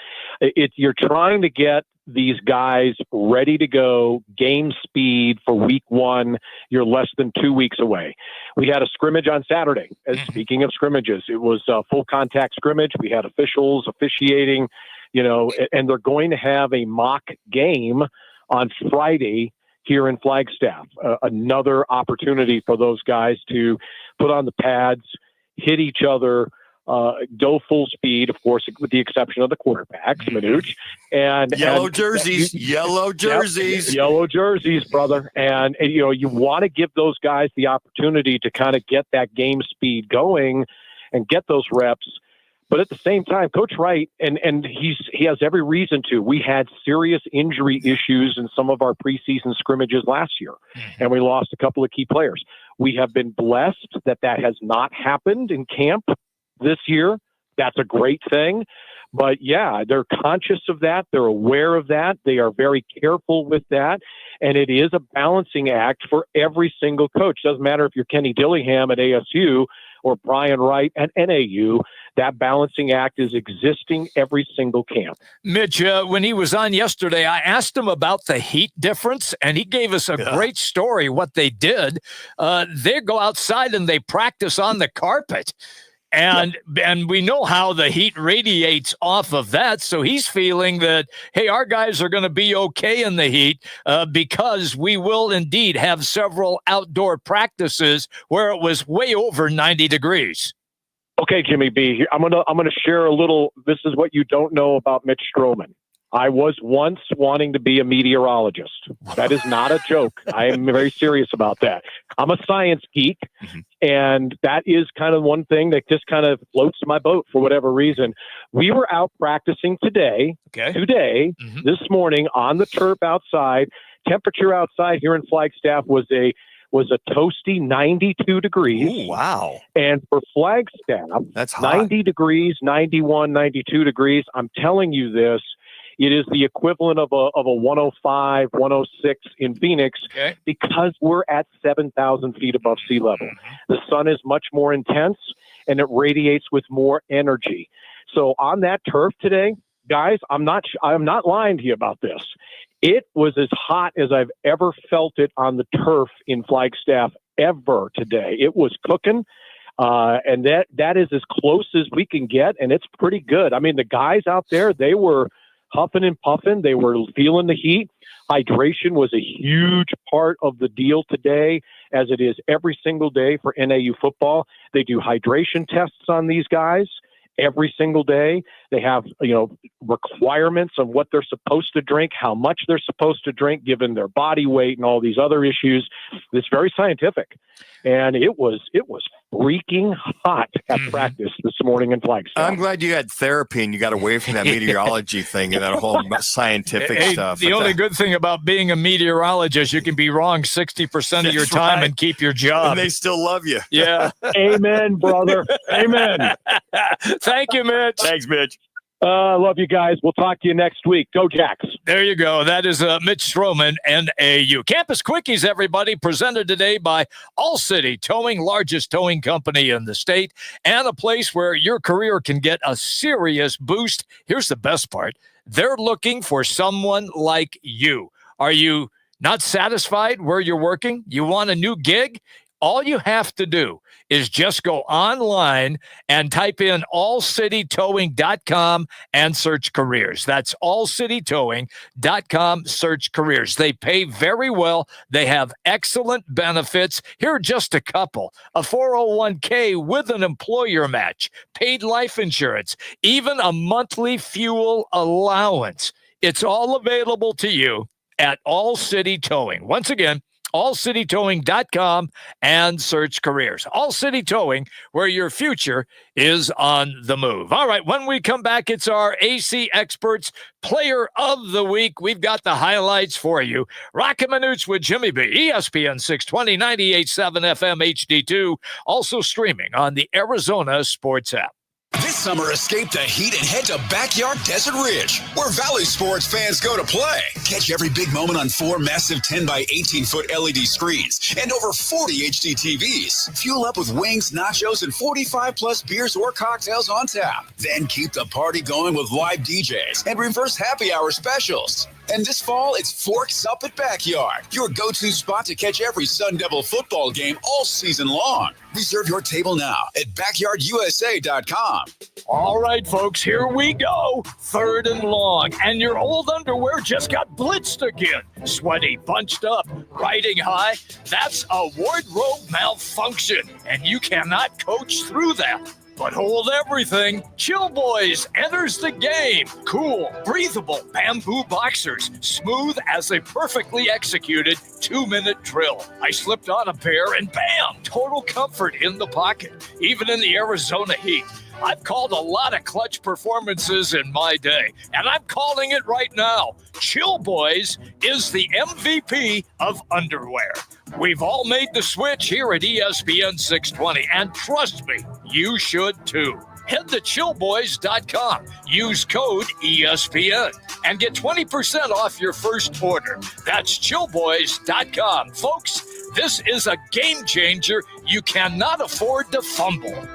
You're trying to get these guys ready to go, game speed for week one. You're less than 2 weeks away. We had a scrimmage on Saturday. Speaking of scrimmages, it was a full contact scrimmage. We had officials officiating, and they're going to have a mock game on Friday here in Flagstaff. Another opportunity for those guys to put on the pads, hit each other, go full speed, of course, with the exception of the quarterbacks, Manuch. Yellow jerseys, brother. And you want to give those guys the opportunity to kind of get that game speed going and get those reps. But at the same time, Coach Wright, and he has every reason to. We had serious injury issues in some of our preseason scrimmages last year, and we lost a couple of key players. We have been blessed that has not happened in camp this year. That's a great thing. But yeah, they're conscious of that. They're aware of that. They are very careful with that. And it is a balancing act for every single coach. Doesn't matter if you're Kenny Dillingham at ASU or Brian Wright at NAU. That balancing act is existing every single camp. Mitch, when he was on yesterday, I asked him about the heat difference, and he gave us a great story, what they did. They go outside and they practice on the carpet. And we know how the heat radiates off of that. So he's feeling that, hey, our guys are going to be okay in the heat because we will indeed have several outdoor practices where it was way over 90 degrees. Okay, Jimmy B, I'm gonna share a little. This is what you don't know about Mitch Strohman. I was once wanting to be a meteorologist. That is not a joke. I am very serious about that. I'm a science geek, and that is kind of one thing that just kind of floats my boat for whatever reason. We were out practicing today, this morning on the turf outside. Temperature outside here in Flagstaff was a toasty 92 degrees. Ooh, wow. And for Flagstaff, that's hot. 90 degrees, 91, 92 degrees. I'm telling you this. It is the equivalent of a 105, 106 in Phoenix because we're at 7,000 feet above sea level. The sun is much more intense and it radiates with more energy. So on that turf today, guys, I'm not lying to you about this. It was as hot as I've ever felt it on the turf in Flagstaff ever today. It was cooking. And that is as close as we can get. And it's pretty good. I mean, the guys out there, they were huffing and puffing. They were feeling the heat. Hydration was a huge part of the deal today, as it is every single day for NAU football. They do hydration tests on these guys every single day. They have, requirements of what they're supposed to drink, how much they're supposed to drink, given their body weight and all these other issues. It's very scientific. And it was freaking hot at practice this morning in Flagstaff. I'm glad you had therapy and you got away from that meteorology thing and that whole scientific stuff. The only good thing about being a meteorologist, you can be wrong 60% of your time and keep your job. And they still love you. Yeah. Amen, brother. Amen. Thank you, Mitch. Thanks, Mitch. I love you guys. We'll talk to you next week. Go Jacks. There you go. That is Mitch Strohman, NAU. Campus Quickies, everybody, presented today by All City Towing, largest towing company in the state, and a place where your career can get a serious boost. Here's the best part. They're looking for someone like you. Are you not satisfied where you're working? You want a new gig? All you have to do is just go online and type in allcitytowing.com and search careers. That's allcitytowing.com, search careers. They pay very well. They have excellent benefits. Here are just a couple. A 401k with an employer match, paid life insurance, even a monthly fuel allowance. It's all available to you at All City Towing. Once again, allcitytowing.com and search careers. All City Towing, where your future is on the move. All right, when we come back, it's our AC Experts Player of the Week. We've got the highlights for you. Roc and Manuch with Jimmy B, ESPN 620, 98.7 FM HD2, also streaming on the Arizona Sports app. This summer, escape the heat and head to Backyard Desert Ridge, where Valley sports fans go to play. Catch every big moment on 4 massive 10 by 18-foot LED screens and over 40 HD TVs. Fuel up with wings, nachos, and 45-plus beers or cocktails on tap. Then keep the party going with live DJs and reverse happy hour specials. And this fall, it's Forks Up at Backyard, your go-to spot to catch every Sun Devil football game all season long. Reserve your table now at backyardusa.com. All right, folks, here we go. 3rd and long, and your old underwear just got blitzed again. Sweaty, bunched up, riding high. That's a wardrobe malfunction, and you cannot coach through that. But hold everything. Chill Boys enters the game. Cool, breathable bamboo boxers, smooth as a perfectly executed 2-minute drill. I slipped on a pair and bam, total comfort in the pocket, even in the Arizona heat. I've called a lot of clutch performances in my day, and I'm calling it right now. Chill Boys is the MVP of underwear. We've all made the switch here at ESPN 620, and trust me, you should too. Head to chillboys.com, use code ESPN, and get 20% off your first order. That's chillboys.com. Folks, this is a game changer. You cannot afford to fumble.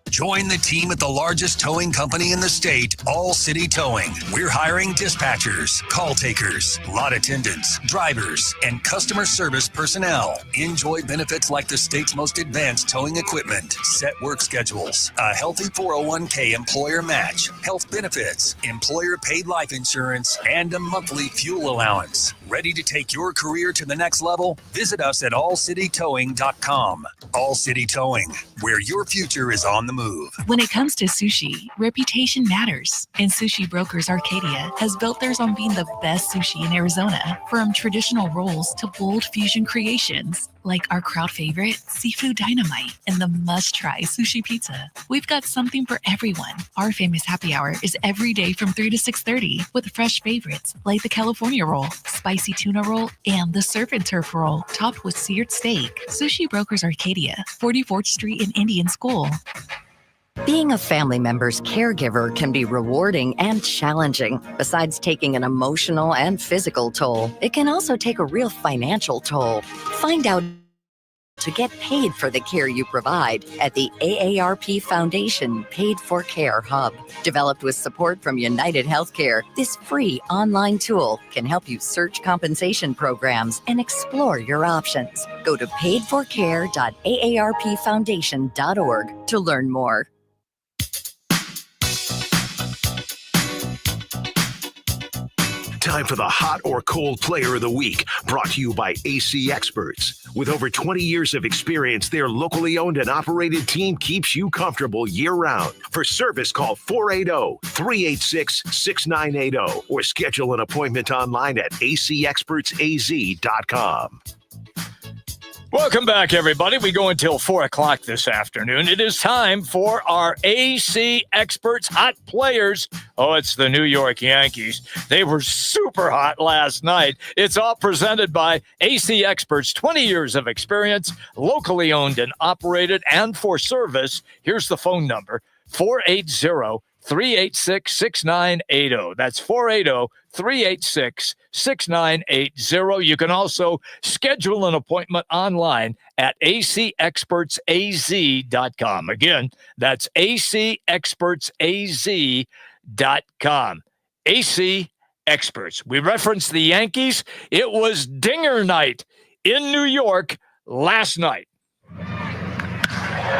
Join the team at the largest towing company in the state, All City Towing. We're hiring dispatchers, call takers, lot attendants, drivers, and customer service personnel. Enjoy benefits like the state's most advanced towing equipment, set work schedules, a healthy 401k employer match, health benefits, employer paid life insurance, and a monthly fuel allowance. Ready to take your career to the next level? Visit us at allcitytowing.com. All City Towing, where your future is on the move. When it comes to sushi, reputation matters. And Sushi Brokers Arcadia has built theirs on being the best sushi in Arizona. From traditional rolls to bold fusion creations, like our crowd favorite, Seafood Dynamite, and the must-try sushi pizza. We've got something for everyone. Our famous happy hour is every day from 3 to 6:30 with fresh favorites like the California roll, spicy tuna roll, and the surf and turf roll topped with seared steak. Sushi Brokers Arcadia, 44th Street in Indian School. Being a family member's caregiver can be rewarding and challenging. Besides taking an emotional and physical toll, it can also take a real financial toll. Find out to get paid for the care you provide at the AARP Foundation Paid for Care Hub. Developed with support from United Healthcare, this free online tool can help you search compensation programs and explore your options. Go to paidforcare.aarpfoundation.org to learn more. Time for the hot or cold player of the week, brought to you by AC Experts. With over 20 years of experience, their locally owned and operated team keeps you comfortable year-round. For service, call 480-386-6980 or schedule an appointment online at acexpertsaz.com. Welcome back, everybody. We go until 4 o'clock this afternoon. It is time for our AC Experts Hot Players. Oh, it's the New York Yankees. They were super hot last night. It's all presented by AC Experts, 20 years of experience, locally owned and operated, and for service, here's the phone number, 480-386-6980. That's 480-386-6980. You can also schedule an appointment online at acexpertsaz.com. Again, that's acexpertsaz.com. AC Experts. We referenced the Yankees. It was dinger night in New York last night.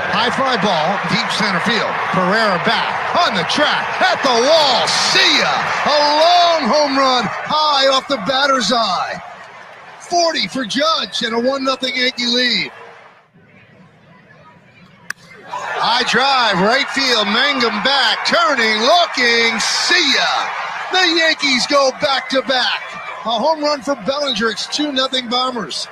High fly ball, deep center field. Pereira back on the track, at the wall. See ya! A long home run high off the batter's eye. 40 for Judge and a 1-0 Yankee lead. High drive, right field. Mangum back, turning, looking. See ya! The Yankees go back-to-back. A home run for Bellinger. It's 2-0 Bombers.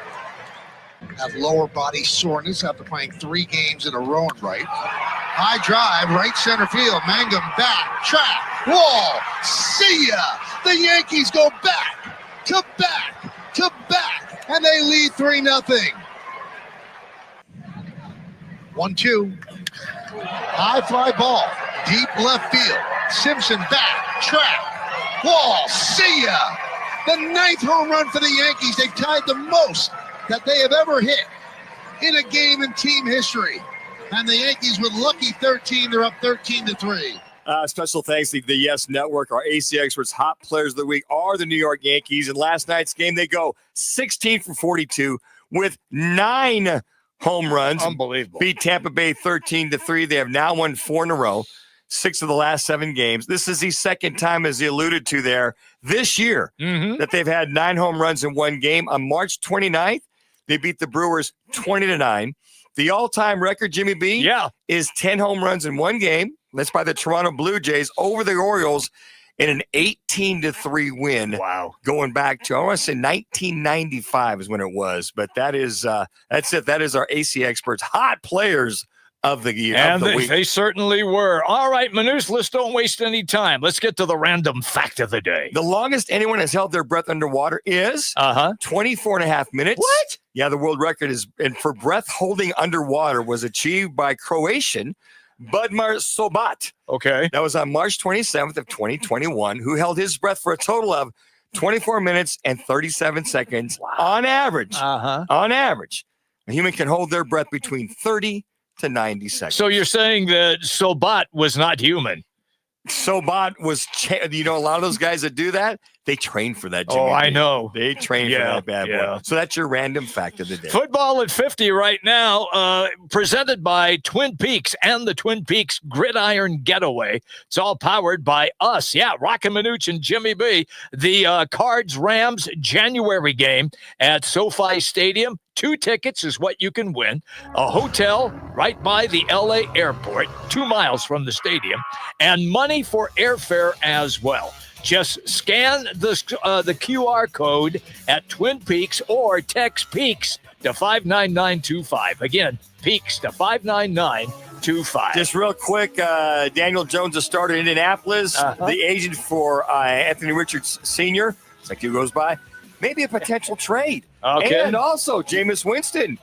Have lower body soreness after playing 3 games in a row and right. High drive, right center field. Mangum back, track, wall. See ya! The Yankees go back to back to back, and they lead 3-0. 1-2. High fly ball, deep left field. Simpson back, track, wall. See ya! The 9th home run for the Yankees. They've tied the most that they have ever hit in a game in team history. And the Yankees with lucky 13, they're up 13-3. Special thanks to the Yes Network. Our AC Experts Hot Players of the Week are the New York Yankees. In last night's game, they go 16 for 42 with 9 home runs. Unbelievable. Beat Tampa Bay 13-3. They have now won 4 in a row, 6 of the last 7 games. This is the second time, as he alluded to there, this year that they've had 9 home runs in one game. On March 29th, they beat the Brewers 20-9. The all-time record, Jimmy B, is 10 home runs in one game. That's by the Toronto Blue Jays over the Orioles in an 18-3 win. Wow. Going back to, I want to say 1995 is when it was. But that's it. That is our AC Experts Hot Players of the year. And of the week. they certainly were. All right, Manuch, let's don't waste any time. Let's get to the random fact of the day. The longest anyone has held their breath underwater is 24.5 minutes. What? Yeah, the world record is, and for breath holding underwater was achieved by Croatian Budimir Sobat. Okay. That was on March 27th of 2021, who held his breath for a total of 24 minutes and 37 seconds on average. On average. A human can hold their breath between 30 to 90 seconds. So you're saying that Sobat was not human? Sobat was, a lot of those guys that do that, they train for that. Jimmy I know. They train for that bad boy. So that's your random fact of the day. Football at 50 right now, presented by Twin Peaks and the Twin Peaks Gridiron Getaway. It's all powered by us. Yeah, Roc and Manuch and Jimmy B. The Cards-Rams January game at SoFi Stadium. 2 tickets is what you can win. A hotel right by the LA airport, 2 miles from the stadium, and money for airfare as well. Just scan the QR code at Twin Peaks or text Peaks to 59925. Again, Peaks to 59925. Just real quick, Daniel Jones has started in Indianapolis. The agent for Anthony Richards Sr., it's like 2 goes by, maybe a potential trade. Okay. And also, Jameis Winston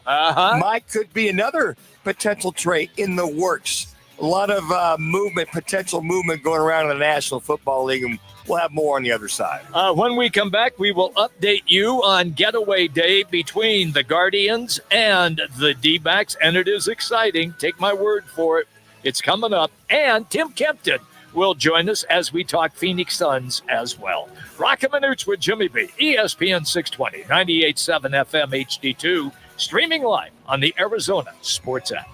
could be another potential trade in the works. A lot of potential movement going around in the National Football League, and we'll have more on the other side. When we come back, we will update you on Getaway Day between the Guardians and the D-backs, and it is exciting. Take my word for it. It's coming up. And Tim Kempton will join us as we talk Phoenix Suns as well. Roc and Manuch with Jimmy B. ESPN 620, 98.7 FM HD2, streaming live on the Arizona Sports app.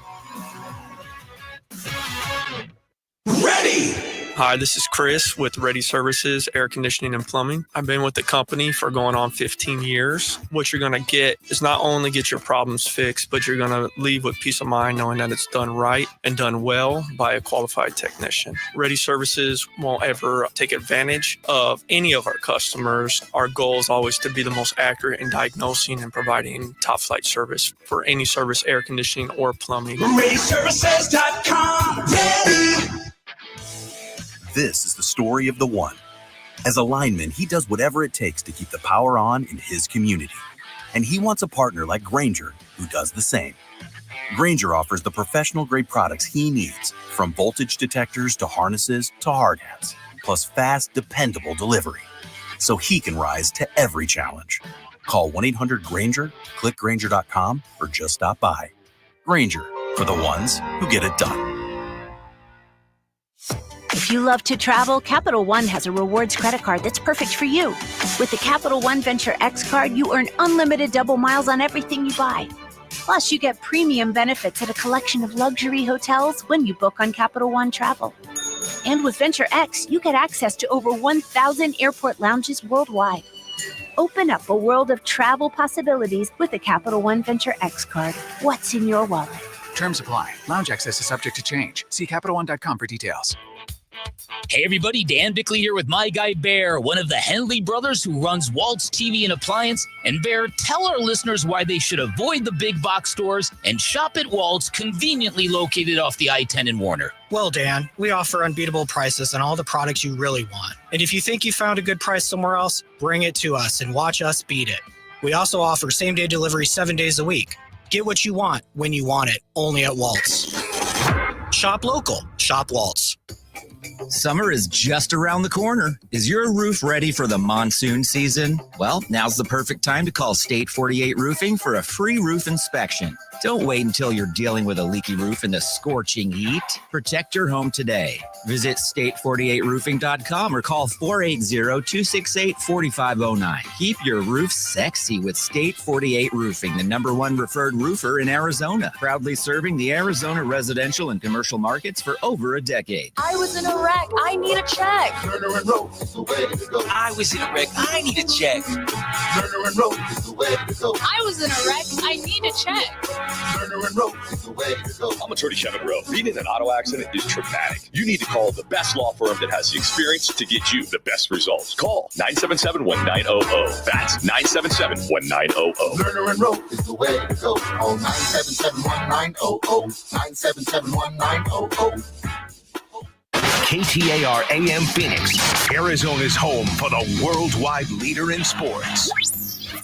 Ready! Hi, this is Chris with Ready Services, Air Conditioning and Plumbing. I've been with the company for going on 15 years. What you're going to get is not only get your problems fixed, but you're going to leave with peace of mind knowing that it's done right and done well by a qualified technician. Ready Services won't ever take advantage of any of our customers. Our goal is always to be the most accurate in diagnosing and providing top-flight service for any service, air conditioning or plumbing. ReadyServices.com. Ready. This is the story of the one. As a lineman, he does whatever it takes to keep the power on in his community. And he wants a partner like Grainger who does the same. Grainger offers the professional-grade products he needs, from voltage detectors to harnesses to hard hats, plus fast, dependable delivery, so he can rise to every challenge. Call 1-800-GRAINGER, click Grainger.com, or just stop by. Grainger, for the ones who get it done. If you love to travel, Capital One has a rewards credit card that's perfect for you. With the Capital One Venture X card, you earn unlimited double miles on everything you buy. Plus, you get premium benefits at a collection of luxury hotels when you book on Capital One Travel. And with Venture X, you get access to over 1,000 airport lounges worldwide. Open up a world of travel possibilities with the Capital One Venture X card. What's in your wallet? Terms apply. Lounge access is subject to change. See CapitalOne.com for details. Hey everybody, Dan Bickley here with my guy Bear, one of the Henley brothers who runs Walt's TV and Appliance. And Bear, tell our listeners why they should avoid the big box stores and shop at Walt's, conveniently located off the I-10 in Warner. Well, Dan, we offer unbeatable prices on all the products you really want. And if you think you found a good price somewhere else, bring it to us and watch us beat it. We also offer same-day delivery 7 days a week. Get what you want when you want it, only at Walt's. Shop local. Shop Walt's. Summer is just around the corner. Is your roof ready for the monsoon season? Well, now's the perfect time to call State 48 Roofing for a free roof inspection. Don't wait until you're dealing with a leaky roof in the scorching heat. Protect your home today. Visit state48roofing.com or call 480-268-4509. Keep your roof sexy with State 48 Roofing, the #1 referred roofer in Arizona. Proudly serving the Arizona residential and commercial markets for over a decade. I was in a wreck. I need a check. Turner and Rowe is the way to go. I was in a wreck. I need a check. Turner and Rowe is the way to go. I was in a wreck. I need a check. Turner and Rowe is the way to go. I'm attorney Kevin Rowe. Being in an auto accident is traumatic. You need to call the best law firm that has the experience to get you the best results. Call 977-1900. That's 977-1900. Turner and Rowe is the way to go. Call 977-1900. 977-1900. KTAR AM Phoenix, Arizona's home for the worldwide leader in sports,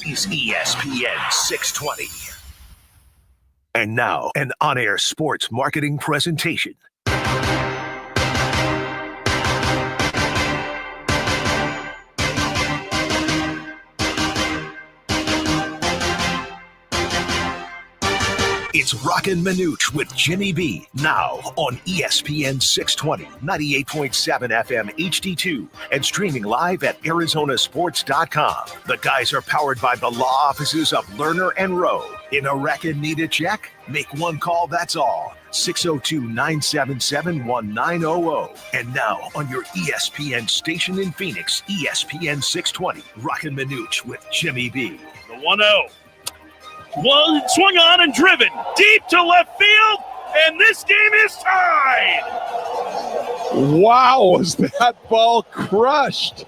is ESPN 620. And now, an on-air sports marketing presentation. It's Roc and Manuch with Jimmy B. Now on ESPN 620, 98.7 FM HD-2, and streaming live at arizonasports.com. The guys are powered by the law offices of Lerner and Rowe. In a wreck and need a check? Make one call, that's all. 602-977-1900. And now on your ESPN station in Phoenix, ESPN 620, Roc and Manuch with Jimmy B. The 1-0. One swung on and driven deep to left field, and this game is tied. Wow, was that ball crushed?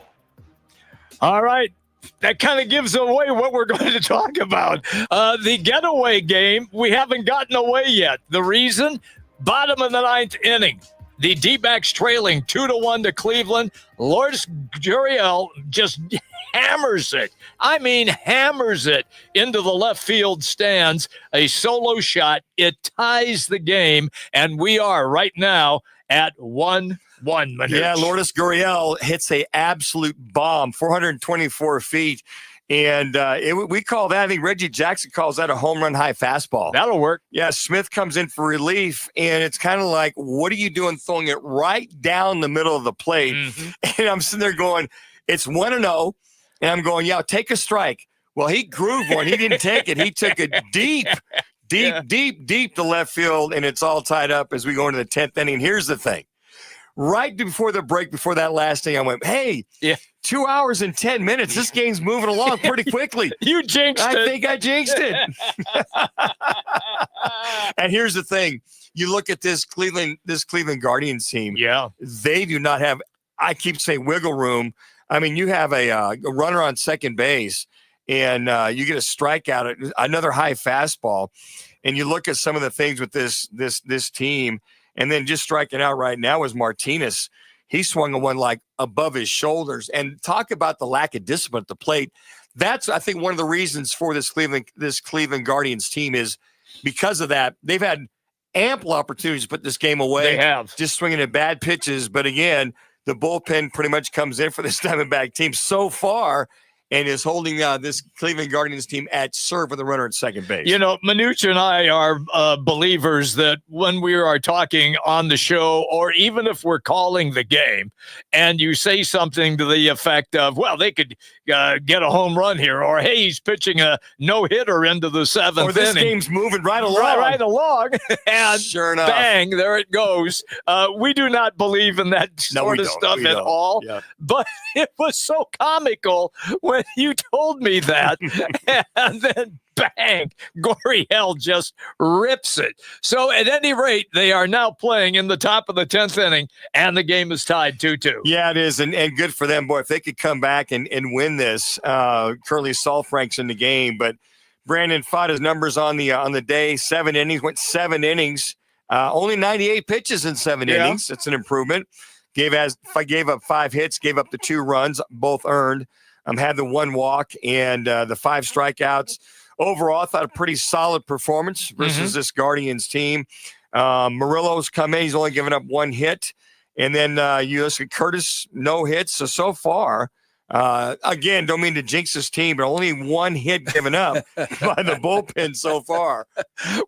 All right. That kind of gives away what we're going to talk about. The getaway game, we haven't gotten away yet. The reason? Bottom of the 9th inning. The D-backs trailing 2-1 to Cleveland. Lourdes Gurriel just hammers it. I mean, hammers it into the left field stands. A solo shot. It ties the game, and we are right now at 1-1. Yeah, Lourdes Gurriel hits a absolute bomb, 424 feet. And we call that, I think Reggie Jackson calls that a home run high fastball. That'll work. Yeah, Smith comes in for relief, and it's kind of like, what are you doing throwing it right down the middle of the plate? Mm-hmm. And I'm sitting there going, it's 1-0. And I'm going, yeah, take a strike. Well, he grooved one. He didn't take it. He took it deep to left field, and it's all tied up as we go into the 10th inning. Here's the thing. Right before the break, before that last inning, I went, hey, 2 hours and 10 minutes. This game's moving along pretty quickly. You jinxed it. I think I jinxed it. And here's the thing. You look at this Cleveland Guardians team. Yeah. They do not have, I keep saying, wiggle room. I mean, you have a runner on second base, and you get a strikeout, another high fastball, and you look at some of the things with this team, and then just striking out right now is Martinez. He swung a one like above his shoulders, and talk about the lack of discipline at the plate. That's, I think, one of the reasons for this Cleveland Guardians team is because of that, they've had ample opportunities to put this game away. They have. Just swinging at bad pitches. But again, the bullpen pretty much comes in for this Diamondback team so far and is holding this Cleveland Guardians team at serve with a runner at second base. You know, Manuch and I are believers that when we are talking on the show, or even if we're calling the game, and you say something to the effect of, well, they could get a home run here, or, hey, he's pitching a no-hitter into the seventh or this inning. Game's moving right along. Right along. And sure enough, bang, there it goes. We do not believe in that sort of stuff at all. Yeah. But it was so comical when you told me that, and then bang, Gurriel just rips it. So at any rate, they are now playing in the top of the 10th inning, and the game is tied 2-2. Yeah, it is, and good for them, boy. If they could come back and win this, currently Saul Frank's in the game, but Brandon fought his numbers on the day. 7 innings, went 7 innings, only 98 pitches in 7 innings. It's an improvement. Gave up 5 hits, gave up the 2 runs, both earned. Had the 1 walk and the 5 strikeouts. Overall, I thought a pretty solid performance versus this Guardians team. Murillo's come in. He's only given up 1 hit. And then you look at Curtis, no hits. So far, again, don't mean to jinx this team, but only 1 hit given up by the bullpen so far.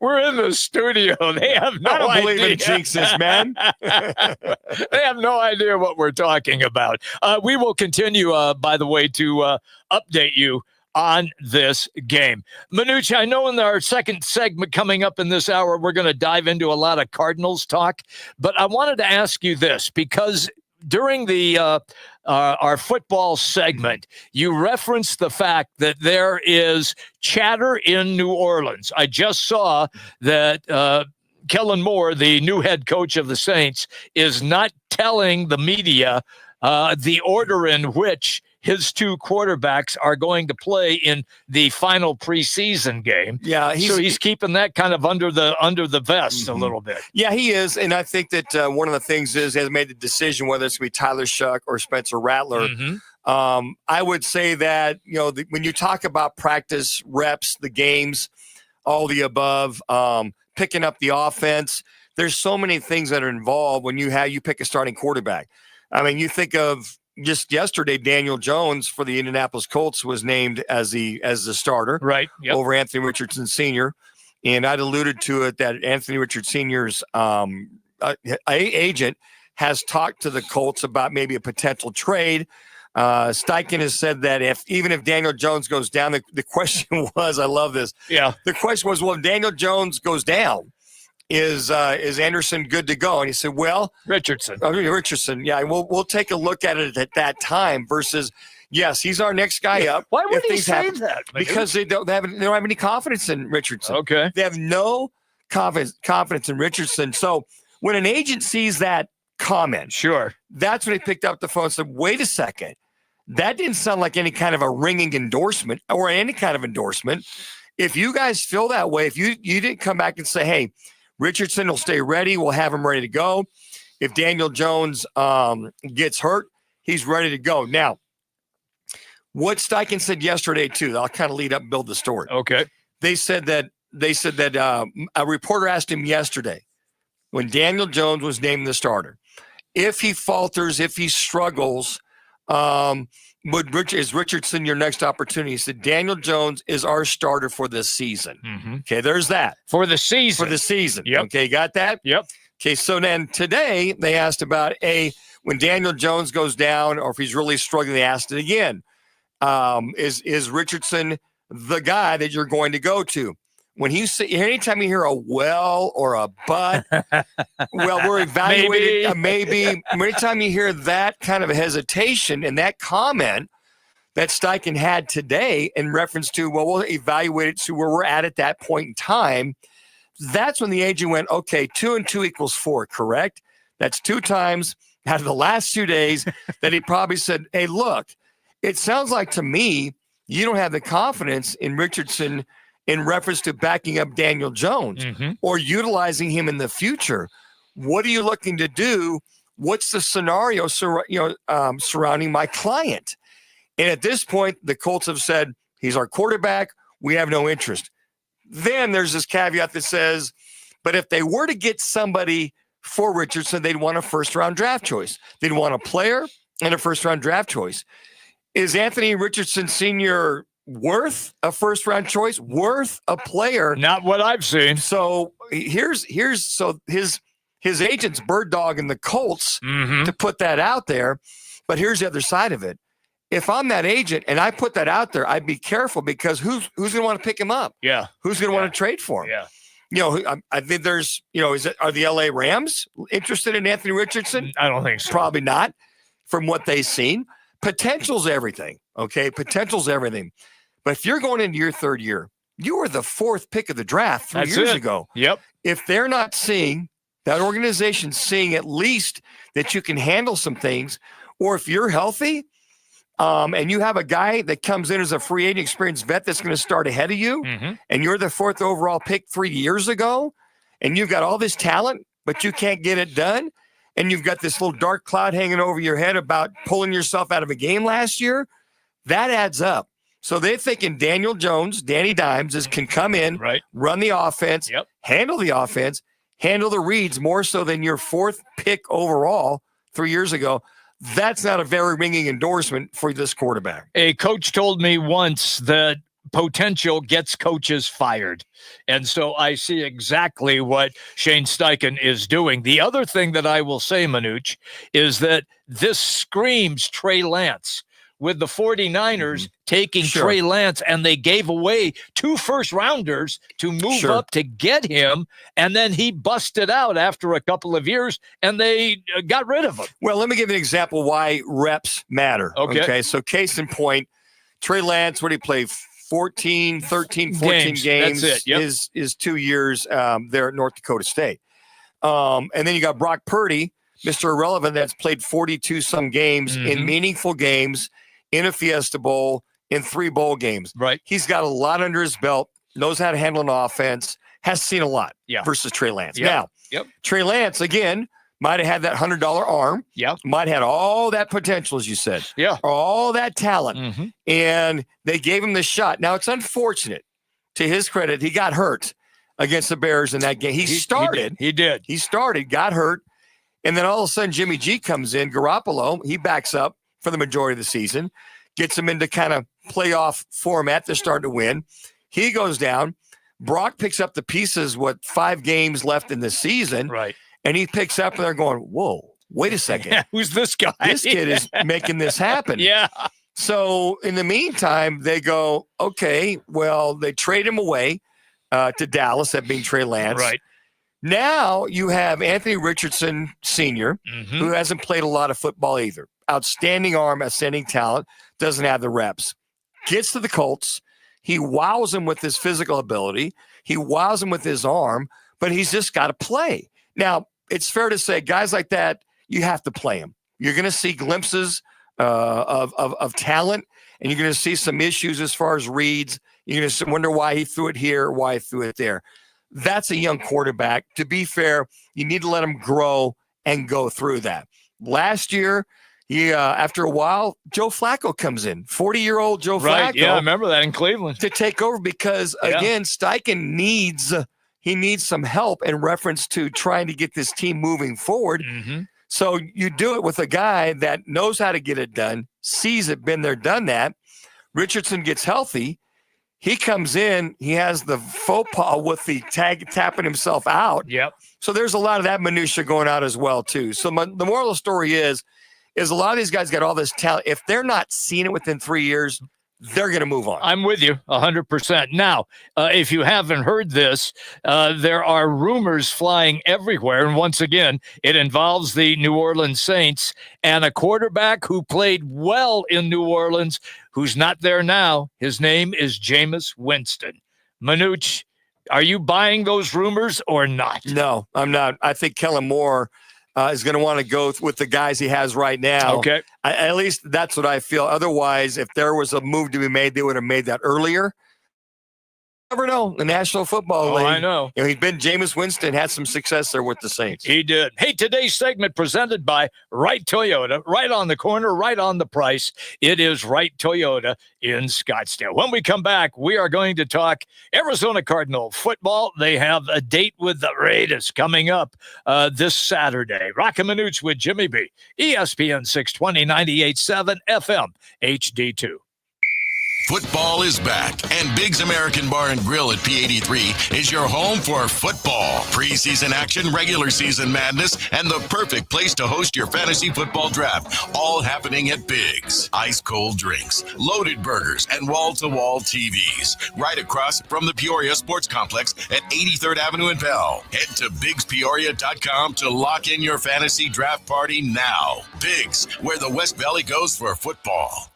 We're in the studio. They have no idea. I don't believe in jinxes, man. They have no idea what we're talking about. We will continue, by the way, to update you on this game. Manuch, I know in our second segment coming up in this hour, we're going to dive into a lot of Cardinals talk, but I wanted to ask you this, because during the our football segment, you referenced the fact that there is chatter in New Orleans. I just saw that Kellen Moore, the new head coach of the Saints, is not telling the media the order in which his 2 quarterbacks are going to play in the final preseason game. Yeah, he's keeping that kind of under the vest a little bit. Yeah, he is, and I think that one of the things is he has made the decision whether it's going to be Tyler Shuck or Spencer Rattler. I would say that when you talk about practice reps, the games, all the above, picking up the offense, there's so many things that are involved when you pick a starting quarterback. I mean, you think of just yesterday, Daniel Jones for the Indianapolis Colts was named as the starter, right? Over Anthony Richardson Sr. And I'd alluded to it that Anthony Richardson Sr.'s agent has talked to the Colts about maybe a potential trade. Steichen has said that even if Daniel Jones goes down, the question was, I love this. Yeah. The question was, well, if Daniel Jones goes down, is Anderson good to go? And he said, well, Richardson. Yeah, we'll take a look at it at that time versus, yes, he's our next guy up. Why would he say that? Because they don't have any confidence in Richardson. Okay. They have no confidence in Richardson. So when an agent sees that comment, sure, that's when he picked up the phone and said, wait a second. That didn't sound like any kind of a ringing endorsement or any kind of endorsement. If you guys feel that way, if you didn't come back and say, hey, Richardson will stay ready, we'll have him ready to go. If Daniel Jones gets hurt, he's ready to go. Now, what Steichen said yesterday, too, I'll kind of lead up and build the story. Okay. They said that a reporter asked him yesterday when Daniel Jones was named the starter, if he falters, if he struggles, is Richardson your next opportunity? He said, Daniel Jones is our starter for this season. Okay, there's that. For the season. For the season. Yep. Okay, got that? Yep. Okay, so then today they asked about, when Daniel Jones goes down or if he's really struggling, they asked it again. Is Richardson the guy that you're going to go to? When anytime you hear a well or a but, well, we're evaluating maybe. Anytime you hear that kind of a hesitation and that comment that Steichen had today in reference to, well, we'll evaluate it to where we're at that point in time, that's when the agent went, okay, 2 and 2 equals 4, correct? That's 2 times out of the last 2 days that he probably said, hey, look, it sounds like to me you don't have the confidence in Richardson in reference to backing up Daniel Jones or utilizing him in the future. What are you looking to do? What's the scenario surrounding my client? And at this point, the Colts have said, he's our quarterback. We have no interest. then there's this caveat that says, but if they were to get somebody for Richardson, they'd want a first-round draft choice. They'd want a player and a first-round draft choice. Is Anthony Richardson Sr. worth a first-round choice? Worth a player? Not what I've seen. So here's his agent's bird dog and the Colts to put that out there. But here's the other side of it. If I'm that agent and I put that out there, I'd be careful because who's going to want to pick him up? Yeah. Who's going to want to trade for him? Yeah. You know, I think there's, are the LA Rams interested in Anthony Richardson? I don't think so. Probably not from what they've seen. Potential's everything. Okay. Potential's everything. But if you're going into your third year, you were the fourth pick of the draft 3 years ago. Yep. If they're not seeing, that organization seeing at least that you can handle some things, or if you're healthy, and you have a guy that comes in as a free agent experienced vet that's going to start ahead of you, and you're the fourth overall pick 3 years ago, and you've got all this talent, but you can't get it done, and you've got this little dark cloud hanging over your head about pulling yourself out of a game last year, that adds up. So they're thinking Daniel Jones, Danny Dimes, can come in, run the offense, handle the offense, handle the reads more so than your fourth pick overall 3 years ago. That's not a very ringing endorsement for this quarterback. A coach told me once that potential gets coaches fired. And so I see exactly what Shane Steichen is doing. The other thing that I will say, Manuch, is that this screams Trey Lance. With the 49ers taking Trey Lance, and they gave away 2 first-rounders to move up to get him, and then he busted out after a couple of years, and they got rid of him. Well, let me give you an example why reps matter. Okay, so case in point, Trey Lance, what did he play? 14 games. That's it. Yep. Is 2 years there at North Dakota State. And then you got Brock Purdy, Mr. Irrelevant, that's played 42-some games in meaningful games, in a Fiesta Bowl, in 3 bowl games. Right. He's got a lot under his belt, knows how to handle an offense, has seen a lot versus Trey Lance. Now, Trey Lance, again, might have had that $100 arm. Might have had all that potential, as you said. All that talent. And they gave him the shot. Now, it's unfortunate. To his credit, he got hurt against the Bears in that game. He started. He did. He started, got hurt. And then all of a sudden, Jimmy G comes in. Garoppolo, he backs up for the majority of the season, gets him into kind of playoff format. They're starting to win. He goes down. Brock picks up the pieces, 5 games left in the season. Right. And he picks up and they're going, whoa, wait a second. Who's this guy? This kid is making this happen. So in the meantime, they go, okay, well, they trade him away to Dallas, that being Trey Lance. Right. Now you have Anthony Richardson Sr., who hasn't played a lot of football either. Outstanding arm, outstanding talent, doesn't have the reps. Gets to the Colts. He wows them with his physical ability. He wows them with his arm, but he's just got to play. Now, it's fair to say guys like that, you have to play them. You're going to see glimpses of talent, and you're going to see some issues as far as reads. You're going to wonder why he threw it here, why he threw it there. That's a young quarterback. To be fair, you need to let him grow and go through that. Last year, after a while, Joe Flacco comes in, 40-year-old Joe Flacco. Yeah, I remember that in Cleveland. To take over because, again, Steichen needs some help in reference to trying to get this team moving forward. So you do it with a guy that knows how to get it done, sees it, been there, done that. Richardson gets healthy. He comes in, he has the faux pas with the tapping himself out. So there's a lot of that minutia going out as well, too. So the moral of the story is a lot of these guys got all this talent. If they're not seeing it within 3 years, they're going to move on. I'm with you 100%. Now, if you haven't heard this, there are rumors flying everywhere. And once again, it involves the New Orleans Saints and a quarterback who played well in New Orleans, who's not there now. His name is Jameis Winston. Manuch, are you buying those rumors or not? No, I'm not. I think Kellen Moore is going to want to go with the guys he has right now. Okay. At least that's what I feel. Otherwise, if there was a move to be made, they would have made that earlier. Never know. The National Football League. I know. He's been Jameis Winston, had some success there with the Saints. He did. Hey, today's segment presented by Wright Toyota. Right on the corner, right on the price. It is Wright Toyota in Scottsdale. When we come back, we are going to talk Arizona Cardinal football. They have a date with the Raiders coming up this Saturday. Roc and Manuch with Jimmy B. ESPN 620, 98.7 FM, HD-2. Football is back, and Biggs American Bar and Grill at P83 is your home for football, preseason action, regular season madness, and the perfect place to host your fantasy football draft. All happening at Biggs. Ice-cold drinks, loaded burgers, and wall-to-wall TVs. Right across from the Peoria Sports Complex at 83rd Avenue in Bell. Head to BiggsPeoria.com to lock in your fantasy draft party now. Biggs, where the West Valley goes for football.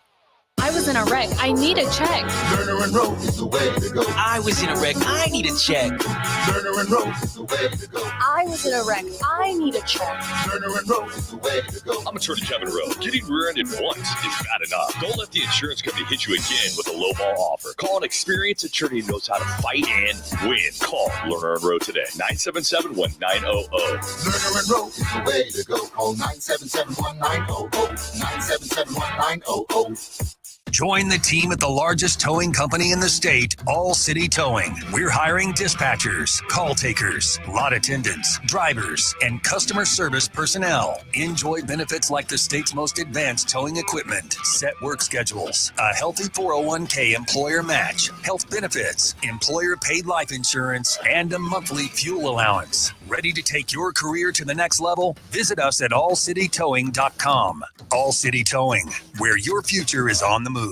I was in a wreck. I need a check. Lerner and Rowe is the way to go. I was in a wreck. I need a check. Lerner and Rowe is the way to go. I was in a wreck. I need a check. Lerner and Rowe is the way to go. I'm attorney Kevin Rowe. Getting rear-ended once is bad enough. Don't let the insurance company hit you again with a lowball offer. Call an experienced attorney who knows how to fight and win. Call Lerner and Rowe today. 977-1900. Lerner and Rowe is the way to go. Call 977-1900. 977-1900. Join the team at the largest towing company in the state, All City Towing. We're hiring dispatchers, call takers, lot attendants, drivers, and customer service personnel. Enjoy benefits like the state's most advanced towing equipment, set work schedules, a healthy 401k employer match, health benefits, employer paid life insurance, and a monthly fuel allowance. Ready to take your career to the next level? Visit us at allcitytowing.com. All City Towing, where your future is on the move.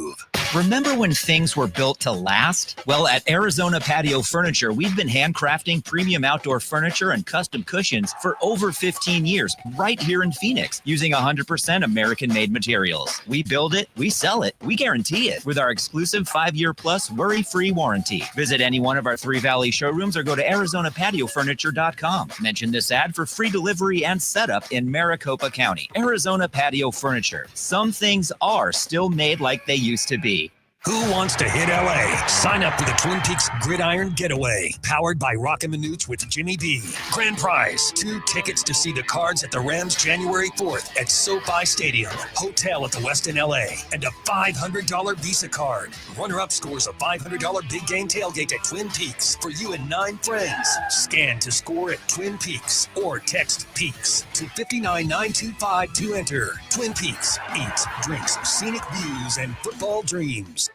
Remember when things were built to last? Well, at Arizona Patio Furniture, we've been handcrafting premium outdoor furniture and custom cushions for over 15 years, right here in Phoenix, using 100% American-made materials. We build it, we sell it, we guarantee it with our exclusive 5-year plus worry-free warranty. Visit any one of our 3 Valley showrooms or go to ArizonaPatioFurniture.com. Mention this ad for free delivery and setup in Maricopa County. Arizona Patio Furniture. Some things are still made like they used to be. Who wants to hit LA? Sign up for the Twin Peaks Gridiron Getaway, powered by Roc and Manuch with Jimmy B. Grand prize, 2 tickets to see the Cards at the Rams January 4th at SoFi Stadium, hotel at the Westin LA, and a $500 Visa card. Runner-up scores a $500 big game tailgate at Twin Peaks for you and 9 friends. Scan to score at Twin Peaks or text PEAKS to 59925 to enter. Twin Peaks, eats, drinks, scenic views, and football dreams.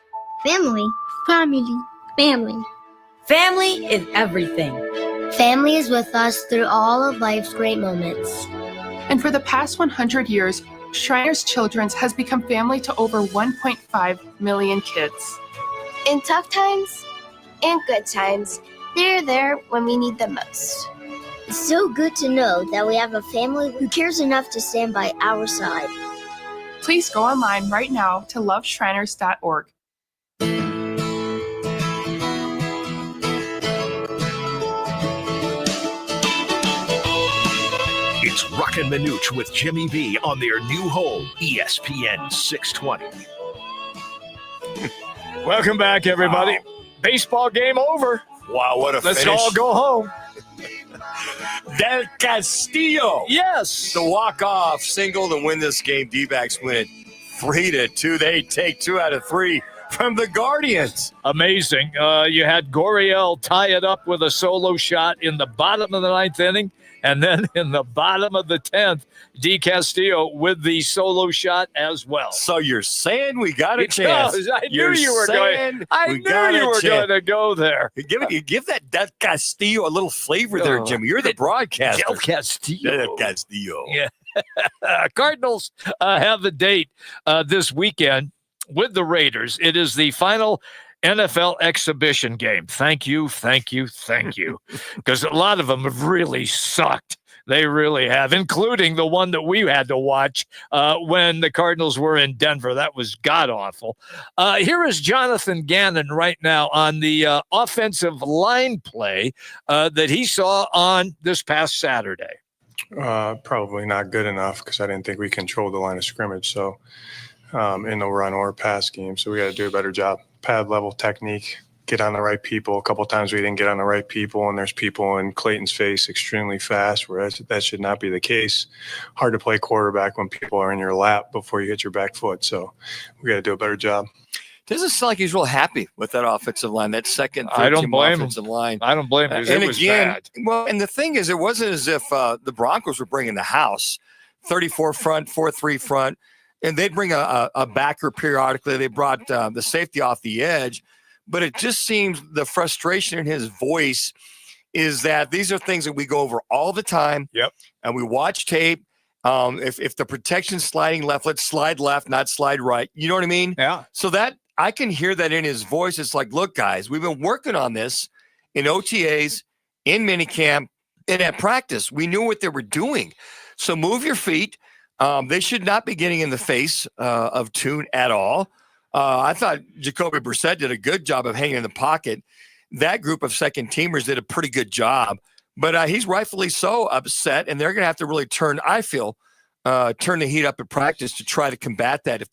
Family. Family. Family. Family is everything. Family is with us through all of life's great moments. And for the past 100 years, Shriners Children's has become family to over 1.5 million kids. In tough times and good times, they're there when we need them most. It's so good to know that we have a family who cares enough to stand by our side. Please go online right now to loveshriners.org. It's Roc and Manuch with Jimmy B on their new home, ESPN 620. Welcome back, everybody. Wow. Baseball game over. Wow, what a Let's finish. all go home. Del Castillo. Yes. The walk-off single to win this game. D-backs win it 3-2. They take 2 out of 3 from the Guardians. Amazing. You had Gurriel tie it up with a solo shot in the bottom of the 9th inning. And then in the bottom of the 10th, D. Castillo with the solo shot as well. So you're saying we got a chance. I knew you were going to go there. Give that Del Castillo a little flavor there, Jimmy. You're the broadcaster. Del Castillo. Del Castillo. Yeah. Cardinals have the date this weekend with the Raiders. It is the final NFL exhibition game. Thank you. Because a lot of them have really sucked. They really have, including the one that we had to watch when the Cardinals were in Denver. That was god-awful. Here is Jonathan Gannon right now on the offensive line play that he saw on this past Saturday. Probably not good enough because I didn't think we controlled the line of scrimmage. So in the run or pass game. So we got to do a better job. Pad level technique, get on the right people. A couple of times we didn't get on the right people, and there's people in Clayton's face extremely fast, where that should not be the case. Hard to play quarterback when people are in your lap before you hit your back foot. So we got to do a better job. Doesn't sound like he's real happy with that offensive line, that second, I don't blame offensive line. I don't blame him because and it was again, bad. Well, and the thing is, it wasn't as if the Broncos were bringing the house, 34 front, 4-3 front, and they'd bring a backer periodically. They brought the safety off the edge, but it just seems the frustration in his voice is that these are things that we go over all the time. Yep. And we watch tape. If the protection's sliding left, let's slide left, not slide right. You know what I mean? Yeah. So that I can hear that in his voice. It's like, look, guys, we've been working on this in OTAs, in minicamp, and at practice. We knew what they were doing. So move your feet. They should not be getting in the face of Tune at all. I thought Jacoby Brissett did a good job of hanging in the pocket. That group of second teamers did a pretty good job, but he's rightfully so upset, and they're going to have to really turn the heat up at practice to try to combat that if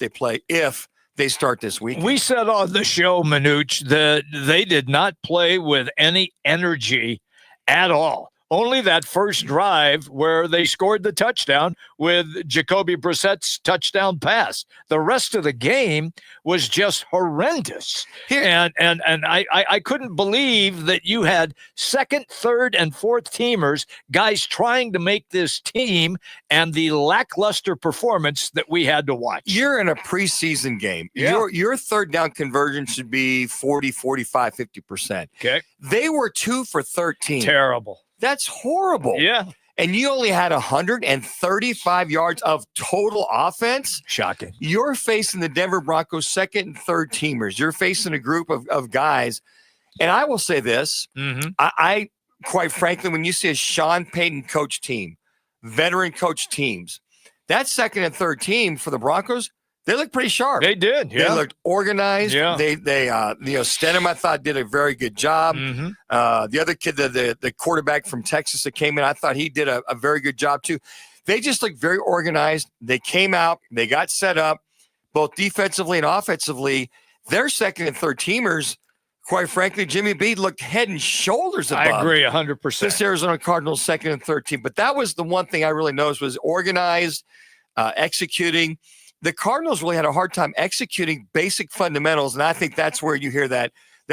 they start this week. We said on the show, Manuch, that they did not play with any energy at all. Only that first drive where they scored the touchdown with Jacoby Brissett's touchdown pass. The rest of the game was just horrendous. And I couldn't believe that you had second, third, and fourth teamers, guys trying to make this team, and the lackluster performance that we had to watch. You're in a preseason game. Yeah. Your third down conversion should be 40, 45, 50%. Okay. They were 2 for 13. Terrible. That's horrible. Yeah. And you only had 135 yards of total offense. Shocking. You're facing the Denver Broncos second and third teamers. You're facing a group of guys. And I will say this. Mm-hmm. I quite frankly, when you see a Sean Payton coach team, veteran coach teams, that second and third team for the Broncos, they look pretty sharp. They did. Yeah. They looked organized. Yeah. They Stedham, I thought, did a very good job. Mm-hmm. The other kid, the quarterback from Texas that came in, I thought he did a very good job too. They just looked very organized. They came out, they got set up, both defensively and offensively. Their second and third teamers, quite frankly, Jimmy B looked head and shoulders above. I agree 100%. This Arizona Cardinals second and third team. But that was the one thing I really noticed was organized, executing. The Cardinals really had a hard time executing basic fundamentals, and I think that's where you hear that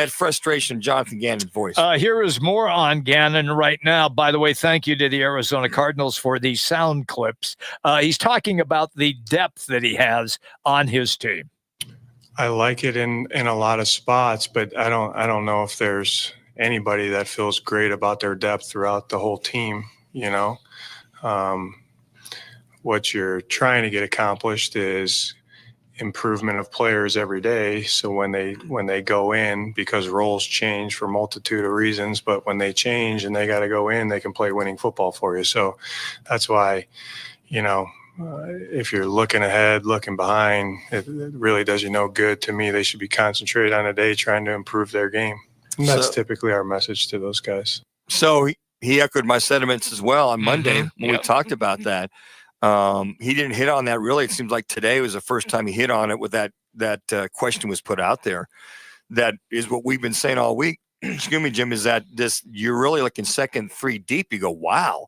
frustration in Jonathan Gannon's voice. Here is more on Gannon right now. By the way, thank you to the Arizona Cardinals for these sound clips. He's talking about the depth that he has on his team. I like it in a lot of spots, but I don't know if there's anybody that feels great about their depth throughout the whole team, you know. What you're trying to get accomplished is improvement of players every day. So when they go in, because roles change for a multitude of reasons, but when they change and they got to go in, they can play winning football for you. So that's why, you know, if you're looking ahead, looking behind, it really does you no good. To me, they should be concentrated on a day trying to improve their game. And that's typically our message to those guys. So he echoed my sentiments as well on Monday when we talked about that. He didn't hit on that really. It seems like today was the first time he hit on it with that question was put out there. That is what we've been saying all week. Excuse me, Jim, is that you're really looking second, three deep. You go, wow.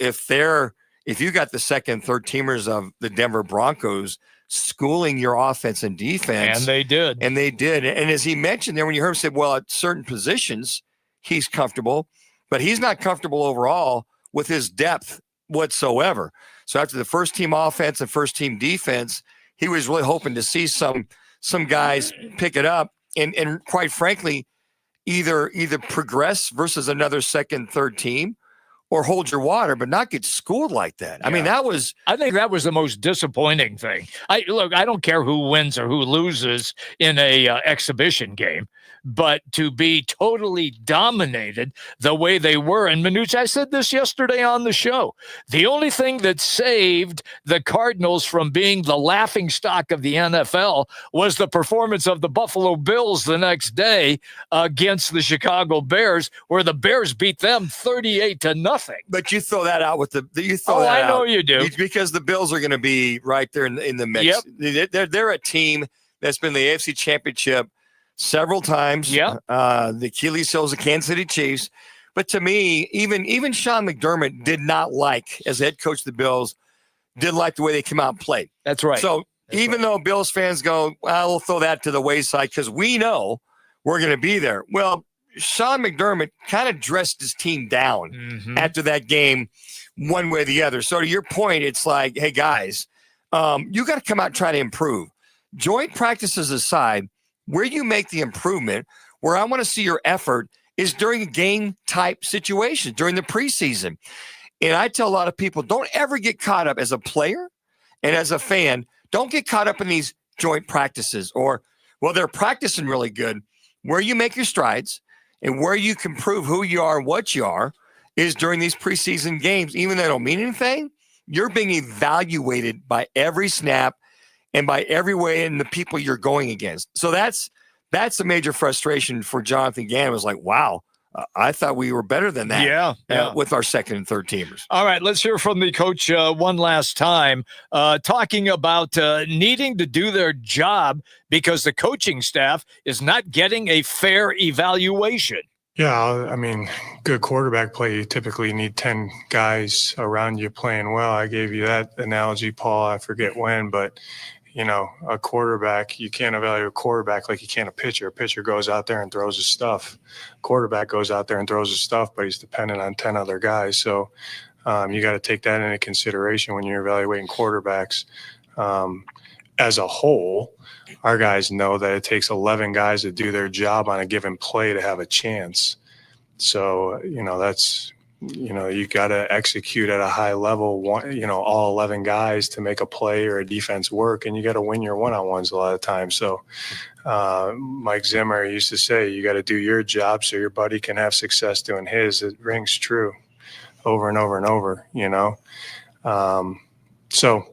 If you got the second, third teamers of the Denver Broncos schooling your offense and defense. And they did. And as he mentioned there, when you heard him say, well, at certain positions, he's comfortable, but he's not comfortable overall with his depth whatsoever. So after the first team offense and first team defense, he was really hoping to see some guys pick it up and quite frankly, either progress versus another second, third team or hold your water, but not get schooled like that. Yeah. I mean, I think that was the most disappointing thing. I don't care who wins or who loses in a exhibition game, but to be totally dominated the way they were. And Manuch, I said this yesterday on the show. The only thing that saved the Cardinals from being the laughingstock of the NFL was the performance of the Buffalo Bills the next day against the Chicago Bears, where the Bears beat them 38-0. But you throw that out with I know you do, because the Bills are going to be right there in the mix. Yep. They're a team that's been the AFC Championship several times. Yeah. The Achilles heels of Kansas City Chiefs. But to me, even Sean McDermott did not like, as head coach of the Bills, didn't like the way they came out and played. That's right. So even though Bills fans go, well, we'll throw that to the wayside because we know we're going to be there. Well, Sean McDermott kind of dressed his team down after that game one way or the other. So to your point, it's like, hey, guys, you got to come out and try to improve. Joint practices aside, where you make the improvement, where I want to see your effort is during a game-type situation, during the preseason. And I tell a lot of people, don't ever get caught up as a player and as a fan. Don't get caught up in these joint practices or, well, they're practicing really good. Where you make your strides and where you can prove who you are and what you are is during these preseason games. Even though they don't mean anything, you're being evaluated by every snap and by every way in the people you're going against. So that's a major frustration for Jonathan Gannon. It was like, wow, I thought we were better than that with our second and third teamers. All right, let's hear from the coach one last time, talking about needing to do their job because the coaching staff is not getting a fair evaluation. Yeah, I mean, good quarterback play, you typically need 10 guys around you playing well. I gave you that analogy, Paul, I forget when, but you know, a quarterback, you can't evaluate a quarterback like you can a pitcher. A pitcher goes out there and throws his stuff. Quarterback goes out there and throws his stuff, but he's dependent on 10 other guys. So you got to take that into consideration when you're evaluating quarterbacks. As a whole, our guys know that it takes 11 guys to do their job on a given play to have a chance. So, you know, that's – you know, you got to execute at a high level, all 11 guys to make a play or a defense work, and you got to win your one-on-ones a lot of times. So Mike Zimmer used to say, you got to do your job so your buddy can have success doing his. It rings true over and over and over, you know. So,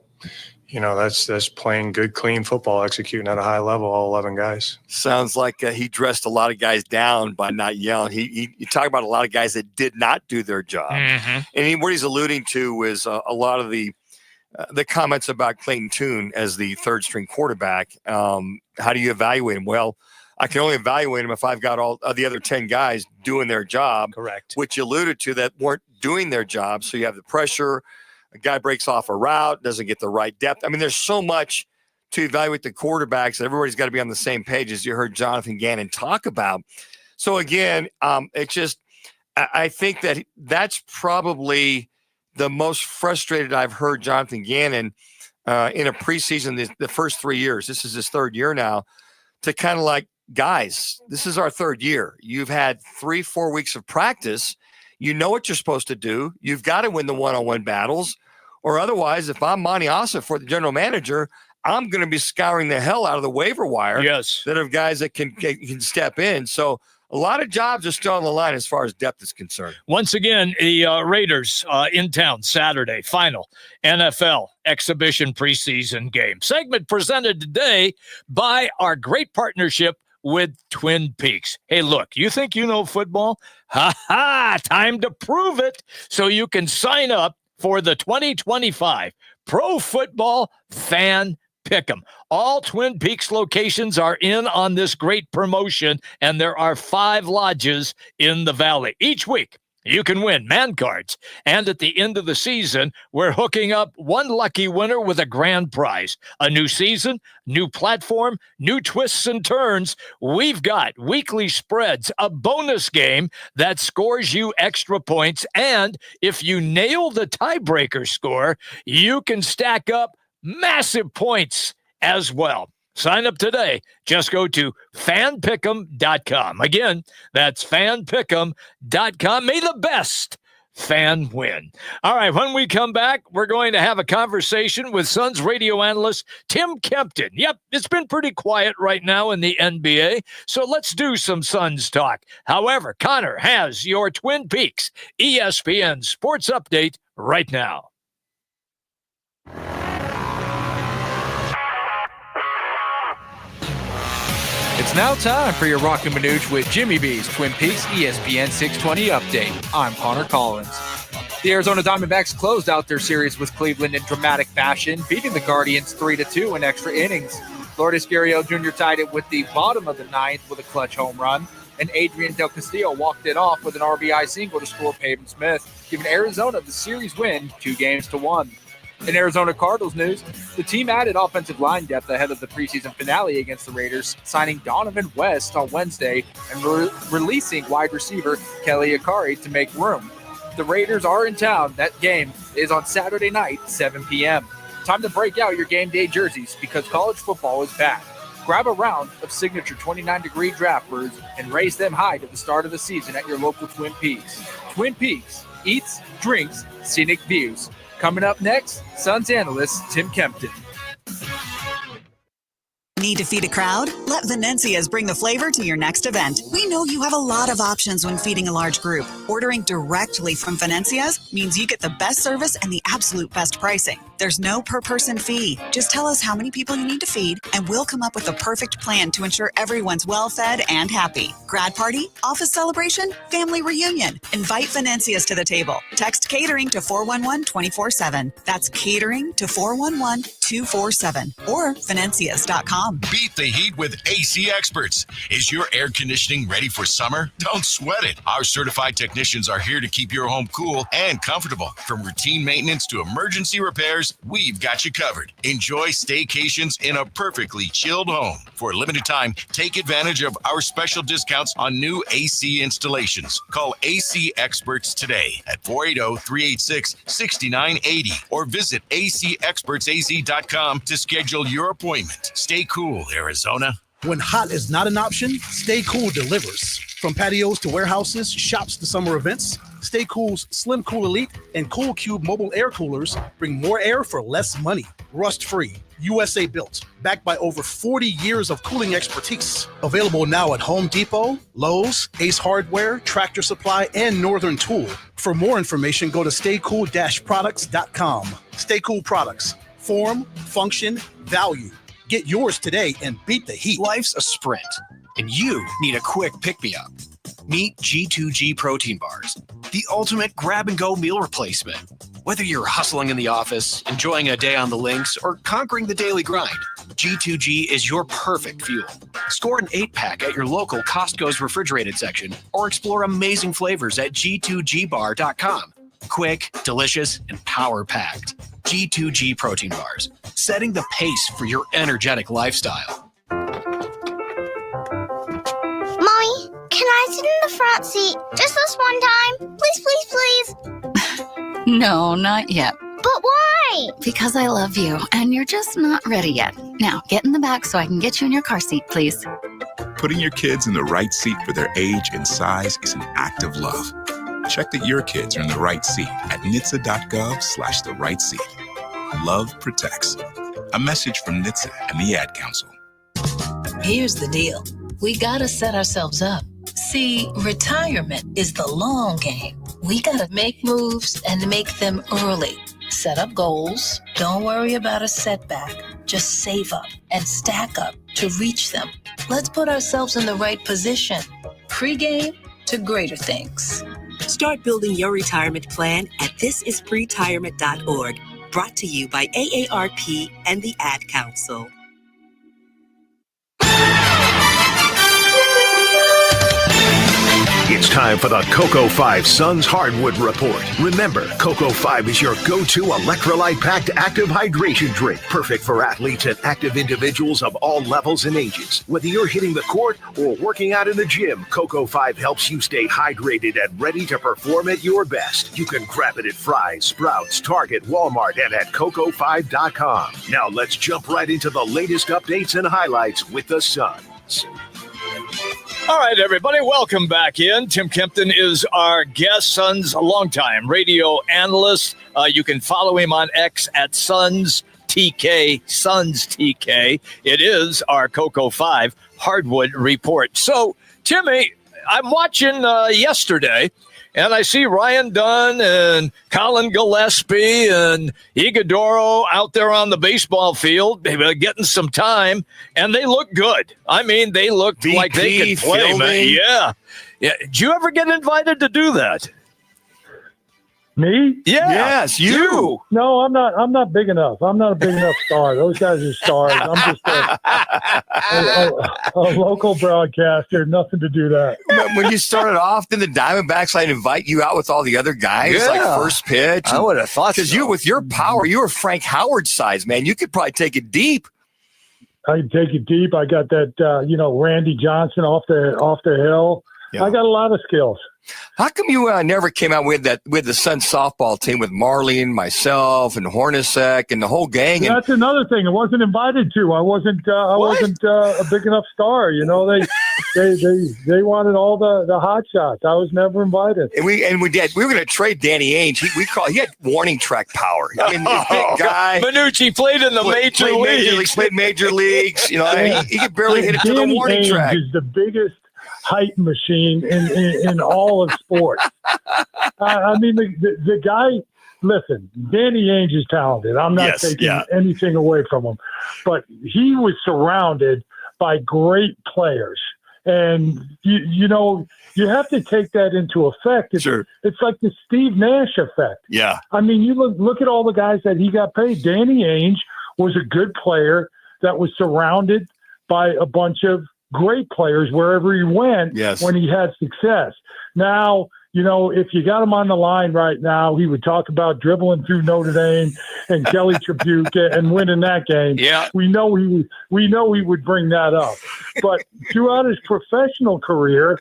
you know, that's playing good, clean football, executing at a high level, all 11 guys. Sounds like he dressed a lot of guys down by not yelling. You talk about a lot of guys that did not do their job. And what he's alluding to is a lot of the comments about Clayton Tune as the third-string quarterback. How do you evaluate him? Well, I can only evaluate him if I've got all the other 10 guys doing their job. Correct. Which you alluded to that weren't doing their job. So you have the pressure. A guy breaks off a route, doesn't get the right depth. I mean, there's so much to evaluate the quarterbacks. Everybody's got to be on the same page, as you heard Jonathan Gannon talk about. So, again, it's just I think that's probably the most frustrated I've heard Jonathan Gannon in a preseason the first 3 years. This is his third year now, to kind of like, guys, this is our third year. You've had 3-4 weeks of practice. You know what you're supposed to do. You've got to win the one-on-one battles. Or otherwise, if I'm Monty Asa for the general manager, I'm going to be scouring the hell out of the waiver wire. Yes. That have guys that can step in. So a lot of jobs are still on the line as far as depth is concerned. Once again, the Raiders in town Saturday, final NFL exhibition preseason game. Segment presented today by our great partnership with Twin Peaks. Hey, look, you think you know football? Ha-ha! Time to prove it. So you can sign up for the 2025 Pro Football Fan Pick'em. All Twin Peaks locations are in on this great promotion, and there are 5 lodges in the valley. Each week, you can win man cards. And at the end of the season, we're hooking up one lucky winner with a grand prize. A new season, new platform, new twists and turns. We've got weekly spreads, a bonus game that scores you extra points. And if you nail the tiebreaker score, you can stack up massive points as well. Sign up today. Just go to fanpick'em.com. Again, that's fanpick'em.com. May the best fan win. All right, when we come back, we're going to have a conversation with Suns radio analyst Tim Kempton. Yep, it's been pretty quiet right now in the NBA, so let's do some Suns talk. However, Connor has your Twin Peaks ESPN Sports Update right now. It's now time for your Roc and Manuch with Jimmy B's Twin Peaks ESPN 620 update. I'm Connor Collins. The Arizona Diamondbacks closed out their series with Cleveland in dramatic fashion, beating the Guardians 3-2 in extra innings. Lourdes Guerrero Jr. tied it with the bottom of the ninth with a clutch home run, and Adrian Del Castillo walked it off with an RBI single to score Pavin Smith, giving Arizona the series win 2-1. In Arizona Cardinals news, the team added offensive line depth ahead of the preseason finale against the Raiders, signing Donovan West on Wednesday and releasing wide receiver Kelly Akari to make room. The Raiders are in town. That game is on Saturday night, 7 p.m. Time to break out your game day jerseys because college football is back. Grab a round of signature 29-degree drafters and raise them high to the start of the season at your local Twin Peaks. Twin Peaks, eats, drinks, scenic views. Coming up next, Suns analyst Tim Kempton. Need to feed a crowd? Let Venencia's bring the flavor to your next event. We know you have a lot of options when feeding a large group. Ordering directly from Venencia's means you get the best service and the absolute best pricing. There's no per-person fee. Just tell us how many people you need to feed, and we'll come up with the perfect plan to ensure everyone's well-fed and happy. Grad party, office celebration, family reunion. Invite Venencia's to the table. Text catering to 411-24/7. That's catering to 411-247 or Venencias.com. Beat the heat with AC Experts. Is your air conditioning ready for summer? Don't sweat it. Our certified technicians are here to keep your home cool and comfortable. From routine maintenance to emergency repairs, we've got you covered. Enjoy staycations in a perfectly chilled home. For a limited time, take advantage of our special discounts on new AC installations. Call AC Experts today at 480-386-6980 or visit acexpertsaz.com to schedule your appointment. Stay cool, Arizona. When hot is not an option, Stay Cool delivers. From patios to warehouses, shops to summer events, Stay Cool's Slim Cool Elite and Cool Cube mobile air coolers bring more air for less money. Rust-free, USA built, backed by over 40 years of cooling expertise. Available now at Home Depot, Lowe's, Ace Hardware, Tractor Supply, and Northern Tool. For more information, go to staycool-products.com. Stay Cool Products. Form, function, value. Get yours today and beat the heat. Life's a sprint, and you need a quick pick-me-up. Meet G2G protein bars, the ultimate grab-and-go meal replacement. Whether you're hustling in the office, enjoying a day on the links, or conquering the daily grind, G2G is your perfect fuel. Score an 8-pack at your local Costco's refrigerated section, or explore amazing flavors at G2GBar.com. Quick, delicious, and power-packed. G2G protein bars, setting the pace for your energetic lifestyle. Mommy, can I sit in the front seat just this one time? Please, please, please. No, not yet. But why? Because I love you, and you're just not ready yet. Now, get in the back so I can get you in your car seat, please. Putting your kids in the right seat for their age and size is an act of love. Check that your kids are in the right seat at NHTSA.gov/the right seat. Love protects. A message from NHTSA and the Ad Council. Here's the deal. We gotta set ourselves up. See, retirement is the long game. We gotta make moves and make them early. Set up goals. Don't worry about a setback. Just save up and stack up to reach them. Let's put ourselves in the right position. Pre-game to greater things. Start building your retirement plan at thisispretirement.org. Brought to you by AARP and the Ad Council. It's time for the Cocoa 5 Suns Hardwood Report. Remember, Cocoa 5 is your go-to electrolyte-packed active hydration drink, perfect for athletes and active individuals of all levels and ages. Whether you're hitting the court or working out in the gym, Cocoa 5 helps you stay hydrated and ready to perform at your best. You can grab it at Fry's, Sprouts, Target, Walmart, and at Cocoa5.com. Now let's jump right into the latest updates and highlights with the Suns. All right, everybody, welcome back in. Tim Kempton is our guest, Suns longtime radio analyst. You can follow him on X at SunsTK, SunsTK. It is our Cocoa 5 Hardwood Report. So, Timmy, I'm watching yesterday, and I see Ryan Dunn and Colin Gillespie and Iguodaro out there on the baseball field getting some time, and they look good. I mean, they looked like they could play. Man. Yeah. Did you ever get invited to do that? Me? Yeah. Yes, you. No, I'm not. I'm not big enough. I'm not a big enough star. Those guys are stars. I'm just a local broadcaster. Nothing to do that. When you started off, then the Diamondbacks like invite you out with all the other guys, like first pitch. I would have thought because you, with your power, you were Frank Howard size, man. You could probably take it deep. I take it deep. I got that, Randy Johnson off the hill. Yeah. I got a lot of skills. How come you never came out with the Sun softball team with Marley and myself and Hornacek and the whole gang? And that's another thing. I wasn't invited to. I wasn't a big enough star. They wanted all the hot shots. I was never invited. And we were going to trade Danny Ainge. He had warning track power. I mean, big guy. Manuch, he played in the major leagues. Played major leagues. He could barely hit it to the warning Ainge track. Is the biggest hype machine in all of sports. I mean, the guy, listen, Danny Ainge is talented. I'm not taking anything away from him. But he was surrounded by great players. And, you have to take that into effect. It's like the Steve Nash effect. Yeah. I mean, you look at all the guys that he got paid. Danny Ainge was a good player that was surrounded by a bunch of great players wherever he went when he had success. Now, if you got him on the line right now, he would talk about dribbling through Notre Dame and Kelly Tribuca and winning that game. Yeah. We know he would bring that up. But throughout his professional career,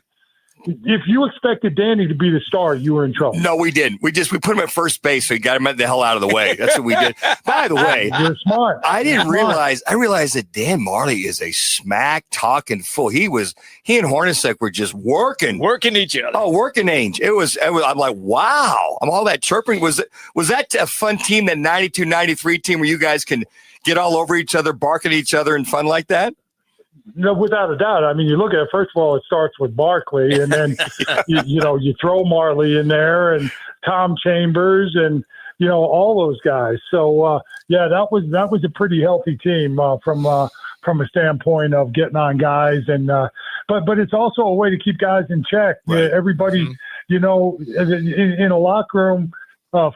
if you expected Danny to be the star, you were in trouble. No, we didn't. We put him at first base, so we got him the hell out of the way. That's what we did. By the way, you're smart. I realized that Dan Marley is a smack talking fool. He and Hornacek were just working each other. Oh, working Ainge. It was. I'm like, wow. I'm all that chirping. Was that a fun team? That 92-93 team where you guys can get all over each other, bark at each other, and fun like that? No, without a doubt. I mean, you look at it, first of all, it starts with Barkley, and then, you throw Marley in there and Tom Chambers and, all those guys. So, that was a pretty healthy team from a standpoint of getting on guys. And but it's also a way to keep guys in check. Right. Everybody, in a locker room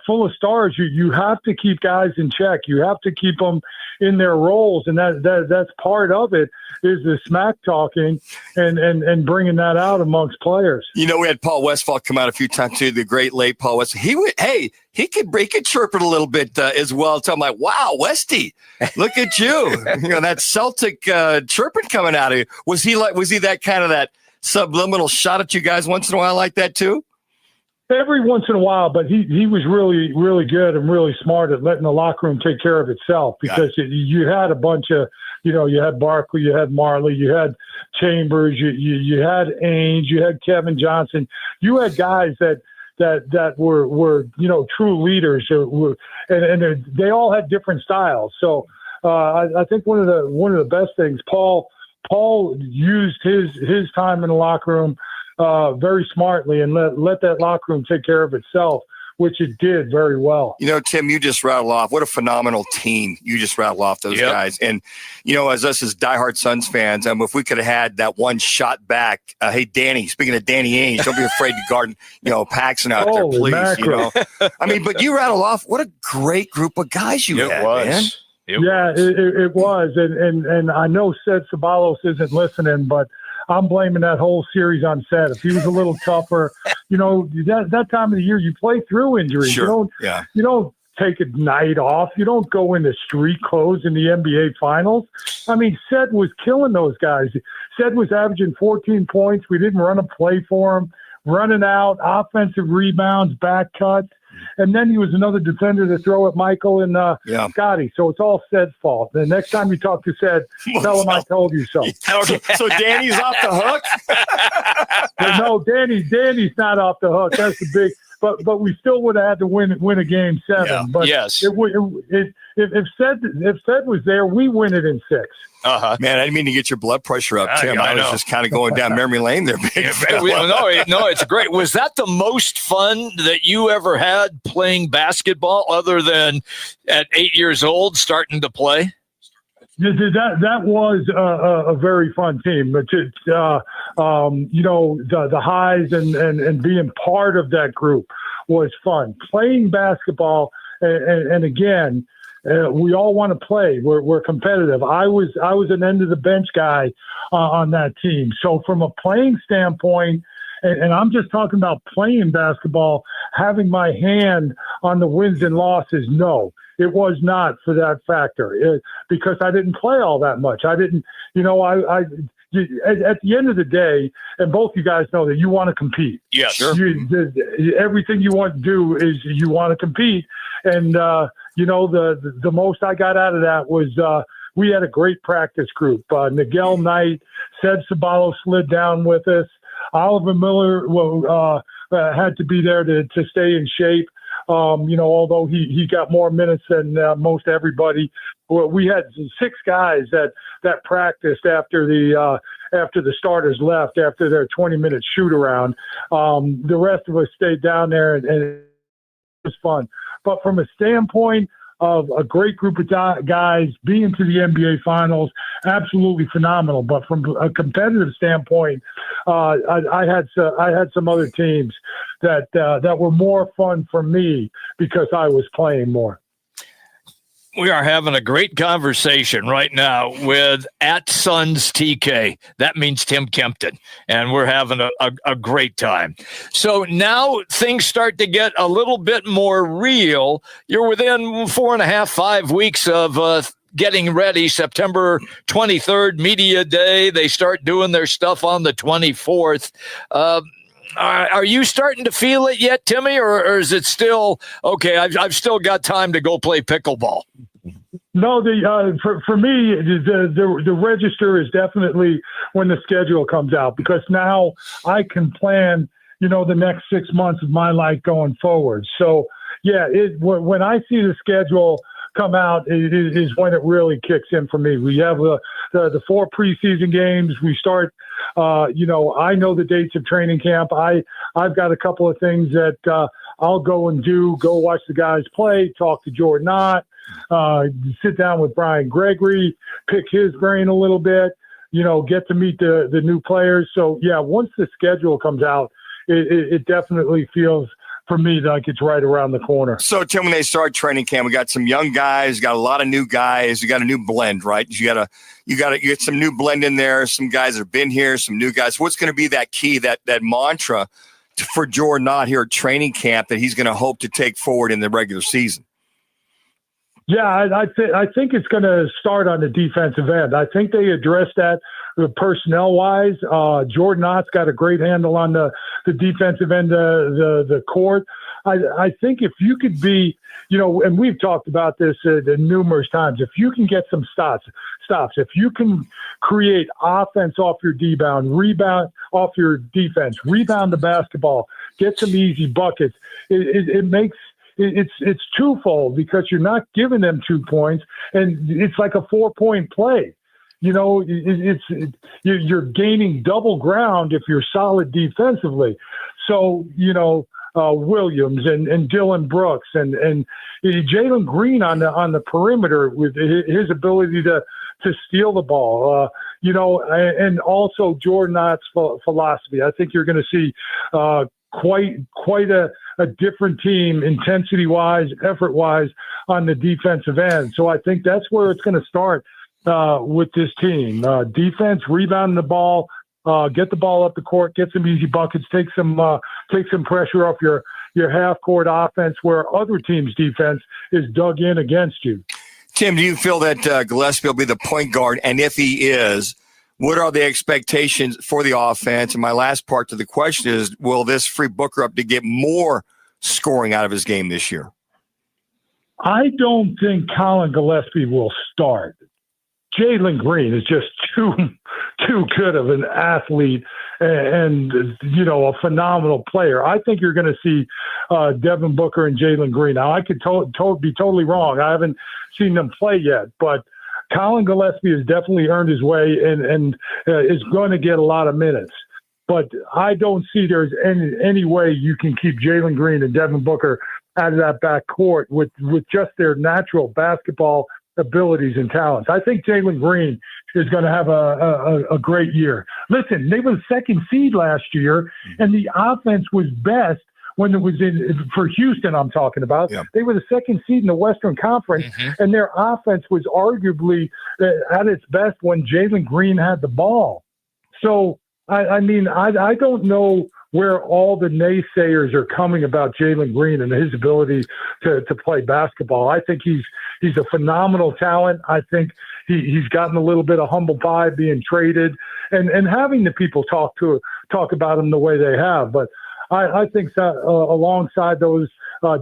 full of stars, you have to keep guys in check. You have to keep them in their roles, and that's part of it. Is the smack talking and bringing that out amongst players. We had Paul Westphal come out a few times too, the great late Paul Westphal. He could chirp it a little bit as well. So I'm like, wow, Westy, look at you. That Celtic chirping coming out of you. Was he that kind of that subliminal shot at you guys once in a while like that too? Every once in a while, but he was really, really good and really smart at letting the locker room take care of itself, because you had a bunch of, you had Barkley, you had Marley, you had Chambers, you had Ainge, you had Kevin Johnson. You had guys that were true leaders, and they all had different styles. So I think one of the best things, Paul used his time in the locker room very smartly and let that locker room take care of itself, which it did very well. Tim, you just rattled off. What a phenomenal team you just rattled off those guys. And, as us as diehard Suns fans, if we could have had that one shot back, hey, Danny, speaking of Danny Ainge, don't be afraid to guard, Paxson out there, please. Mackerel. But you rattled off. What a great group of guys you had, man. It was. And I know Seth Sabalos isn't listening, but I'm blaming that whole series on Seth. If he was a little tougher, that time of the year, you play through injuries. Sure. You don't take a night off. You don't go into street clothes in the NBA Finals. I mean, Seth was killing those guys. Seth was averaging 14 points. We didn't run a play for him. Running out, offensive rebounds, back cuts. And then he was another defender to throw at Michael and Scotty. So it's all Sed's fault. The next time you talk to Sed, tell him I told you so. Okay, so Danny's off the hook? No, Danny's not off the hook. That's the big. But we still would have had to win a game 7. Yeah. But yes. If Sed was there, we win it in 6. Uh-huh. Man, I didn't mean to get your blood pressure up, Tim. I was just kind of going down memory lane there. No, it's great. Was that the most fun that you ever had playing basketball, other than at 8 years old starting to play? That was a very fun team. But the highs and being part of that group was fun. Playing basketball, and again, we all want to play. We're competitive. I was an end of the bench guy on that team. So from a playing standpoint, and I'm just talking about playing basketball, having my hand on the wins and losses, no, it was not for that factor because I didn't play all that much. I didn't, at the end of the day, and both you guys know that you want to compete. Yes, sure. Everything you want to do is you want to compete. And, the most I got out of that was we had a great practice group. Nigel Knight, Seb Sabalo slid down with us. Oliver Miller had to be there to stay in shape. Although he got more minutes than most everybody. Well, we had 6 guys that practiced after the starters left after their 20-minute shoot around. The rest of us stayed down there and it was fun. But from a standpoint of a great group of guys being to the NBA Finals, absolutely phenomenal. But from a competitive standpoint, I had some other teams that were more fun for me because I was playing more. We are having a great conversation right now with @SunsTK. That means Tim Kempton, and we're having a great time. So now things start to get a little bit more real. You're within 4.5, 5 weeks of getting ready. September 23rd, Media Day. They start doing their stuff on the 24th. Are you starting to feel it yet, Timmy, or is it still, okay, I've still got time to go play pickleball? No, for me, the register is definitely when the schedule comes out because now I can plan, the next 6 months of my life going forward. So, yeah, when I see the schedule come out, it is when it really kicks in for me. We have the 4 preseason games. We start, I know the dates of training camp. I've got a couple of things that I'll go and do, go watch the guys play, talk to Jordan Ott, sit down with Brian Gregory, pick his brain a little bit, get to meet the new players. So, yeah, once the schedule comes out, it definitely feels for me like it's right around the corner. So, Tim, when they start training camp, we got some young guys, got a lot of new guys. You got a new blend, right? You get some new blend in there. Some guys that have been here, some new guys. What's going to be that key, that mantra for Jordan Ott here at training camp that he's going to hope to take forward in the regular season? Yeah, I think it's going to start on the defensive end. I think they addressed that personnel-wise. Jordan Ott's got a great handle on the defensive end of the court. I think if you could be, and we've talked about this numerous times, if you can get some stops, if you can create offense off your rebound off your defense, rebound the basketball, get some easy buckets, it makes – it's twofold because you're not giving them 2 points, and it's like a 4-point play. You're gaining double ground if you're solid defensively. So, Williams and Dylan Brooks and Jalen Green on the perimeter with his ability to steal the ball, and also Jordan Ott's philosophy. I think you're going to see quite a different team, intensity-wise, effort-wise, on the defensive end. So I think that's where it's going to start with this team. Defense, rebounding the ball, get the ball up the court, get some easy buckets, take some pressure off your half-court offense where other teams' defense is dug in against you. Tim, do you feel that Gillespie will be the point guard? And if he is, what are the expectations for the offense? And my last part to the question is, will this free Booker up to get more scoring out of his game this year? I don't think Colin Gillespie will start. Jalen Green is just too good of an athlete and a phenomenal player. I think you're going to see Devin Booker and Jalen Green. Now, I could be totally wrong. I haven't seen them play yet, but Colin Gillespie has definitely earned his way and is going to get a lot of minutes. But I don't see there's any way you can keep Jalen Green and Devin Booker out of that backcourt with just their natural basketball abilities and talents. I think Jalen Green is going to have a great year. Listen, they were the second seed last year, and the offense was best when it was for Houston, I'm talking about. Yeah. They were the second seed in the Western Conference, and their offense was arguably at its best when Jalen Green had the ball. So, I mean, I don't know where all the naysayers are coming about Jalen Green and his ability to play basketball. I think he's a phenomenal talent. I think he's gotten a little bit of humble pie being traded and having the people talk about him the way they have. But I think that alongside those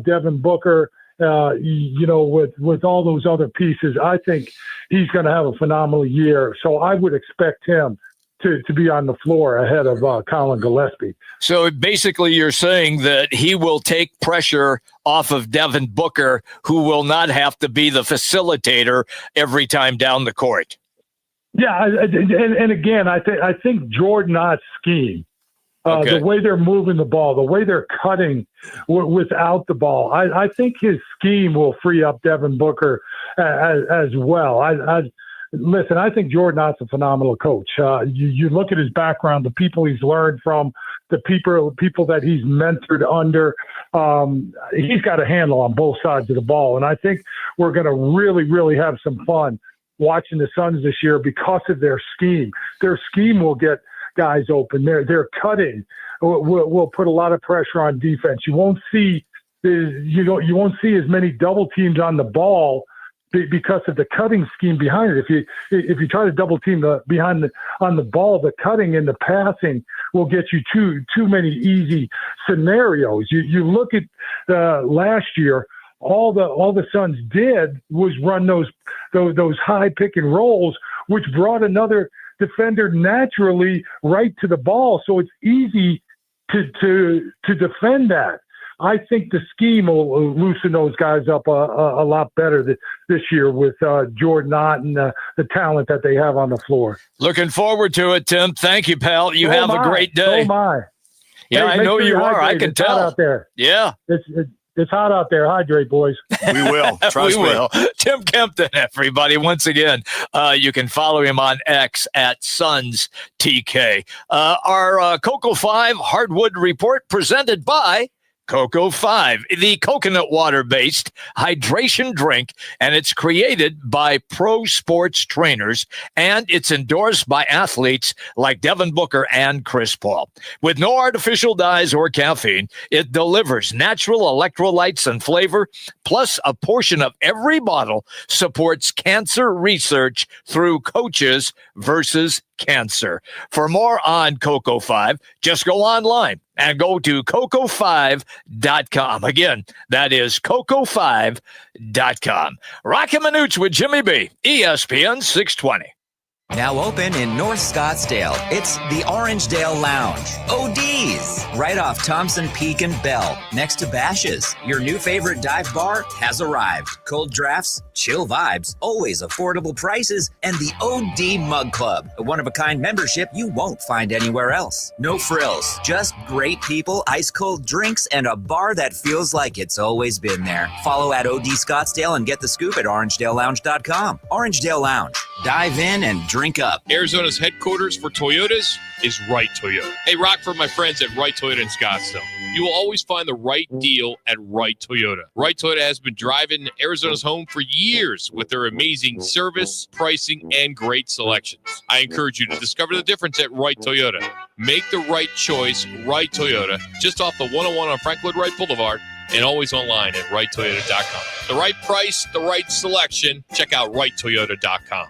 Devin Booker, with all those other pieces, I think he's going to have a phenomenal year. So I would expect him to be on the floor ahead of Colin Gillespie. So basically you're saying that he will take pressure off of Devin Booker, who will not have to be the facilitator every time down the court. Yeah, and again, I think Jordan Ott's scheme, the way they're moving the ball, the way they're cutting without the ball, I think his scheme will free up Devin Booker as well. Listen, I think Jordan Ott's a phenomenal coach. You look at his background, the people he's learned from, the people that he's mentored under. He's got a handle on both sides of the ball. And I think we're going to really, really have some fun watching the Suns this year because of their scheme. Their scheme will get guys open. Their cutting will put a lot of pressure on defense. You won't see as many double teams on the ball because of the cutting scheme behind it. If you try to double team on the ball, the cutting and the passing will get you too many easy scenarios. You look at last year, all the Suns did was run those high pick and rolls, which brought another defender naturally right to the ball. So it's easy to defend that. I think the scheme will loosen those guys up a lot better this year with Jordan Ott and the talent that they have on the floor. Looking forward to it, Tim. Thank you, pal. You have a great day. So am I. Yeah, hey, I know you are. I can tell. Hot out there. Yeah. It's hot out there. Hydrate, boys. We will. Trust me. We will. Tim Kempton, everybody. Once again, you can follow him on X at SunsTK. Our Cocoa 5 Hardwood Report presented by Cocoa 5, the coconut water-based hydration drink, and it's created by pro sports trainers, and it's endorsed by athletes like Devin Booker and Chris Paul. With no artificial dyes or caffeine, it delivers natural electrolytes and flavor, plus a portion of every bottle supports cancer research through Coaches versus Cancer. For more on Cocoa 5, just go online and go to cocoa5.com. Again, that is cocoa5.com. Roc and Manuch with Jimmy B, ESPN 620. Now open in North Scottsdale, it's the Orangedale Lounge. OD's, right off Thompson Peak and Bell, next to Bash's. Your new favorite dive bar has arrived. Cold drafts, chill vibes, always affordable prices, and the OD Mug Club, a one-of-a-kind membership you won't find anywhere else. No frills, just great people, ice-cold drinks, and a bar that feels like it's always been there. Follow at OD Scottsdale and get the scoop at orangedalelounge.com. Orangedale Lounge. Dive in and drink up. Arizona's headquarters for Toyotas is Wright Toyota. Hey, Rock, for my friends at Wright Toyota in Scottsdale. You will always find the right deal at Wright Toyota. Wright Toyota has been driving Arizona's home for years with their amazing service, pricing, and great selections. I encourage you to discover the difference at Wright Toyota. Make the right choice, Wright Toyota, just off the 101 on Frank Lloyd Wright Boulevard, and always online at WrightToyota.com. The right price, the right selection. Check out WrightToyota.com.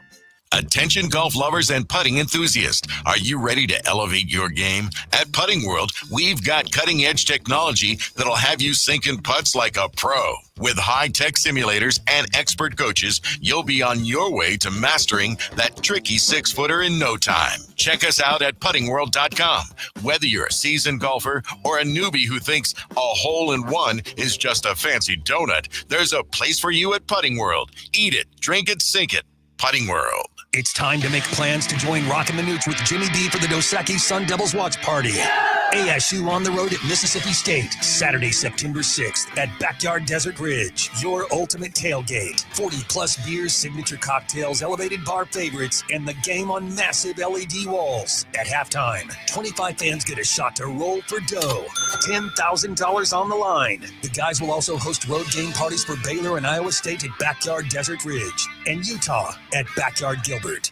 Attention golf lovers and putting enthusiasts. Are you ready to elevate your game? At Putting World, we've got cutting-edge technology that'll have you sinking putts like a pro. With high-tech simulators and expert coaches, you'll be on your way to mastering that tricky six-footer in no time. Check us out at puttingworld.com. Whether you're a seasoned golfer or a newbie who thinks a hole-in-one is just a fancy donut, there's a place for you at Putting World. Eat it, drink it, sink it. Putting World. It's time to make plans to join Roc and Manuch with Jimmy B for the Dos Equis Sun Devils Watch Party. Yeah! ASU on the road at Mississippi State, Saturday, September 6th at Backyard Desert Ridge. Your ultimate tailgate. 40-plus beers, signature cocktails, elevated bar favorites, and the game on massive LED walls. At halftime, 25 fans get a shot to roll for dough. $10,000 on the line. The guys will also host road game parties for Baylor and Iowa State at Backyard Desert Ridge and Utah at Backyard Gilbert.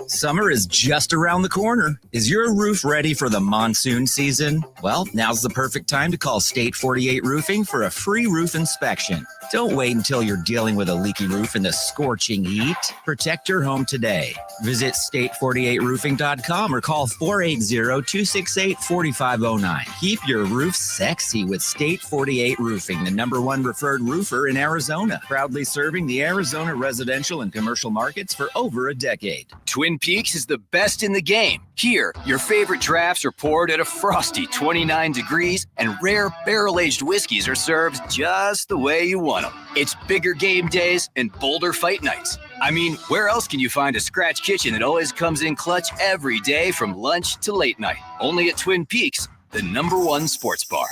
Summer is just around the corner. Is your roof ready for the monsoon season? Well, now's the perfect time to call State 48 Roofing for a free roof inspection. Don't wait until you're dealing with a leaky roof in the scorching heat. Protect your home today. Visit state48roofing.com or call 480-268-4509. Keep your roof sexy with State 48 Roofing, the #1 referred roofer in Arizona. Proudly serving the Arizona residential and commercial markets for over a decade. Twin Peaks is the best in the game. Here, your favorite drafts are poured at a frosty 29 degrees, and rare barrel-aged whiskeys are served just the way you want them. It's bigger game days and bolder fight nights. I mean, where else can you find a scratch kitchen that always comes in clutch every day from lunch to late night? Only at Twin Peaks, the #1 sports bar.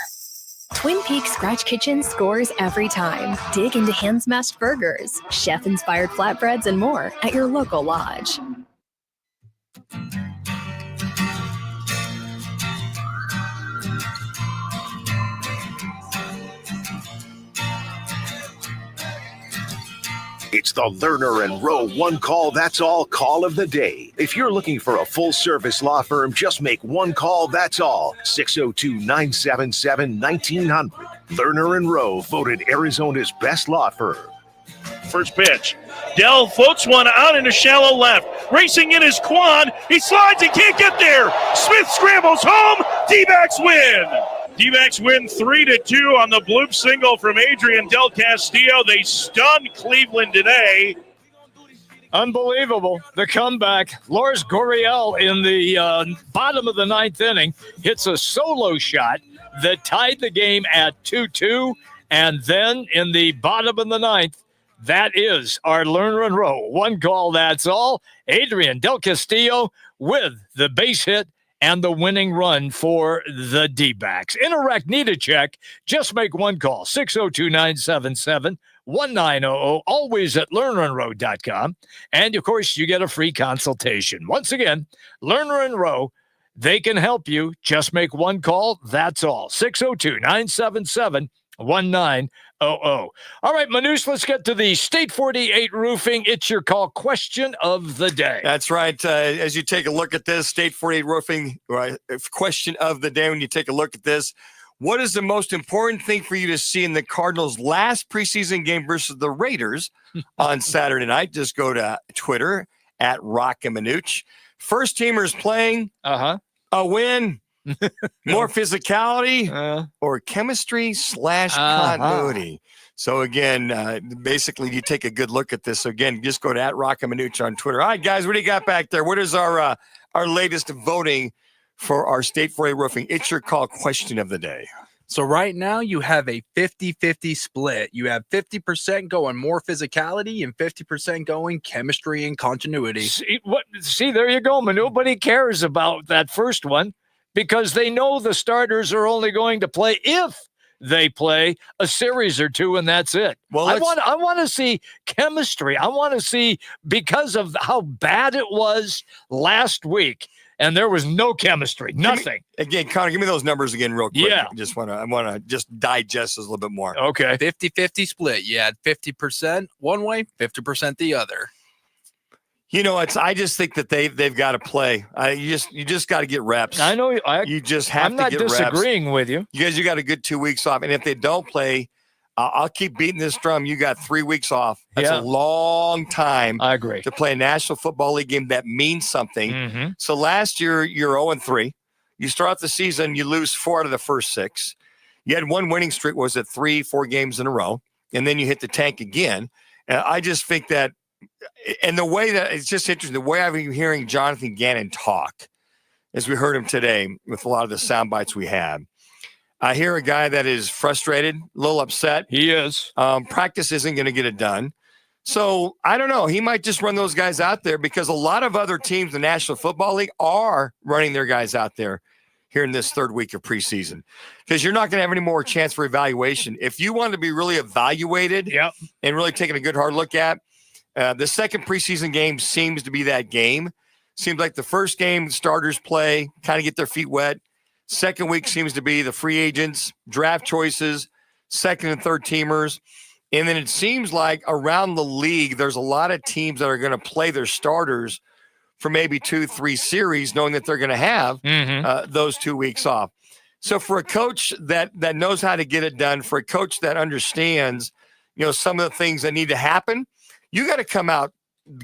Twin Peaks Scratch Kitchen scores every time. Dig into hand-smashed burgers, chef-inspired flatbreads, and more at your local lodge. It's the Lerner and Rowe one call, that's all call of the day. If you're looking for a full-service law firm, just make one call, that's all. 602-977-1900. Lerner and Rowe, voted Arizona's best law firm. First pitch. Dell floats one out into shallow left. Racing in his Quan. He slides. He can't get there. Smith scrambles home. D-backs win. D-backs win 3-2 on the bloop single from Adrian Del Castillo. They stunned Cleveland today. Unbelievable. The comeback. Lars Gurriel in the bottom of the ninth inning hits a solo shot that tied the game at 2-2. And then in the bottom of the ninth, that is our Lerner and Rowe. One call, that's all. Adrian Del Castillo with the base hit and the winning run for the D-backs. Interact, need a check. Just make one call. 602-977-1900. Always at lernerandrowe.com. And, of course, you get a free consultation. Once again, Lerner and Rowe, they can help you. Just make one call. That's all. 602-977-1900. All right, Manuch, let's get to the State 48 Roofing. It's your call question of the day. That's right. As you take a look at this, State 48 Roofing question of the day, when you take a look at this, what is the most important thing for you to see in the Cardinals' last preseason game versus the Raiders on Saturday night? Just go to Twitter at Roc and Manuch. First teamers playing a win. More physicality or chemistry / continuity. So again, basically you take a good look at this. So again, just go to at Roc and Manuch on Twitter. All right, guys, what do you got back there? What is our latest voting for our State 48 Roofing? It's your call question of the day. So right now you have a 50-50 split. You have 50% going more physicality and 50% going chemistry and continuity. See, there you go, Manu. Nobody cares about that first one, because they know the starters are only going to play if they play a series or two, and that's it. Well, I want to see chemistry. I want to see, because of how bad it was last week, and there was no chemistry, nothing. Again, Connor, give me those numbers again real quick. Yeah. I want to just digest this a little bit more. Okay. 50-50 split. You had 50% one way, 50% the other. You know, I just think that they've got to play. You just got to get reps. I know. You just have I'm to not get reps. disagreeing with you. You guys, you got a good 2 weeks off, and if they don't play, I'll keep beating this drum. You got 3 weeks off. That's a long time. I agree. To play a National Football League game that means something. Mm-hmm. So last year you're 0-3. You start the season, you lose 4 out of the first 6. You had one winning streak, was it 3-4 games in a row, and then you hit the tank again. And I just think that. And the way that it's just interesting, the way I've been hearing Jonathan Gannon talk, as we heard him today with a lot of the sound bites we had, I hear a guy that is frustrated, a little upset. He is. Practice isn't going to get it done. So I don't know. He might just run those guys out there, because a lot of other teams in the National Football League are running their guys out there. here in this third week of preseason, because you're not going to have any more chance for evaluation. If you want to be really evaluated and really taking a good hard look at, the second preseason game seems to be that game. Seems like the first game, starters play, kind of get their feet wet. Second week seems to be the free agents, draft choices, second and third teamers. And then it seems like around the league, there's a lot of teams that are going to play their starters for maybe 2-3 series, knowing that they're going to have those 2 weeks off. So for a coach that knows how to get it done, for a coach that understands, some of the things that need to happen, you got to come out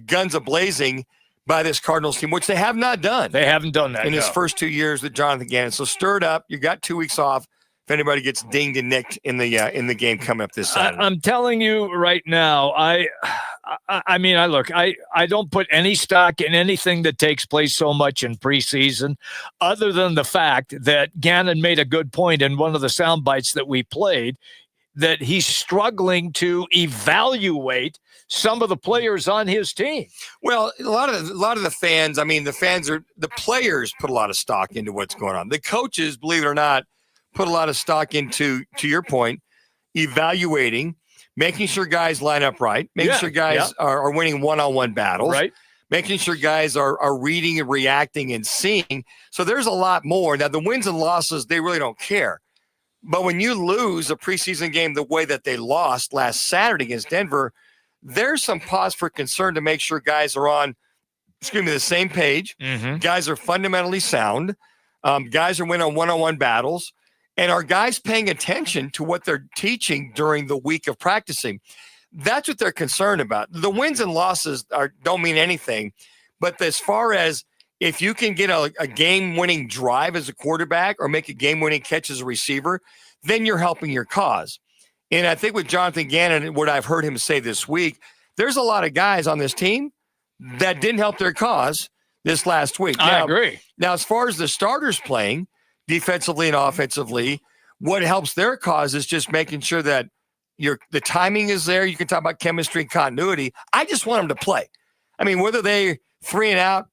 guns a-blazing by this Cardinals team, which they have not done. They haven't done that in his first 2 years with Jonathan Gannon. So stir it up. You got 2 weeks off. If anybody gets dinged and nicked in the game coming up this Saturday. I'm telling you right now, I don't put any stock in anything that takes place so much in preseason, other than the fact that Gannon made a good point in one of the sound bites that we played, that he's struggling to evaluate some of the players on his team. Well, a lot of the fans, the players put a lot of stock into what's going on. The coaches, believe it or not, put a lot of stock into, to your point, evaluating, making sure guys line up right, making sure guys are winning one-on-one battles, right, making sure guys are reading and reacting and seeing. So there's a lot more. Now, the wins and losses, they really don't care. But when you lose a preseason game the way that they lost last Saturday against Denver, there's some pause for concern to make sure guys are on, the same page. Guys are fundamentally sound. Guys are winning one-on-one battles. And are guys paying attention to what they're teaching during the week of practicing? That's what they're concerned about. The wins and losses don't mean anything. But as far as if you can get a game-winning drive as a quarterback or make a game-winning catch as a receiver, then you're helping your cause. And I think with Jonathan Gannon, what I've heard him say this week, there's a lot of guys on this team that didn't help their cause this last week. I agree. Now, as far as the starters playing, defensively and offensively, what helps their cause is just making sure that the timing is there. You can talk about chemistry and continuity. I just want them to play. Whether they 3 and out,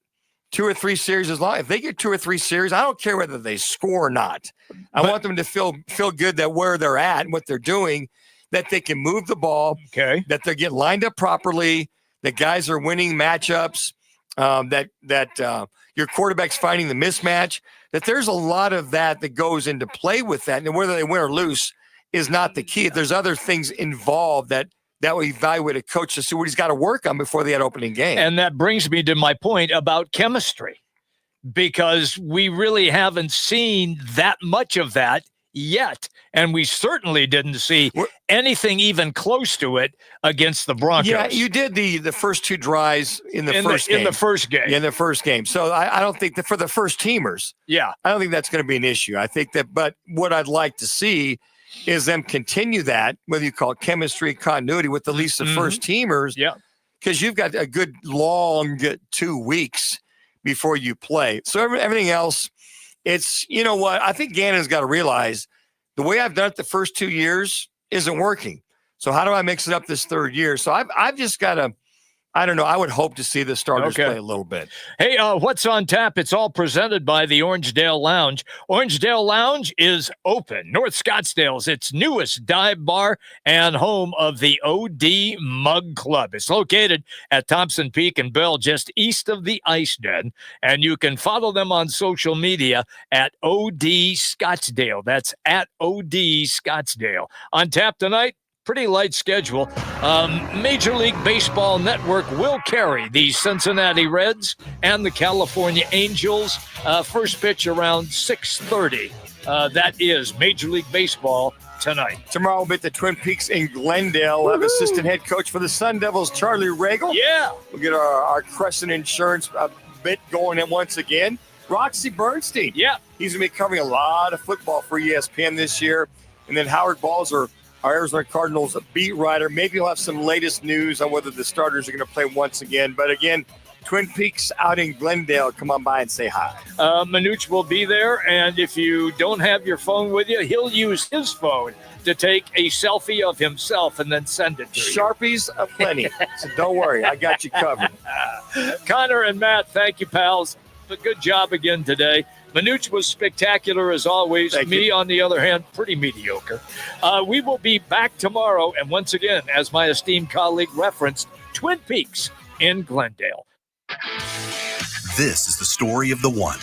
2 or 3 series, as long if they get 2 or 3 series, I don't care whether they score or not. I want them to feel good that where they're at and what they're doing, that they can move the ball, that they get lined up properly, that guys are winning matchups, that your quarterback's finding the mismatch. That there's a lot of that goes into play with that. And whether they win or lose is not the key. There's other things involved that will evaluate a coach to see what he's got to work on before the opening game. And that brings me to my point about chemistry, because we really haven't seen that much of that yet. And we certainly didn't see anything even close to it against the Broncos. Yeah, you did the first 2 drives in the first game. In the first game. So I don't think that for the first teamers, I don't think that's going to be an issue. I think that, but what I'd like to see is them continue that, whether you call it chemistry, continuity, with at least the first teamers. Yeah. Because you've got a good long 2 weeks before you play. So everything else, it's, I think Gannon's got to realize the way I've done it the first 2 years isn't working. So how do I mix it up this third year? So I've just got to, I don't know. I would hope to see the starters play a little bit. Hey, what's on tap? It's all presented by the Orangedale Lounge. Orangedale Lounge is open. North Scottsdale's its newest dive bar and home of the OD Mug Club. It's located at Thompson Peak and Bell, just east of the Ice Den. And you can follow them on social media at OD Scottsdale. That's at OD Scottsdale. On tap tonight, pretty light schedule. Major League Baseball Network will carry the Cincinnati Reds and the California Angels. First pitch around 6:30. That is Major League Baseball tonight. Tomorrow we'll be at the Twin Peaks in Glendale. We'll have assistant head coach for the Sun Devils, Charlie Regal. Yeah. We'll get our Crescent Insurance bit going in once again. Roxy Bernstein. Yeah. He's going to be covering a lot of football for ESPN this year. And then Howard Balzer, our Arizona Cardinals beat writer. Maybe he'll have some latest news on whether the starters are going to play once again. But again, Twin Peaks out in Glendale. Come on by and say hi. Manuch will be there. And if you don't have your phone with you, he'll use his phone to take a selfie of himself and then send it to you. Sharpies aplenty. So don't worry. I got you covered. Connor and Matt, thank you, pals. But good job again today. Manuch was spectacular as always. Me, on the other hand, pretty mediocre. We will be back tomorrow. And once again, as my esteemed colleague referenced, Twin Peaks in Glendale. This is the story of the one.